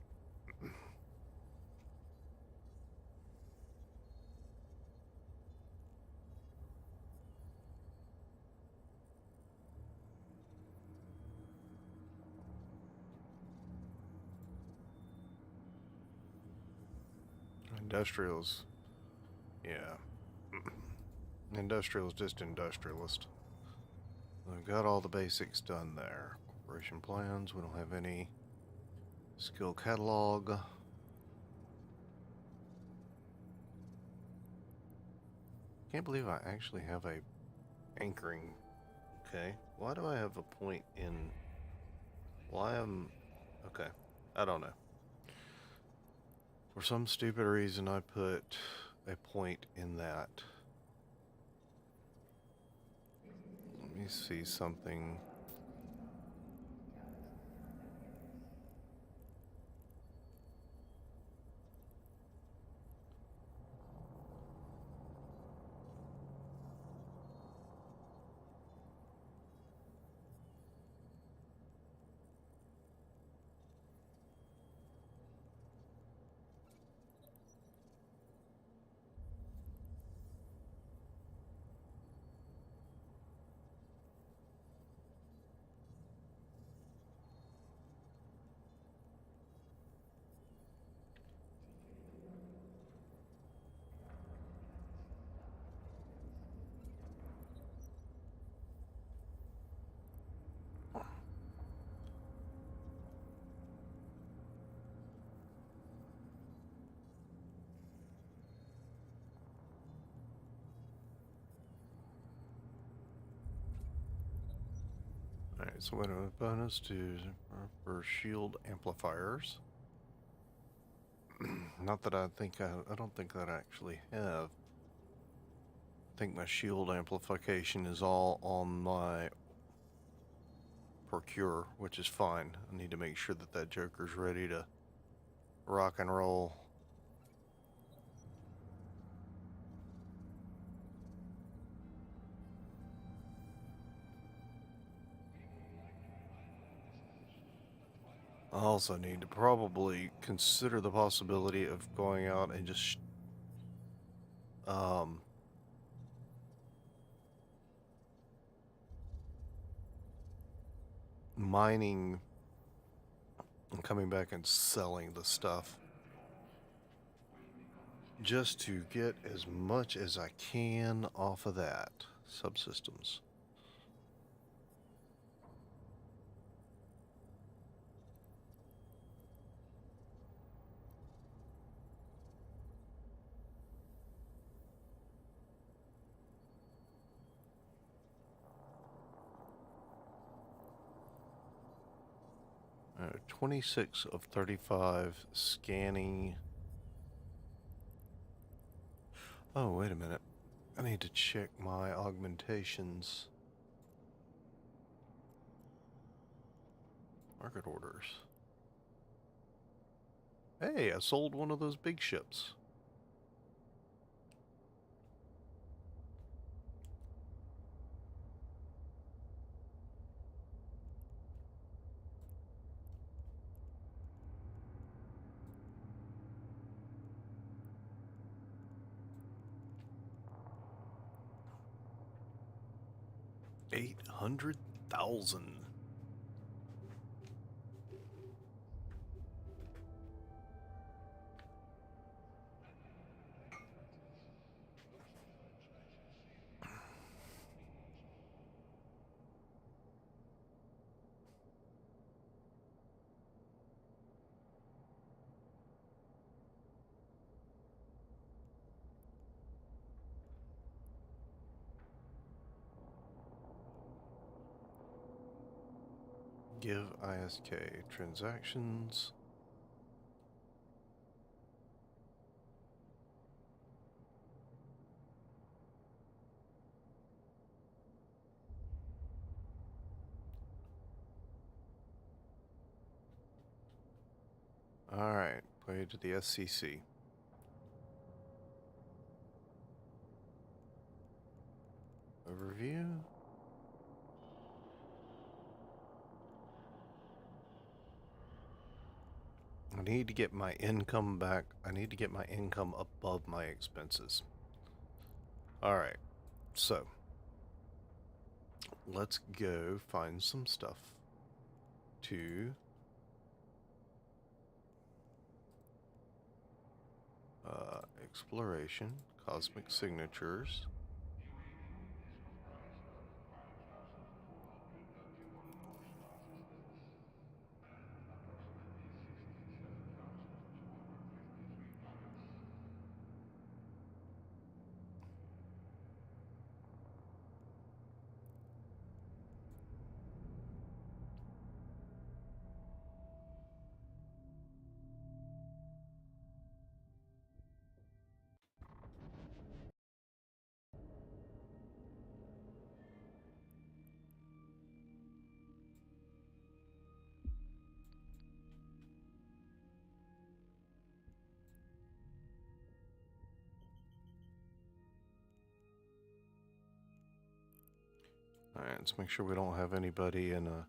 Industrials. Yeah. Industrial's just industrialist. I've got all the basics done there. Corporation plans, we don't have any. Skill catalog. Can't believe I actually have a anchoring. Okay. Why do I have a point in... Why am... Okay. I don't know. For some stupid reason, I put a point in that. Let me see something. Alright, so what a bonus to for shield amplifiers. Not that I think I don't think that I actually have. I think my shield amplification is all on my procure, which is fine. I need to make sure that that Joker's ready to rock and roll. I also need to probably consider the possibility of going out and just mining and coming back and selling the stuff just to get as much as I can off of that. Subsystems. Uh, 26 of 35 scanning. Oh, wait a minute. I need to check my augmentations. Market orders. Hey, I sold one of those big ships. $800,000. give ISK transactions. All right, play to the SCC. Overview. I need to get my income back. I need to get my income above my expenses. All right, so let's go find some stuff to exploration, cosmic signatures. All right, let's make sure we don't have anybody in a...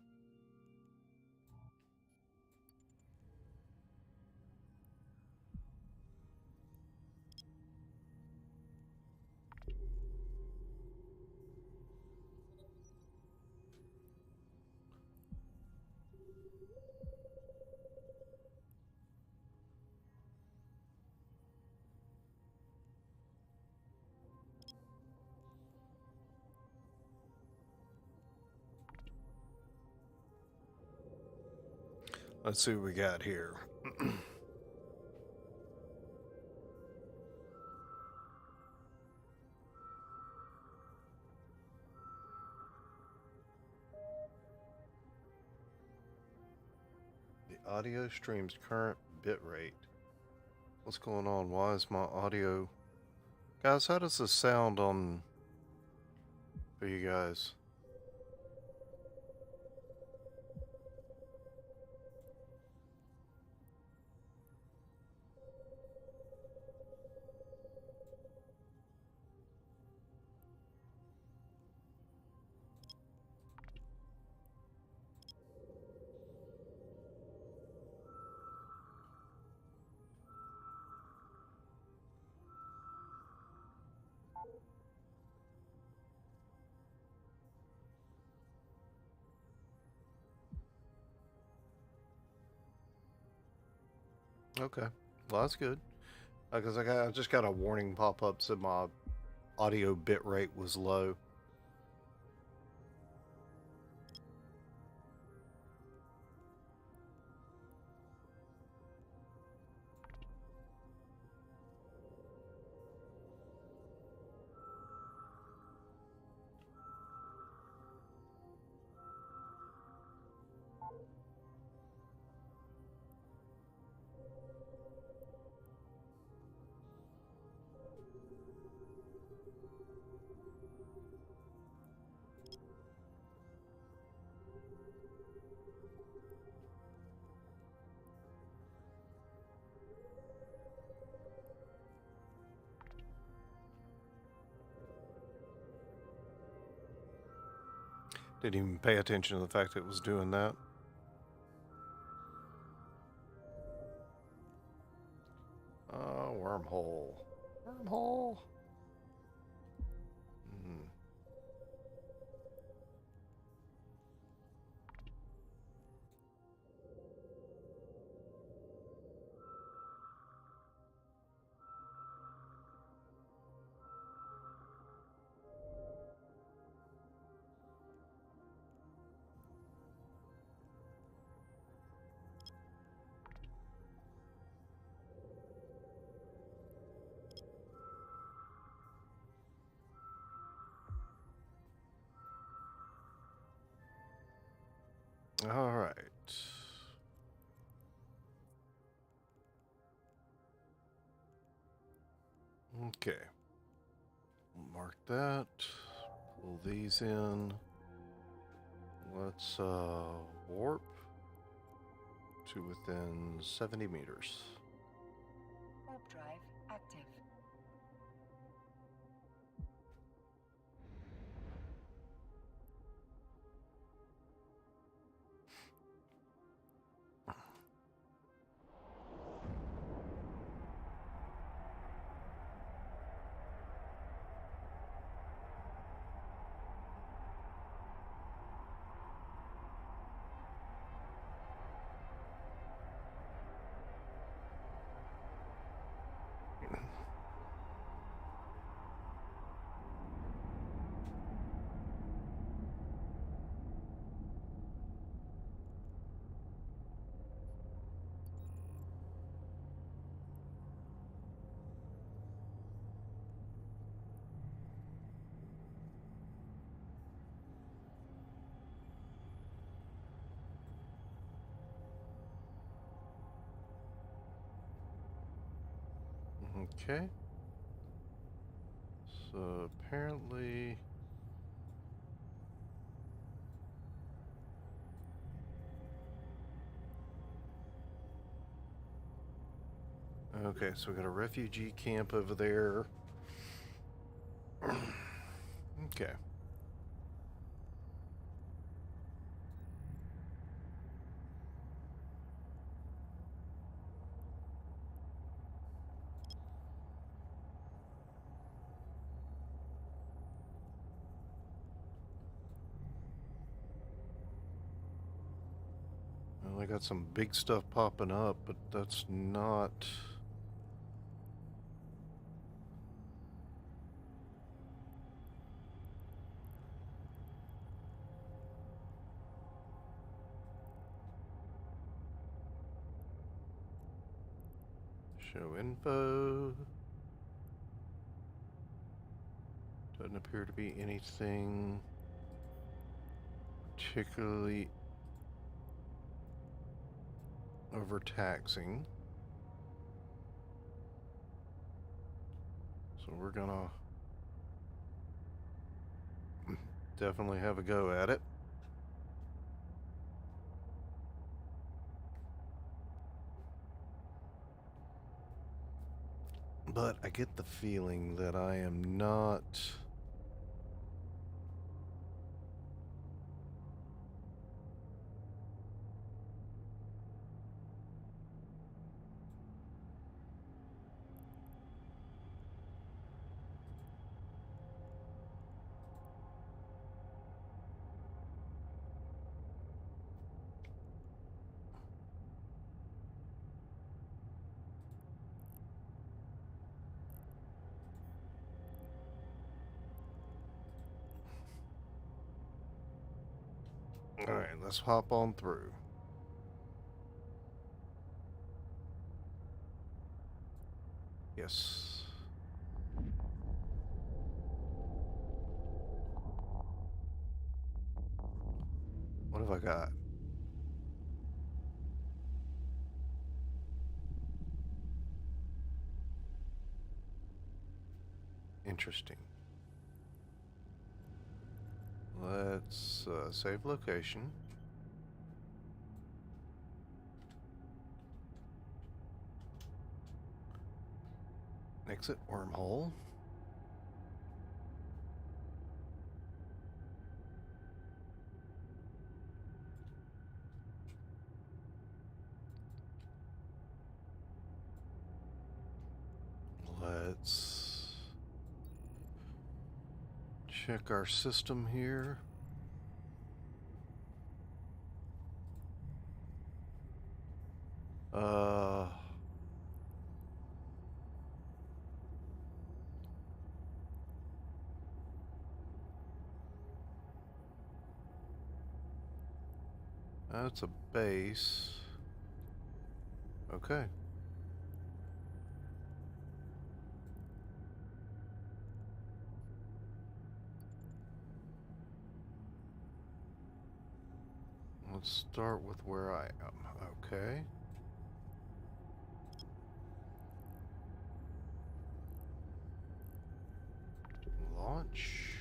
Let's see what we got here. The audio stream's current bit rate. What's going on? Why is my audio... Guys, how does this sound on... for you guys? Okay, well that's good. Because I just got a warning pop up said my audio bit rate was low. Didn't even pay attention to the fact that it was doing that. Wormhole. Wormhole. Hmm. Okay. Mark that. Pull these in. Let's warp to within 70 meters. Warp drive active. Okay. So apparently... Okay, so we got a refugee camp over there. Okay. Well, I got some big stuff popping up, but that's not... Show info. Doesn't appear to be anything particularly overtaxing. So we're gonna definitely have a go at it. But I get the feeling that I am not... Alright, let's hop on through. Yes. What have I got? Interesting. Let's save location. Exit wormhole. Let's check our system here. That's a base. Okay. Let's start with where I am. Okay. launch.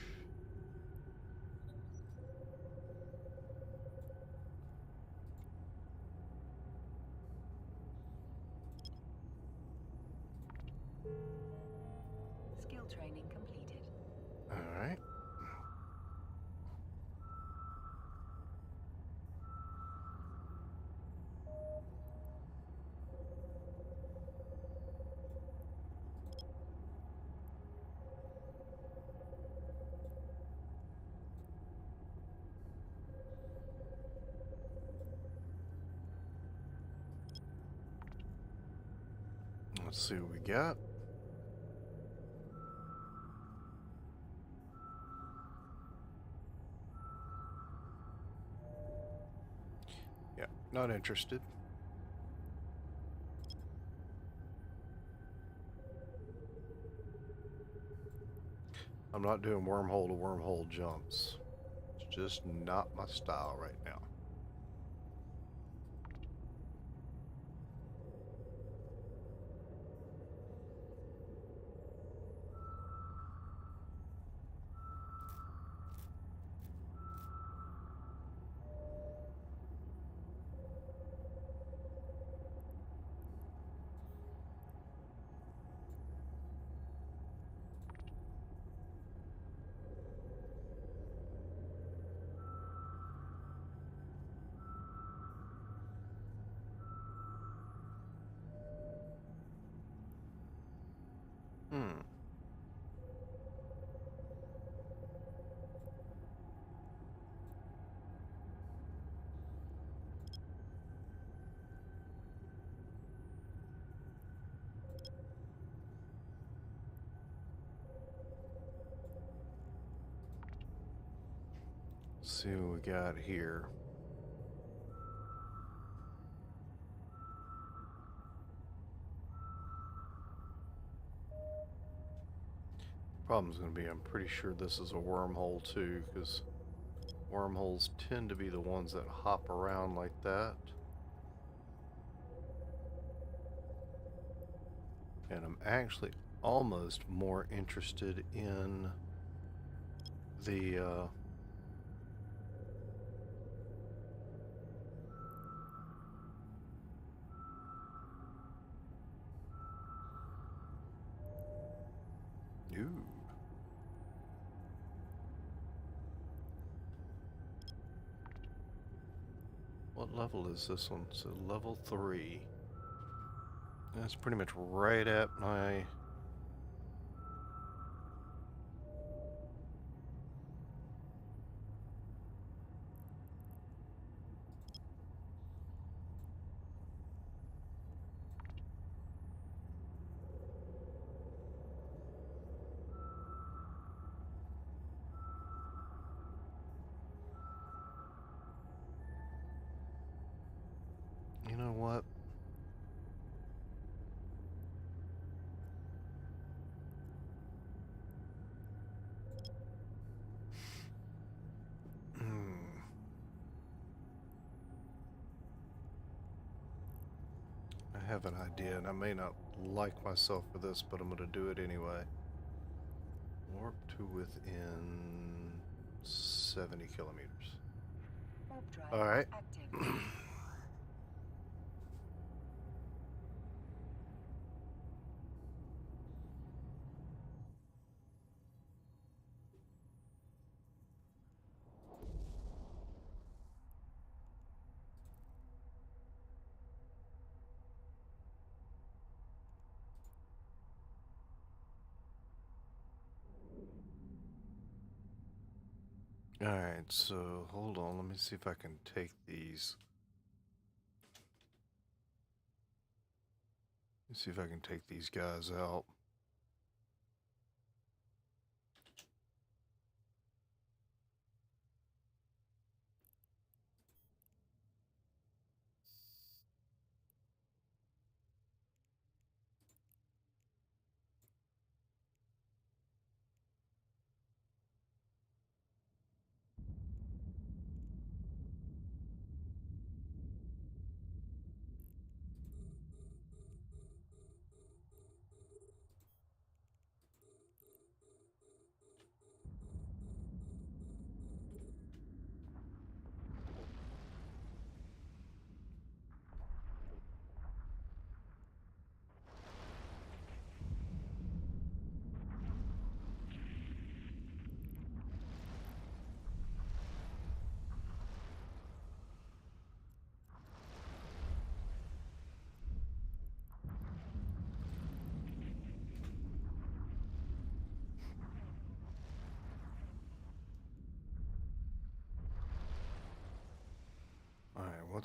Skill training completed. All right. Let's see what we got. Yeah, not interested. I'm not doing wormhole to wormhole jumps. It's just not my style right now. Hmm. Let's see what we got here. Problem's going to be, I'm pretty sure this is a wormhole too, because wormholes tend to be the ones that hop around like that. And I'm actually almost more interested in the ooh. What level is this one? So level 3. That's pretty much right at my... You know what? I have an idea, and I may not like myself for this, but I'm going to do it anyway. Warp to within 70 kilometers. Warp drive All right. active. All right, so hold on. Let me see if I can take these. Let's see if I can take these guys out.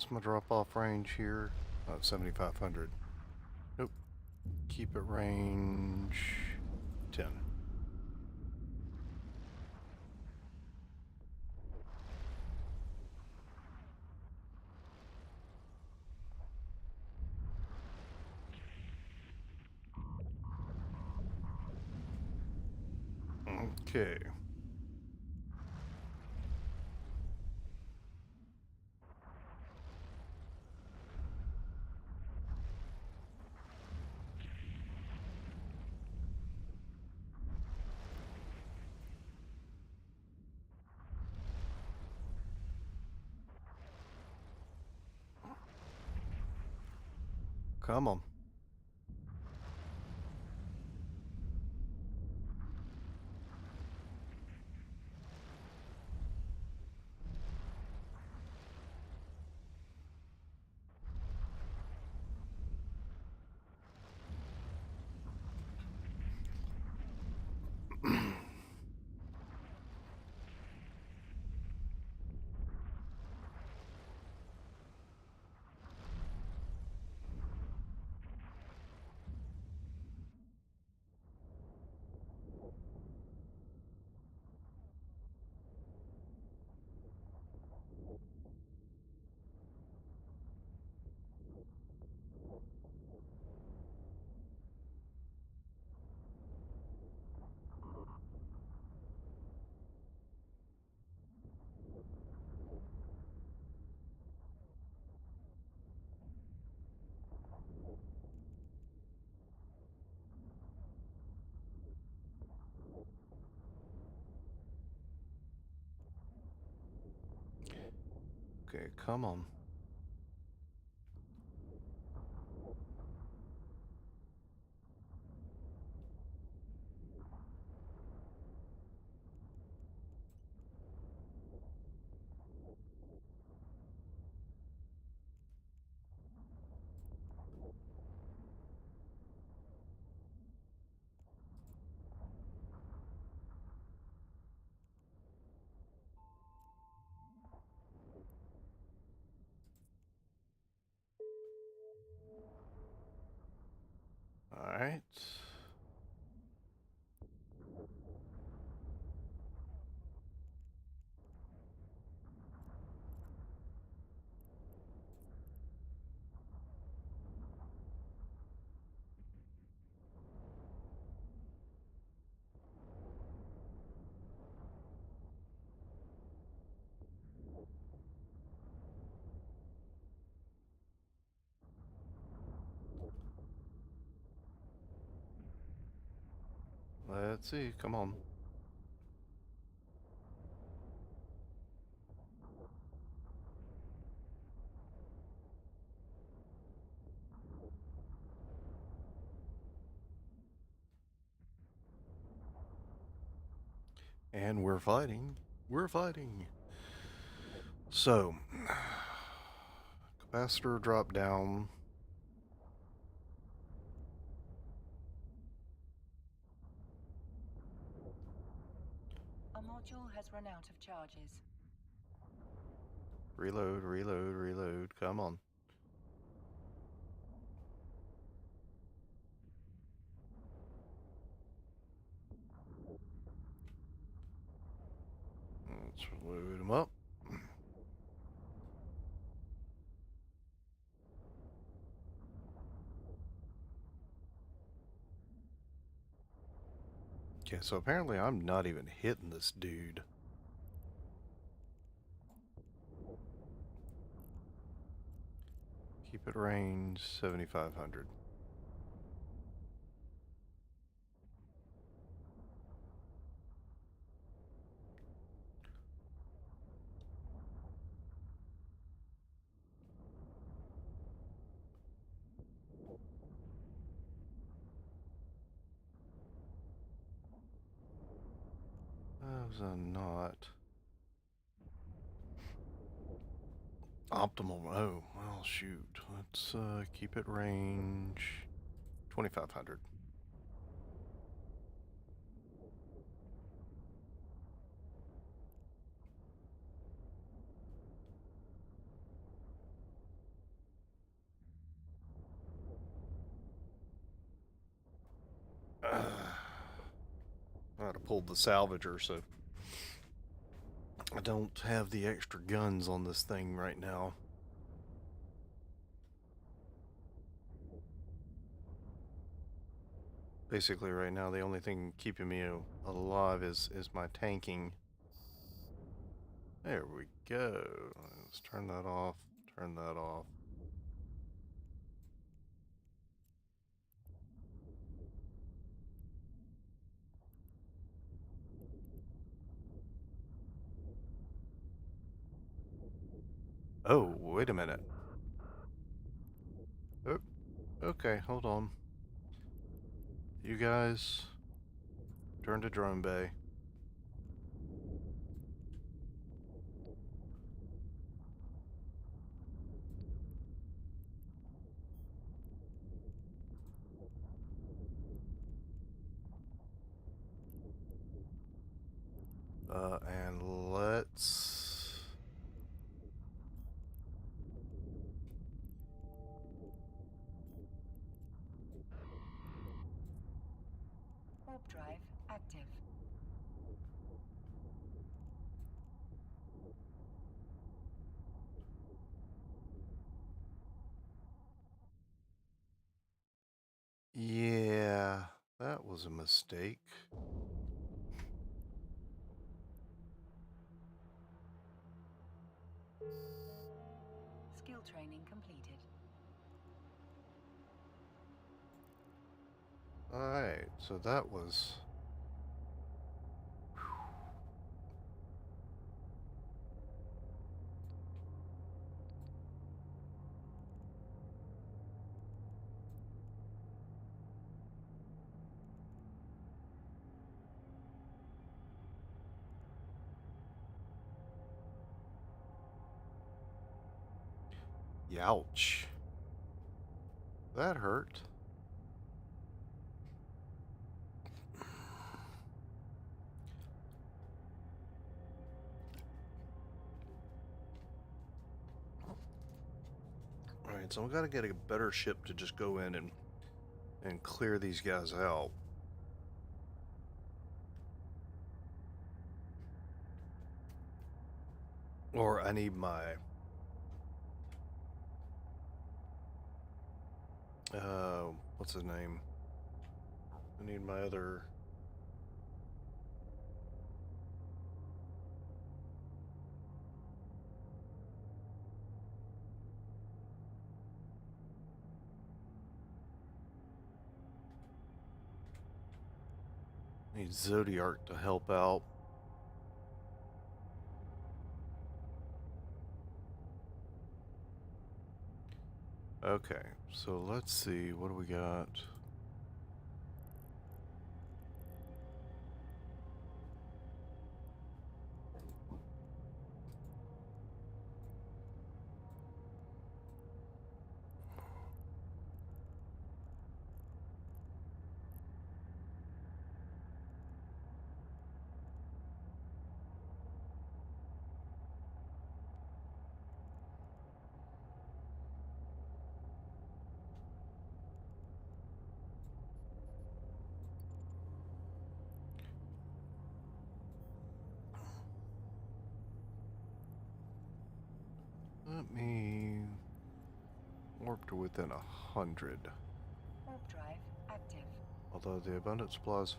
What's my drop-off range here? Oh, 7,500. Nope. Keep it range 10. Okay. Come on. Okay, come on. All right. Let's see. Come on. And we're fighting. We're fighting. So, capacitor drop down. A module has run out of charges. Reload, reload, reload. Come on. Let's load them up. Okay, so apparently I'm not even hitting this dude. Keep it range 7,500. That was not optimal. Oh, well, shoot. Let's keep it range 2,500. I had to pull the salvager, so I don't have the extra guns on this thing right now. Basically, right now, the only thing keeping me alive is my tanking. There we go. Let's turn that off. Turn that off. Oh, wait a minute. Oh, okay, hold on. You guys, turn to drone bay. And let's... Warp drive active. Yeah, that was a mistake. Skill training completed. Alright, so that was... Youch. That hurt. Alright, so we gotta get a better ship to just go in and clear these guys out. Or I need my... what's his name? I need my other... Need Zodiac to help out. Okay, so let's see, what do we got? Let me warp to within 100. Warp drive active. Although the abundant supplies...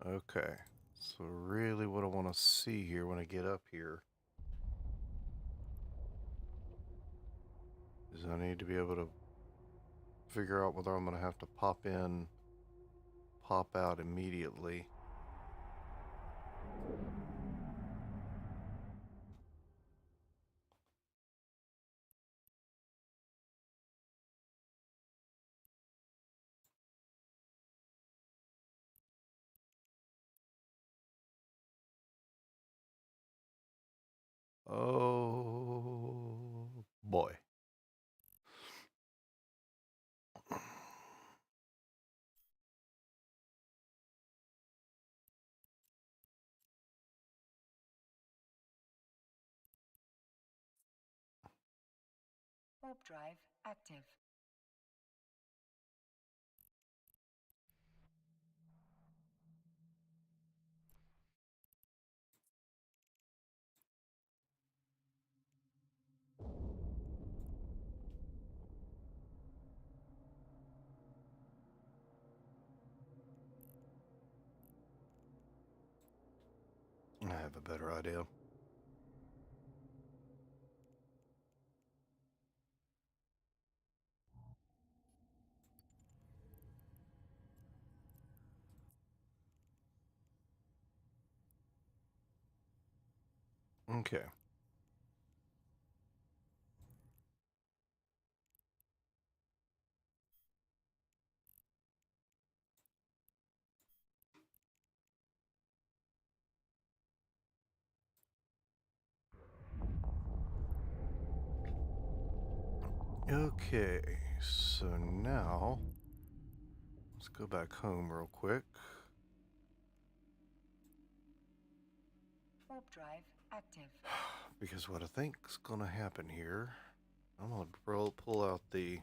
Okay, so really what I want to see here when I get up here is I need to be able to figure out whether I'm going to have to pop in, pop out immediately. Oh boy. Warp drive active. I have a better idea. Okay. Okay, so now let's go back home real quick. Warp drive active. Because what I think's gonna happen here, I'm gonna pull out the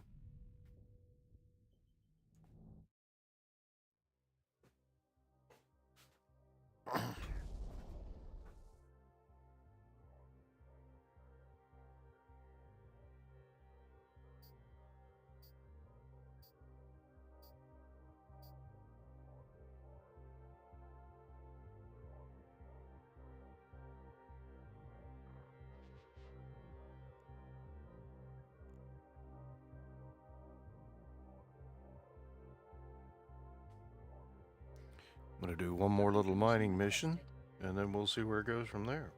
I'm gonna do one more little mining mission, and then we'll see where it goes from there.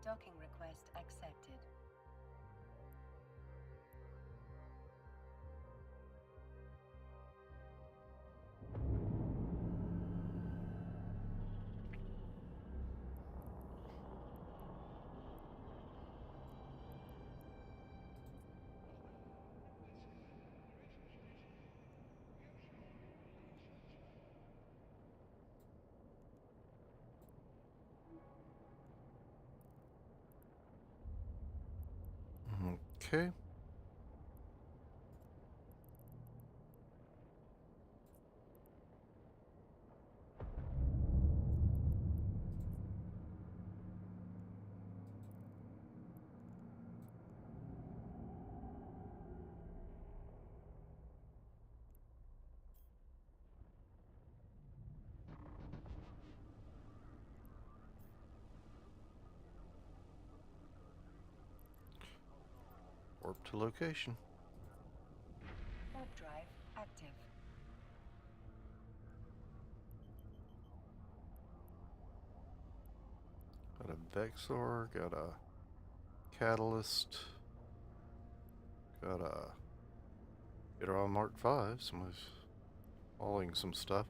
Docking request accepted. Okay. Warp to location. Warp drive active. Got a Vexor, got a Catalyst, got a Hydra Mark 5, so I'm hauling some stuff.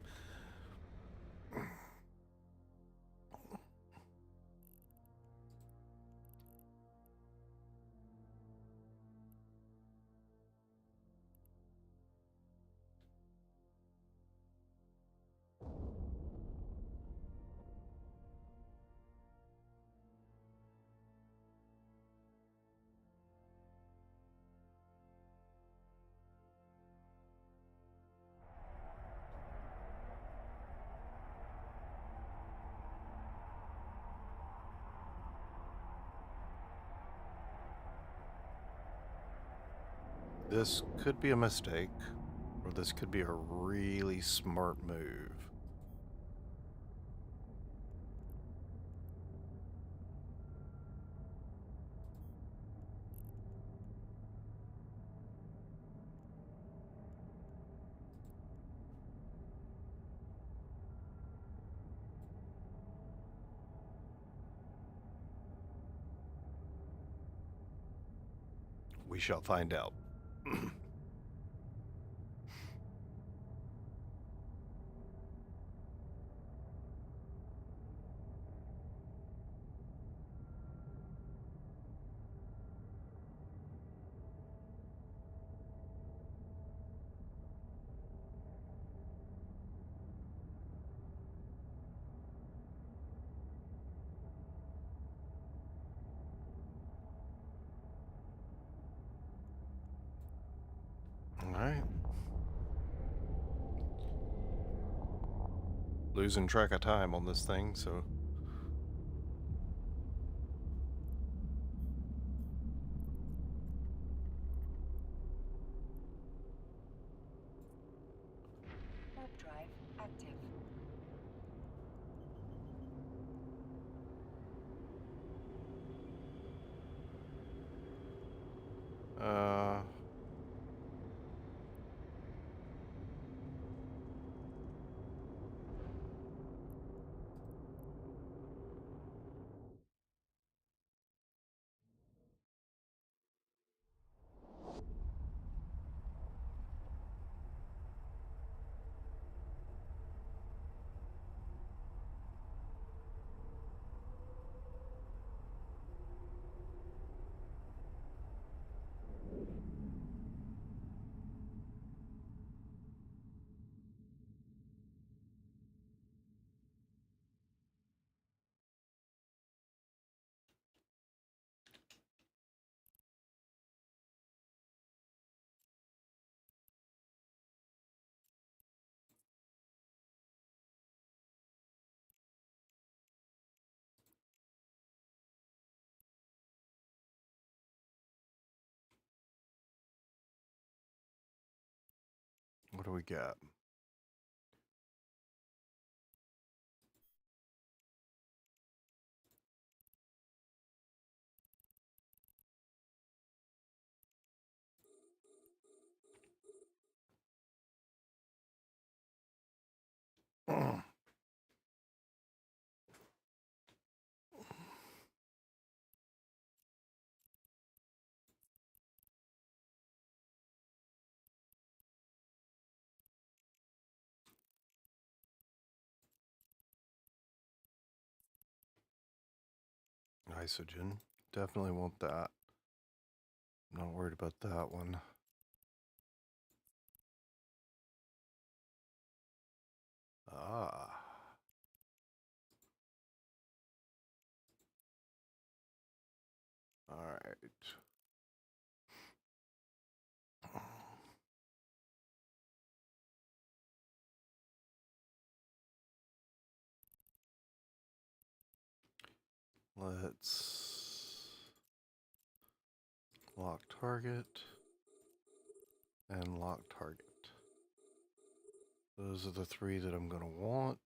This could be a mistake, or this could be a really smart move. We shall find out. losing track of time on this thing, so. Warp drive active. What do we got? Isogen. Definitely want that. Not worried about that one. Ah. All right. Let's lock target and lock target. Those are the three that I'm going to want.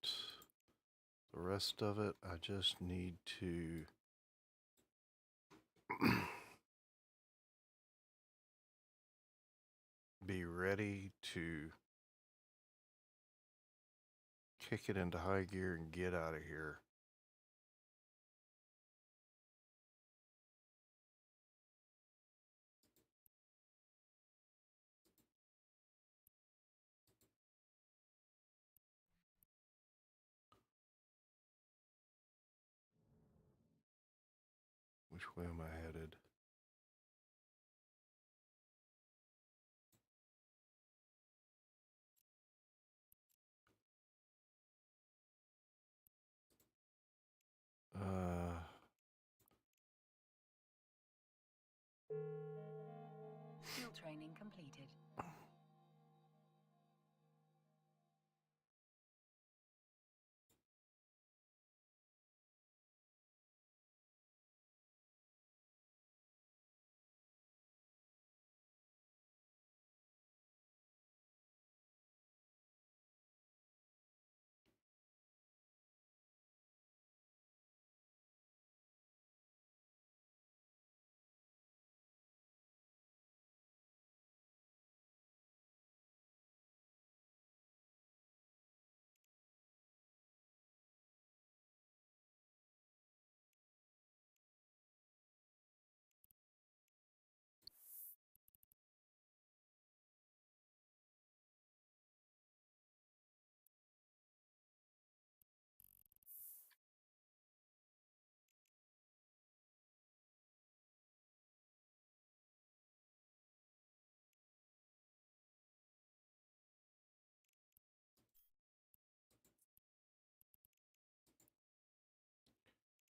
The rest of it, I just need to be ready to kick it into high gear and get out of here. Which way am I headed? Fuel training completed.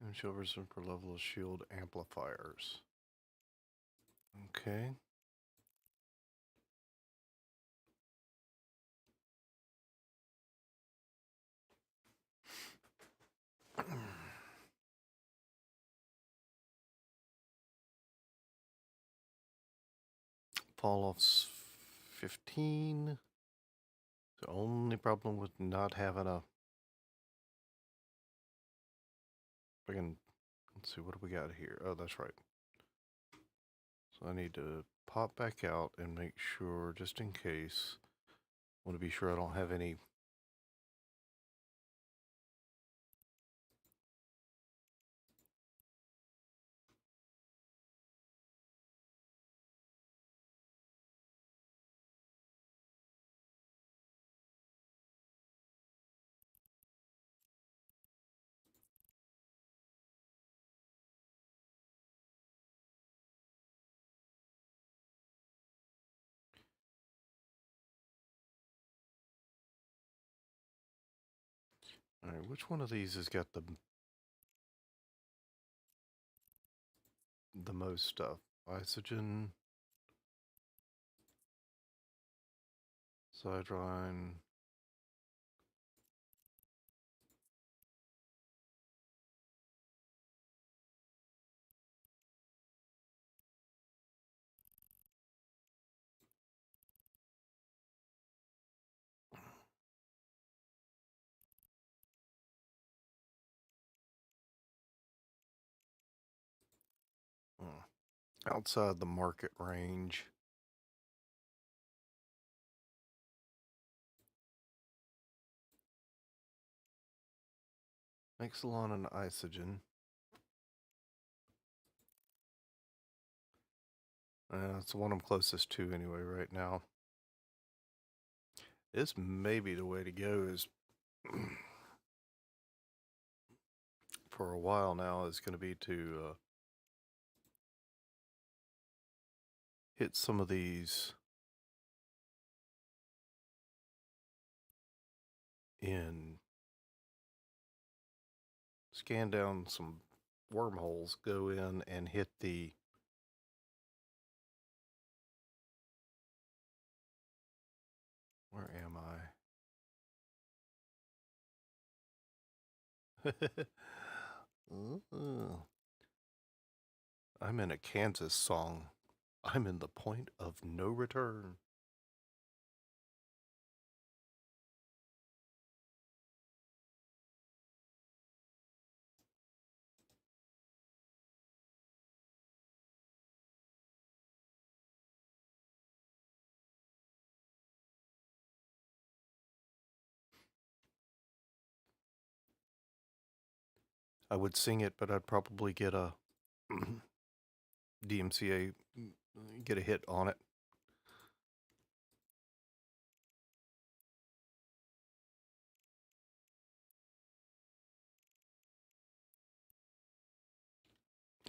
And shield resistance per level of shield amplifiers. Okay. fall off's 15. The only problem with not having a friggin', let's see, what do we got here? Oh, that's right. So I need to pop back out and make sure, just in case, I want to be sure I don't have any. All right, which one of these has got the most stuff? Isogen, Sidrine. Outside the market range. Exelon and Isogen. That's the one I'm closest to anyway right now. This may be the way to go, is for a while now is going to be to hit some of these in, scan down some wormholes, go in and hit the where am I? I'm in a Kansas song. I'm in the point of no return. I would sing it, but I'd probably get a DMCA, get a hit on it.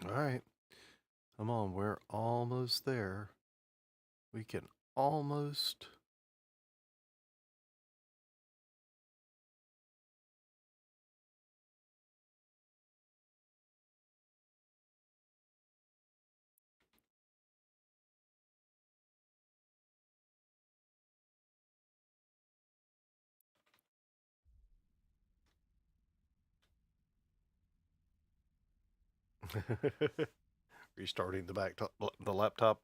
All right. Come on, we're almost there. We can almost. Restarting the laptop.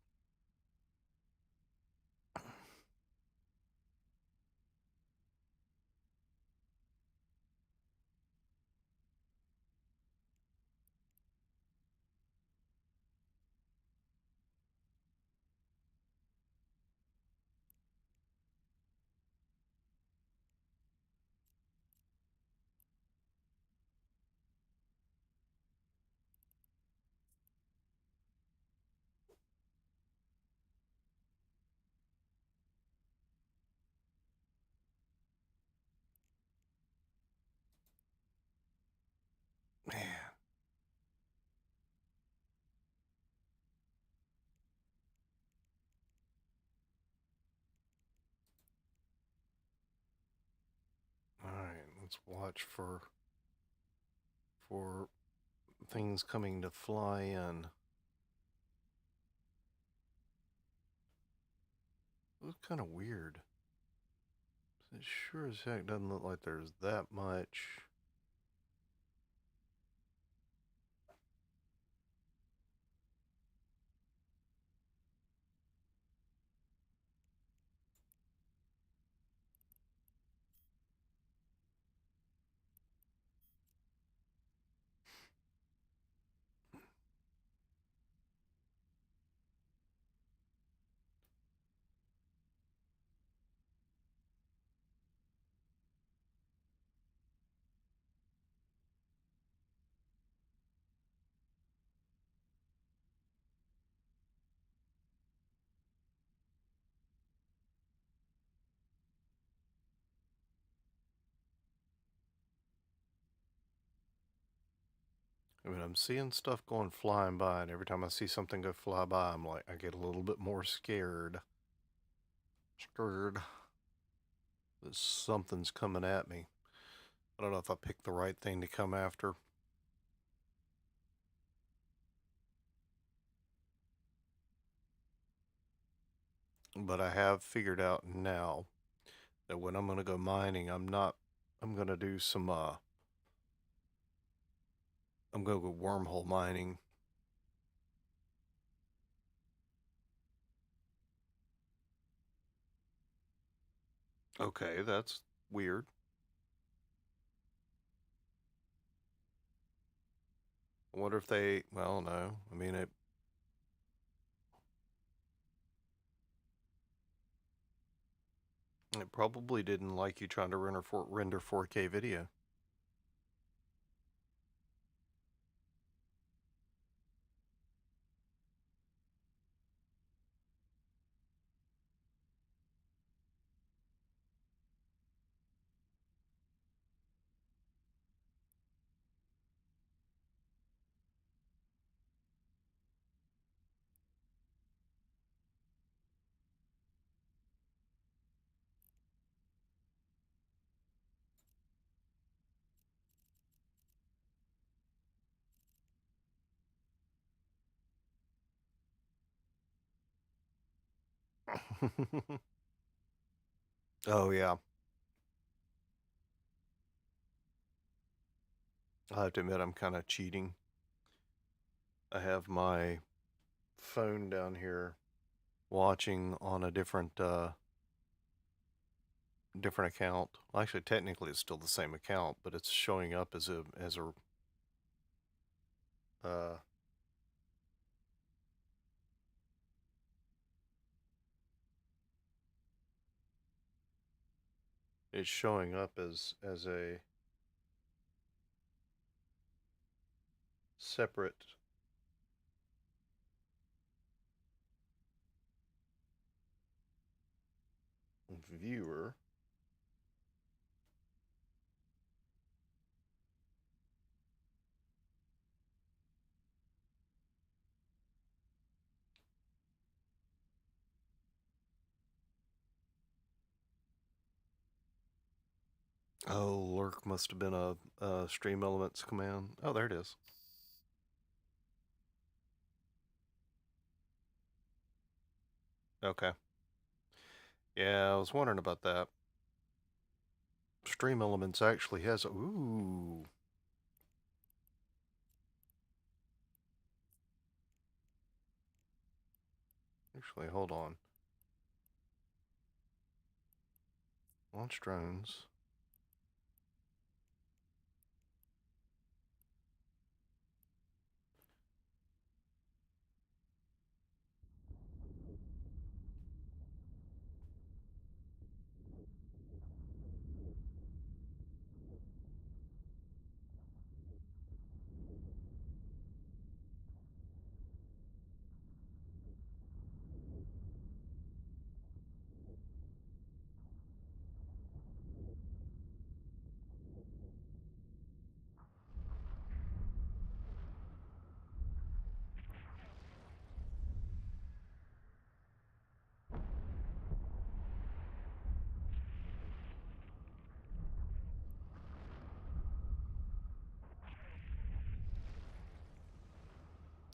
Man. All right, let's watch for things coming to fly in. It was kind of weird. It sure as heck doesn't look like there's that much. I mean, I'm seeing stuff going flying by, and every time I see something go fly by, I'm like, I get a little bit more scared. Scared that something's coming at me. I don't know if I picked the right thing to come after. But I have figured out now that when I'm going to go mining, I'm going to do some, I'm going to go wormhole mining. Okay, that's weird. I wonder if they, well, no. I mean, it probably didn't like you trying to render 4K video. Oh, yeah. I have to admit, I'm kind of cheating. I have my phone down here watching on a different account. Well, actually, technically, it's still the same account, but it's showing up as a uh, it's showing up as a separate viewer. Oh, lurk must have been a stream elements command. Oh, there it is. Okay. Yeah, I was wondering about that. Stream elements actually has ooh. Actually, hold on. Launch drones.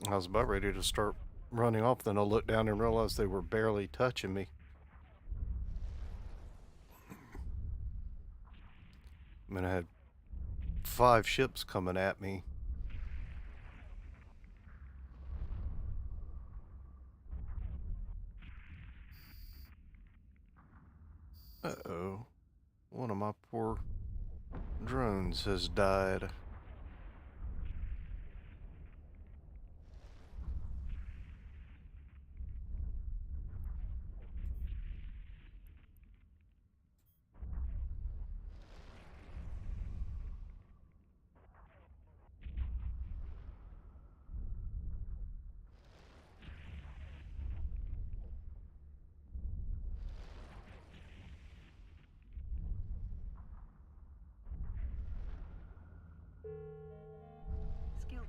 I was about ready to start running off, then I looked down and realized they were barely touching me. I mean, I had 5 ships coming at me. Uh-oh. One of my poor drones has died.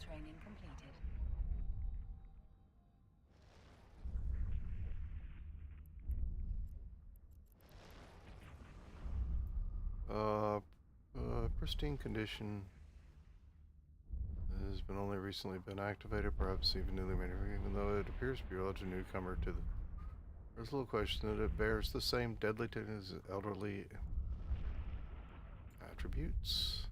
training completed. Pristine condition has been only recently been activated, perhaps even newly made, even though it appears to be a relative newcomer to the. There's little question that it bears the same deadly as elderly attributes.